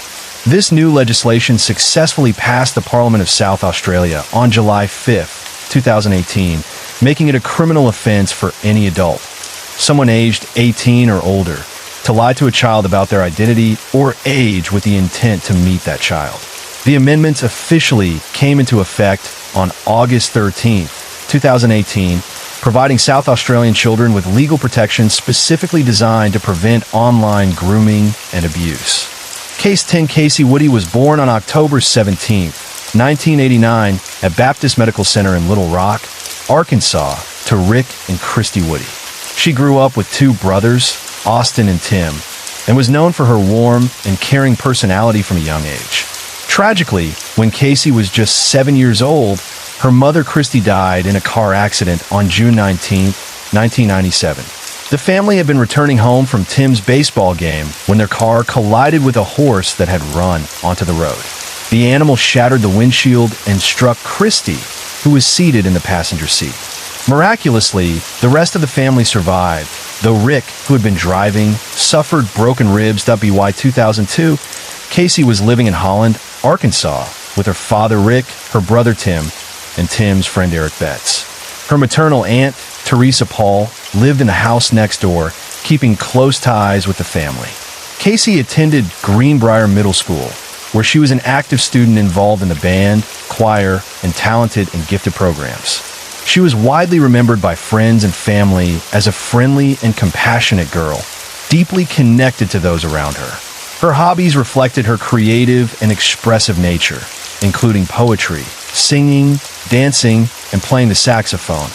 This new legislation successfully passed the Parliament of South Australia on July 5, 2018, making it a criminal offense for any adult, someone aged 18 or older, to lie to a child about their identity or age with the intent to meet that child. The amendments officially came into effect on August 13, 2018, providing South Australian children with legal protections specifically designed to prevent online grooming and abuse. Case 10 Casey Woody was born on October 17, 1989, at Baptist Medical Center in Little Rock, Arkansas, to Rick and Christy Woody. She grew up with 2 brothers, Austin and Tim, and was known for her warm and caring personality from a young age. Tragically, when Casey was just 7 years old, her mother Christy died in a car accident on June 19, 1997. The family had been returning home from Tim's baseball game when their car collided with a horse that had run onto the road. The animal shattered the windshield and struck Christy, who was seated in the passenger seat. Miraculously, the rest of the family survived, though Rick, who had been driving, suffered broken ribs. WY 2002, Casey was living in Holland, Arkansas, with her father Rick, her brother Tim, and Tim's friend Eric Betts. Her maternal aunt, Teresa Paul, lived in the house next door, keeping close ties with the family. Casey attended Greenbrier Middle School, where she was an active student involved in the band, choir, and talented and gifted programs. She was widely remembered by friends and family as a friendly and compassionate girl, deeply connected to those around her. Her hobbies reflected her creative and expressive nature, including poetry, singing, dancing, and playing the saxophone,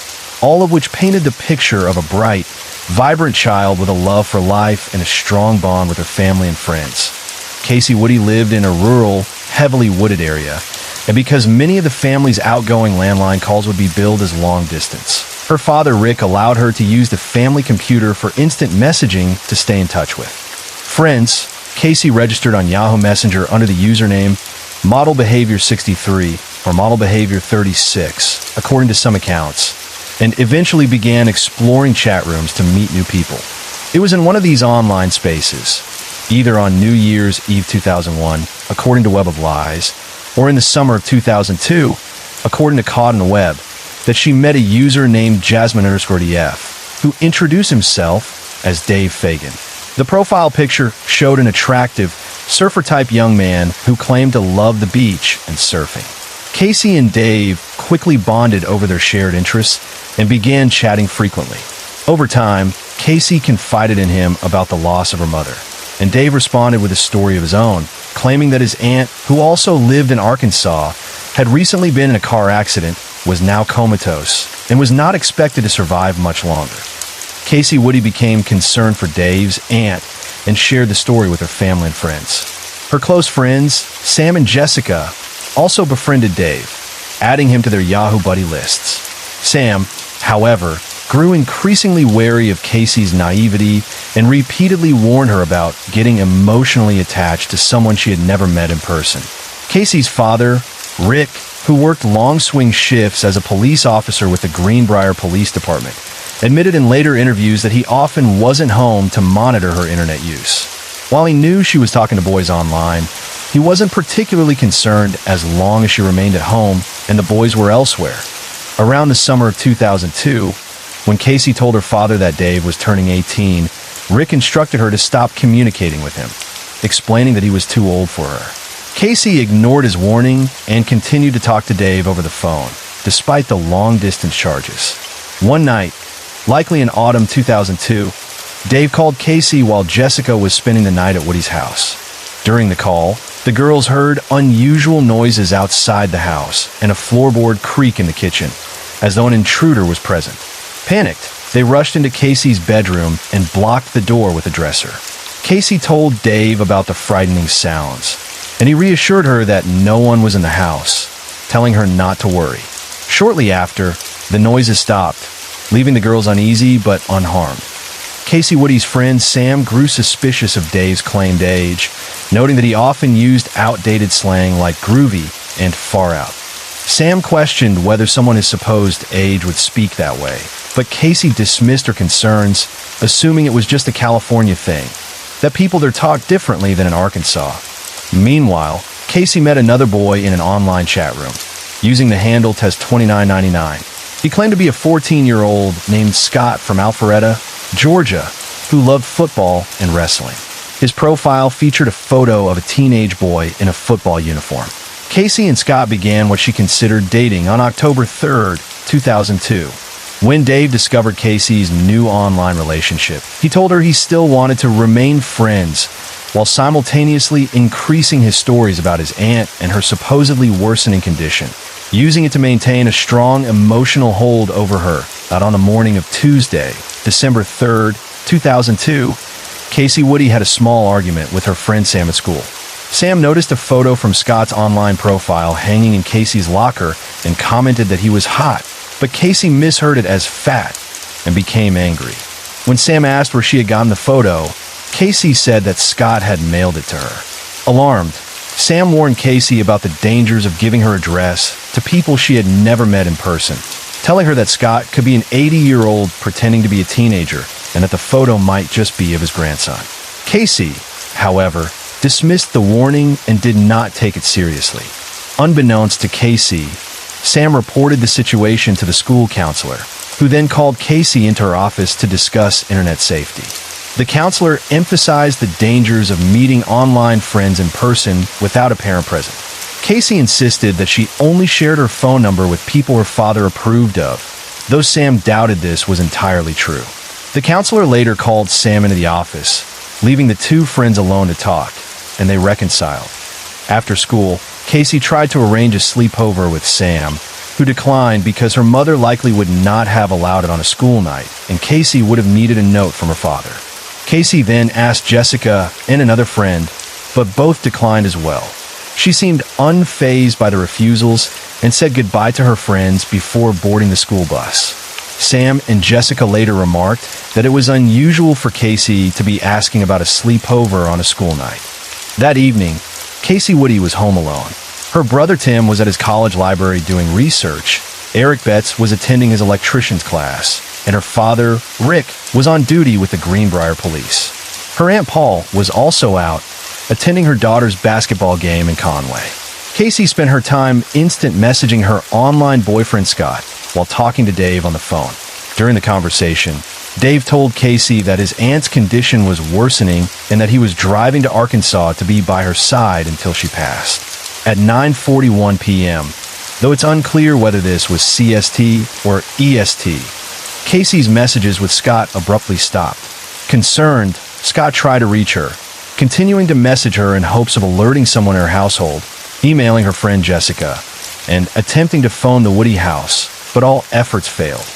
all of which painted the picture of a bright, vibrant child with a love for life and a strong bond with her family and friends. Casey Woody lived in a rural, heavily wooded area, and because many of the family's outgoing landline calls would be billed as long distance, her father Rick allowed her to use the family computer for instant messaging to stay in touch with. Friends, Casey registered on Yahoo Messenger under the username Model Behavior 63 or Model Behavior 36, according to some accounts, and eventually began exploring chat rooms to meet new people. It was in one of these online spaces, either on New Year's Eve 2001, according to Web of Lies, or in the summer of 2002, according to Caught on the Web, that she met a user named Jasmine_DF, who introduced himself as Dave Fagan. The profile picture showed an attractive, surfer-type young man who claimed to love the beach and surfing. Casey and Dave quickly bonded over their shared interests and began chatting frequently. Over time, Casey confided in him about the loss of her mother, and Dave responded with a story of his own, claiming that his aunt, who also lived in Arkansas, had recently been in a car accident, was now comatose, and was not expected to survive much longer. Casey Woody became concerned for Dave's aunt and shared the story with her family and friends. Her close friends, Sam and Jessica, also befriended Dave, adding him to their Yahoo buddy lists. Sam, however, grew increasingly wary of Casey's naivety and repeatedly warned her about getting emotionally attached to someone she had never met in person. Casey's father, Rick, who worked long swing shifts as a police officer with the Greenbrier Police Department, admitted in later interviews that he often wasn't home to monitor her internet use. While he knew she was talking to boys online, he wasn't particularly concerned as long as she remained at home and the boys were elsewhere. Around the summer of 2002, when Casey told her father that Dave was turning 18, Rick instructed her to stop communicating with him, explaining that he was too old for her. Casey ignored his warning and continued to talk to Dave over the phone, despite the long-distance charges. One night, likely in autumn 2002, Dave called Casey while Jessica was spending the night at Woody's house. During the call, the girls heard unusual noises outside the house and a floorboard creak in the kitchen, as though an intruder was present. Panicked, they rushed into Casey's bedroom and blocked the door with a dresser. Casey told Dave about the frightening sounds, and he reassured her that no one was in the house, telling her not to worry. Shortly after, the noises stopped, leaving the girls uneasy but unharmed. Casey Woody's friend Sam grew suspicious of Dave's claimed age, noting that he often used outdated slang like groovy and far out. Sam questioned whether someone's supposed age would speak that way, but Casey dismissed her concerns, assuming it was just a California thing, that people there talk differently than in Arkansas. Meanwhile, Casey met another boy in an online chat room, using the handle Test2999. He claimed to be a 14-year-old named Scott from Alpharetta, Georgia, who loved football and wrestling. His profile featured a photo of a teenage boy in a football uniform. Casey and Scott began what she considered dating on October 3rd, 2002. When Dave discovered Casey's new online relationship, he told her he still wanted to remain friends, while simultaneously increasing his stories about his aunt and her supposedly worsening condition, using it to maintain a strong emotional hold over her. That on the morning of Tuesday, December 3rd, 2002, Casey Woody had a small argument with her friend Sam at school. Sam noticed a photo from Scott's online profile hanging in Casey's locker and commented that he was hot, but Casey misheard it as fat. and became angry. When Sam asked where she had gotten the photo, Casey said that Scott had mailed it to her. Alarmed, Sam warned Casey about the dangers of giving her address to people she had never met in person, telling her that Scott could be an 80-year-old pretending to be a teenager and that the photo might just be of his grandson. Casey, however, dismissed the warning and did not take it seriously. Unbeknownst to Casey, Sam reported the situation to the school counselor, who then called Casey into her office to discuss internet safety. The counselor emphasized the dangers of meeting online friends in person without a parent present. Casey insisted that she only shared her phone number with people her father approved of, though Sam doubted this was entirely true. The counselor later called Sam into the office, leaving the two friends alone to talk, and they reconciled. After school, Casey tried to arrange a sleepover with Sam, who declined because her mother likely would not have allowed it on a school night, and Casey would have needed a note from her father. Casey then asked Jessica and another friend, but both declined as well. She seemed unfazed by the refusals and said goodbye to her friends before boarding the school bus. Sam and Jessica later remarked that it was unusual for Casey to be asking about a sleepover on a school night. That evening, Casey Woody was home alone. Her brother Tim was at his college library doing research, Eric Betts was attending his electrician's class, and her father, Rick, was on duty with the Greenbrier police. Her Aunt Paul was also out, attending her daughter's basketball game in Conway. Casey spent her time instant messaging her online boyfriend Scott while talking to Dave on the phone. During the conversation, Dave told Casey that his aunt's condition was worsening and that he was driving to Arkansas to be by her side until she passed. At 9:41 p.m., though it's unclear whether this was CST or EST, Casey's messages with Scott abruptly stopped. Concerned, Scott tried to reach her, continuing to message her in hopes of alerting someone in her household, emailing her friend Jessica, and attempting to phone the Woody house, but all efforts failed.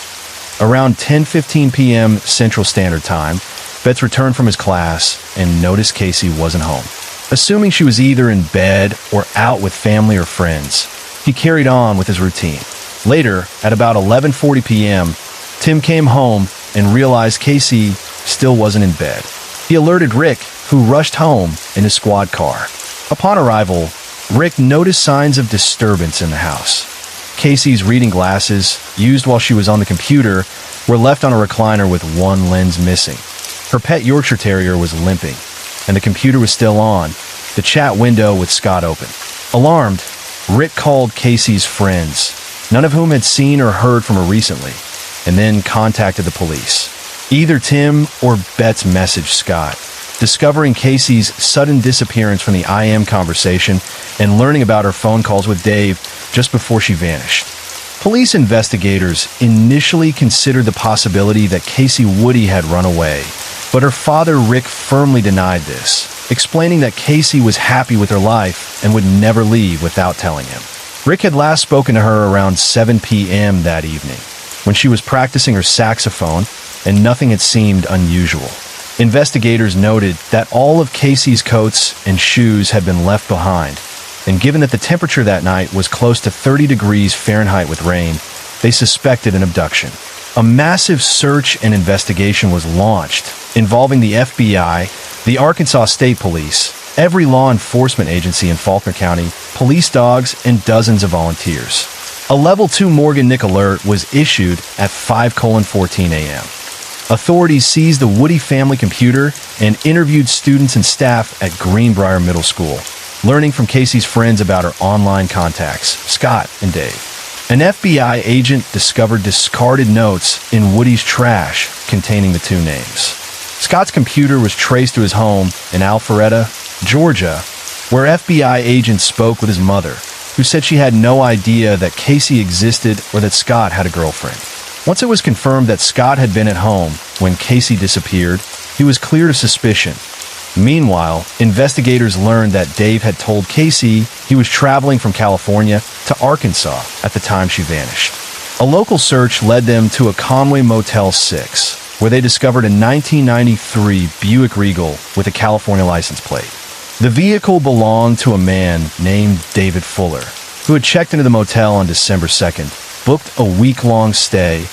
Around 10:15 p.m. Central Standard Time, Betts returned from his class and noticed Casey wasn't home. Assuming she was either in bed or out with family or friends, he carried on with his routine. Later, at about 11:40 p.m., Tim came home and realized Casey still wasn't in bed. He alerted Rick, who rushed home in his squad car. Upon arrival, Rick noticed signs of disturbance in the house. Casey's reading glasses, used while she was on the computer, were left on a recliner with one lens missing. Her pet Yorkshire Terrier was limping, and the computer was still on, the chat window with Scott open. Alarmed, Rick called Casey's friends, none of whom had seen or heard from her recently, and then contacted the police. Either Tim or Betts messaged Scott, discovering Casey's sudden disappearance from the IM conversation and learning about her phone calls with Dave just before she vanished. Police investigators initially considered the possibility that Casey Woody had run away, but her father Rick firmly denied this, explaining that Casey was happy with her life and would never leave without telling him. Rick had last spoken to her around 7 p.m. that evening, when she was practicing her saxophone, and nothing had seemed unusual. Investigators noted that all of Casey's coats and shoes had been left behind, and given that the temperature that night was close to 30 degrees Fahrenheit with rain, they suspected an abduction. A massive search and investigation was launched, involving the FBI, the Arkansas State Police, every law enforcement agency in Faulkner County, police dogs, and dozens of volunteers. A Level 2 Morgan Nick alert was issued at 5:14 a.m. Authorities seized the Woody family computer and interviewed students and staff at Greenbrier Middle School, learning from Casey's friends about her online contacts, Scott and Dave. An FBI agent discovered discarded notes in Woody's trash containing the two names. Scott's computer was traced to his home in Alpharetta, Georgia, where FBI agents spoke with his mother, who said she had no idea that Casey existed or that Scott had a girlfriend. Once it was confirmed that Scott had been at home when Casey disappeared, he was cleared of suspicion. Meanwhile, investigators learned that Dave had told Casey he was traveling from California to Arkansas at the time she vanished. A local search led them to a Conway Motel 6, where they discovered a 1993 Buick Regal with a California license plate. The vehicle belonged to a man named David Fuller, who had checked into the motel on December 2nd, booked a week-long stay,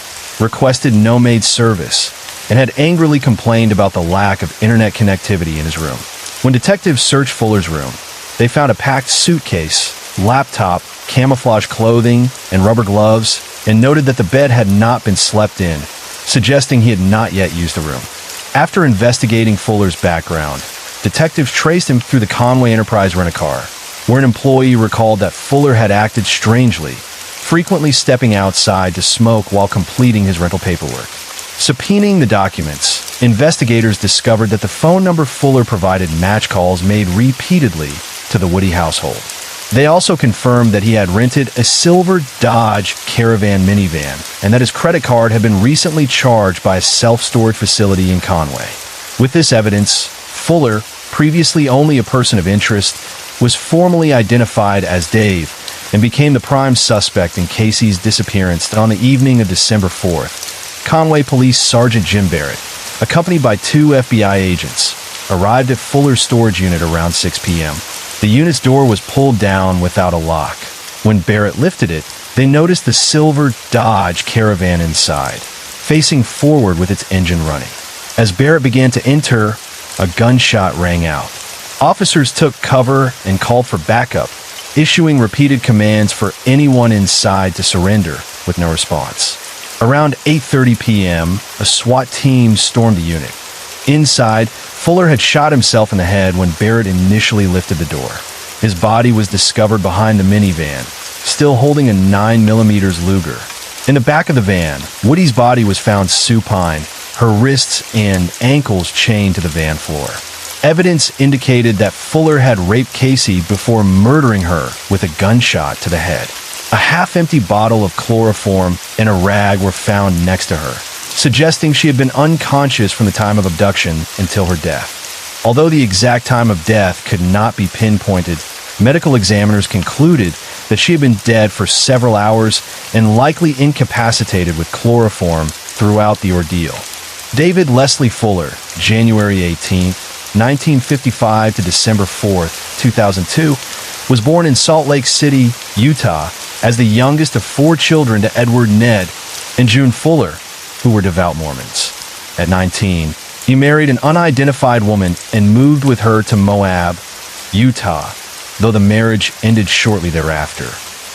requested no maid service, and had angrily complained about the lack of internet connectivity in his room. When detectives searched Fuller's room, they found a packed suitcase, laptop, camouflage clothing, and rubber gloves, and noted that the bed had not been slept in, suggesting he had not yet used the room. After investigating Fuller's background, detectives traced him through the Conway Enterprise rent-a-car, where an employee recalled that Fuller had acted strangely, frequently stepping outside to smoke while completing his rental paperwork. Subpoenaing the documents, investigators discovered that the phone number Fuller provided matched calls made repeatedly to the Woody household. They also confirmed that he had rented a silver Dodge Caravan minivan and that his credit card had been recently charged by a self-storage facility in Conway. With this evidence, Fuller, previously only a person of interest, was formally identified as Dave and became the prime suspect in Casey's disappearance on the evening of December 4th. Conway Police Sergeant Jim Barrett, accompanied by 2 FBI agents, arrived at Fuller's storage unit around 6 p.m. The unit's door was pulled down without a lock. When Barrett lifted it, they noticed the silver Dodge Caravan inside, facing forward with its engine running. As Barrett began to enter, a gunshot rang out. Officers took cover and called for backup, issuing repeated commands for anyone inside to surrender, with no response. Around 8:30 p.m., a SWAT team stormed the unit. Inside, Fuller had shot himself in the head when Barrett initially lifted the door. His body was discovered behind the minivan, still holding a 9mm Luger. In the back of the van, Woody's body was found supine, her wrists and ankles chained to the van floor. Evidence indicated that Fuller had raped Casey before murdering her with a gunshot to the head. A half-empty bottle of chloroform and a rag were found next to her, suggesting she had been unconscious from the time of abduction until her death. Although the exact time of death could not be pinpointed, medical examiners concluded that she had been dead for several hours and likely incapacitated with chloroform throughout the ordeal. David Leslie Fuller, January 18, 1955 to December 4, 2002, was born in Salt Lake City, Utah, as the youngest of 4 children to Edward Ned and June Fuller, who were devout Mormons. At 19, he married an unidentified woman and moved with her to Moab, Utah, though the marriage ended shortly thereafter.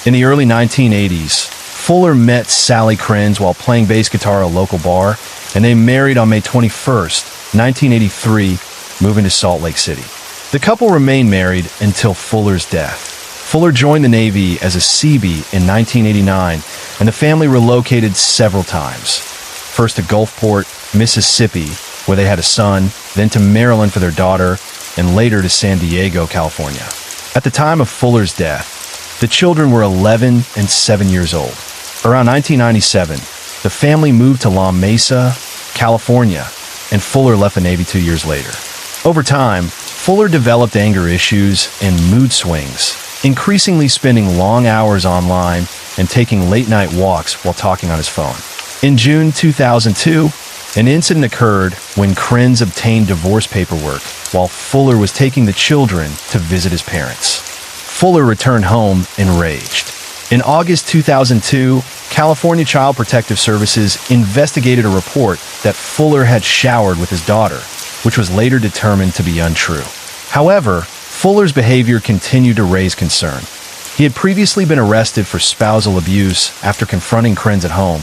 In the early 1980s, Fuller met Sally Krenz while playing bass guitar at a local bar, and they married on May 21, 1983, moving to Salt Lake City. The couple remained married until Fuller's death. Fuller joined the Navy as a Seabee in 1989, and the family relocated several times. First to Gulfport, Mississippi, where they had a son, then to Maryland for their daughter, and later to San Diego, California. At the time of Fuller's death, the children were 11 and 7 years old. Around 1997, the family moved to La Mesa, California, and Fuller left the Navy 2 years later. Over time, Fuller developed anger issues and mood swings, increasingly spending long hours online and taking late-night walks while talking on his phone. In June 2002, an incident occurred when Krenz obtained divorce paperwork while Fuller was taking the children to visit his parents. Fuller returned home enraged. In August 2002, California Child Protective Services investigated a report that Fuller had showered with his daughter, which was later determined to be untrue. However, Fuller's behavior continued to raise concern. He had previously been arrested for spousal abuse after confronting Krenz at home,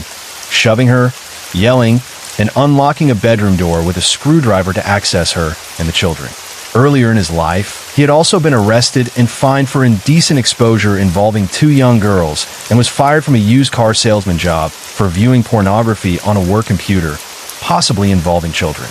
shoving her, yelling, and unlocking a bedroom door with a screwdriver to access her and the children. Earlier in his life, he had also been arrested and fined for indecent exposure involving 2 young girls and was fired from a used car salesman job for viewing pornography on a work computer, possibly involving children.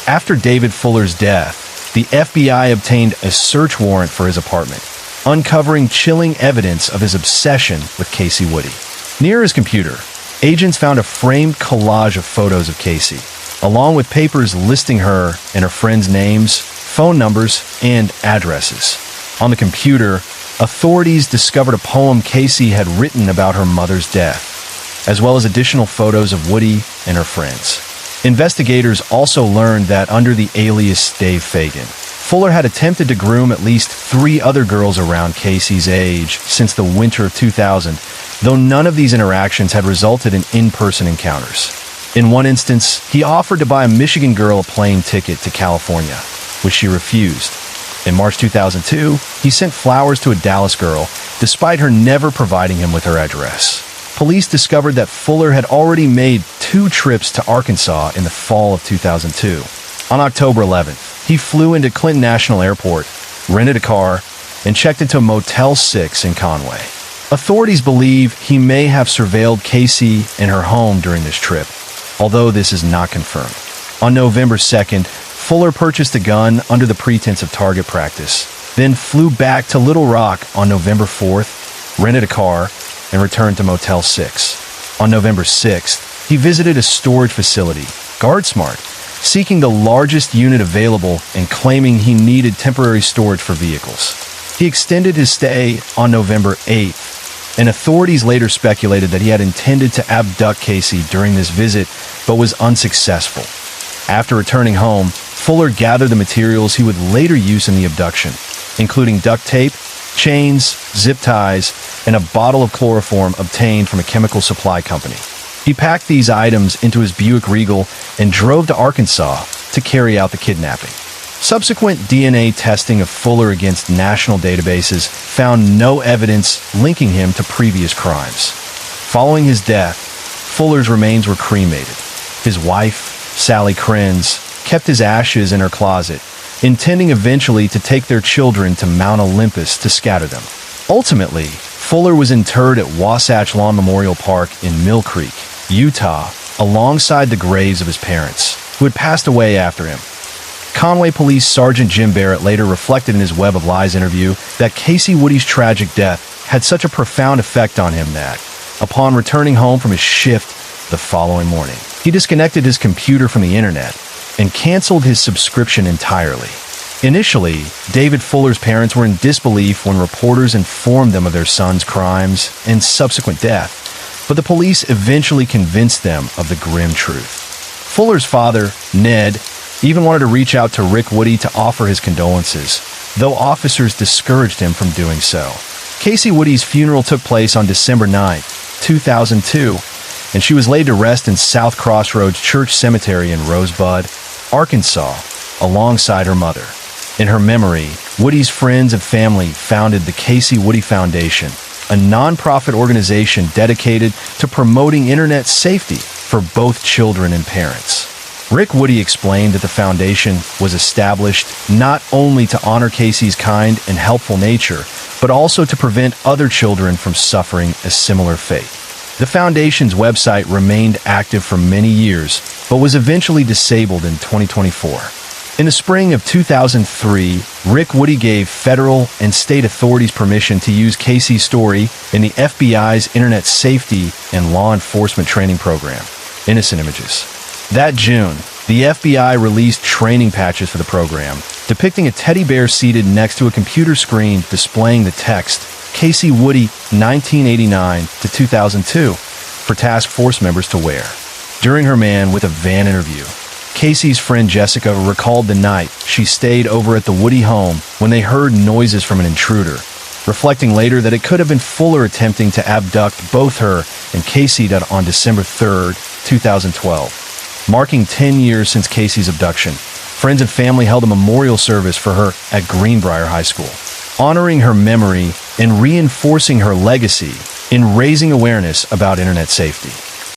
After David Fuller's death, the FBI obtained a search warrant for his apartment, uncovering chilling evidence of his obsession with Casey Woody. Near his computer, agents found a framed collage of photos of Casey, along with papers listing her and her friends' names, phone numbers, and addresses. On the computer, authorities discovered a poem Casey had written about her mother's death, as well as additional photos of Woody and her friends. Investigators also learned that under the alias Dave Fagan, Fuller had attempted to groom at least 3 other girls around Casey's age since the winter of 2000, though none of these interactions had resulted in in-person encounters. In one instance, he offered to buy a Michigan girl a plane ticket to California, which she refused. In March 2002, he sent flowers to a Dallas girl, despite her never providing him with her address. Police discovered that Fuller had already made 2 trips to Arkansas in the fall of 2002. On October 11th, he flew into Clinton National Airport, rented a car, and checked into a Motel 6 in Conway. Authorities believe he may have surveilled Casey in her home during this trip, although this is not confirmed. On November 2nd, Fuller purchased a gun under the pretense of target practice, then flew back to Little Rock on November 4th, rented a car, and returned to Motel 6. On November 6th, he visited a storage facility, GuardSmart, seeking the largest unit available and claiming he needed temporary storage for vehicles. He extended his stay on November 8th, and authorities later speculated that he had intended to abduct Casey during this visit, but was unsuccessful. After returning home, Fuller gathered the materials he would later use in the abduction, including duct tape, chains, zip ties, and a bottle of chloroform obtained from a chemical supply company. He packed these items into his Buick Regal and drove to Arkansas to carry out the kidnapping. Subsequent DNA testing of Fuller against national databases found no evidence linking him to previous crimes. Following his death, Fuller's remains were cremated. His wife, Sally Krenz, kept his ashes in her closet, intending eventually to take their children to Mount Olympus to scatter them. Ultimately, Fuller was interred at Wasatch Lawn Memorial Park in Mill Creek, Utah, alongside the graves of his parents, who had passed away after him. Conway Police Sergeant Jim Barrett later reflected in his Web of Lies interview that Casey Woody's tragic death had such a profound effect on him that, upon returning home from his shift the following morning, he disconnected his computer from the internet and canceled his subscription entirely. Initially, David Fuller's parents were in disbelief when reporters informed them of their son's crimes and subsequent death, but the police eventually convinced them of the grim truth. Fuller's father, Ned, even wanted to reach out to Rick Woody to offer his condolences, though officers discouraged him from doing so. Casey Woody's funeral took place on December 9, 2002, and she was laid to rest in South Crossroads Church Cemetery in Rosebud, Arkansas, alongside her mother. In her memory, Woody's friends and family founded the Casey Woody Foundation, a nonprofit organization dedicated to promoting internet safety for both children and parents. Rick Woody explained that the foundation was established not only to honor Casey's kind and helpful nature, but also to prevent other children from suffering a similar fate. The foundation's website remained active for many years, but was eventually disabled in 2024. In the spring of 2003, Rick Woody gave federal and state authorities permission to use Casey's story in the FBI's Internet Safety and Law Enforcement Training Program, Innocent Images. That June, the FBI released training patches for the program, depicting a teddy bear seated next to a computer screen displaying the text, Casey Woody 1989 to 2002, for task force members to wear. During her Man with a Van interview, Casey's friend Jessica recalled the night she stayed over at the Woody home when they heard noises from an intruder, reflecting later that it could have been Fuller attempting to abduct both her and Casey on December 3, 2012. Marking 10 years since Casey's abduction, friends and family held a memorial service for her at Greenbrier High School, honoring her memory and reinforcing her legacy in raising awareness about internet safety.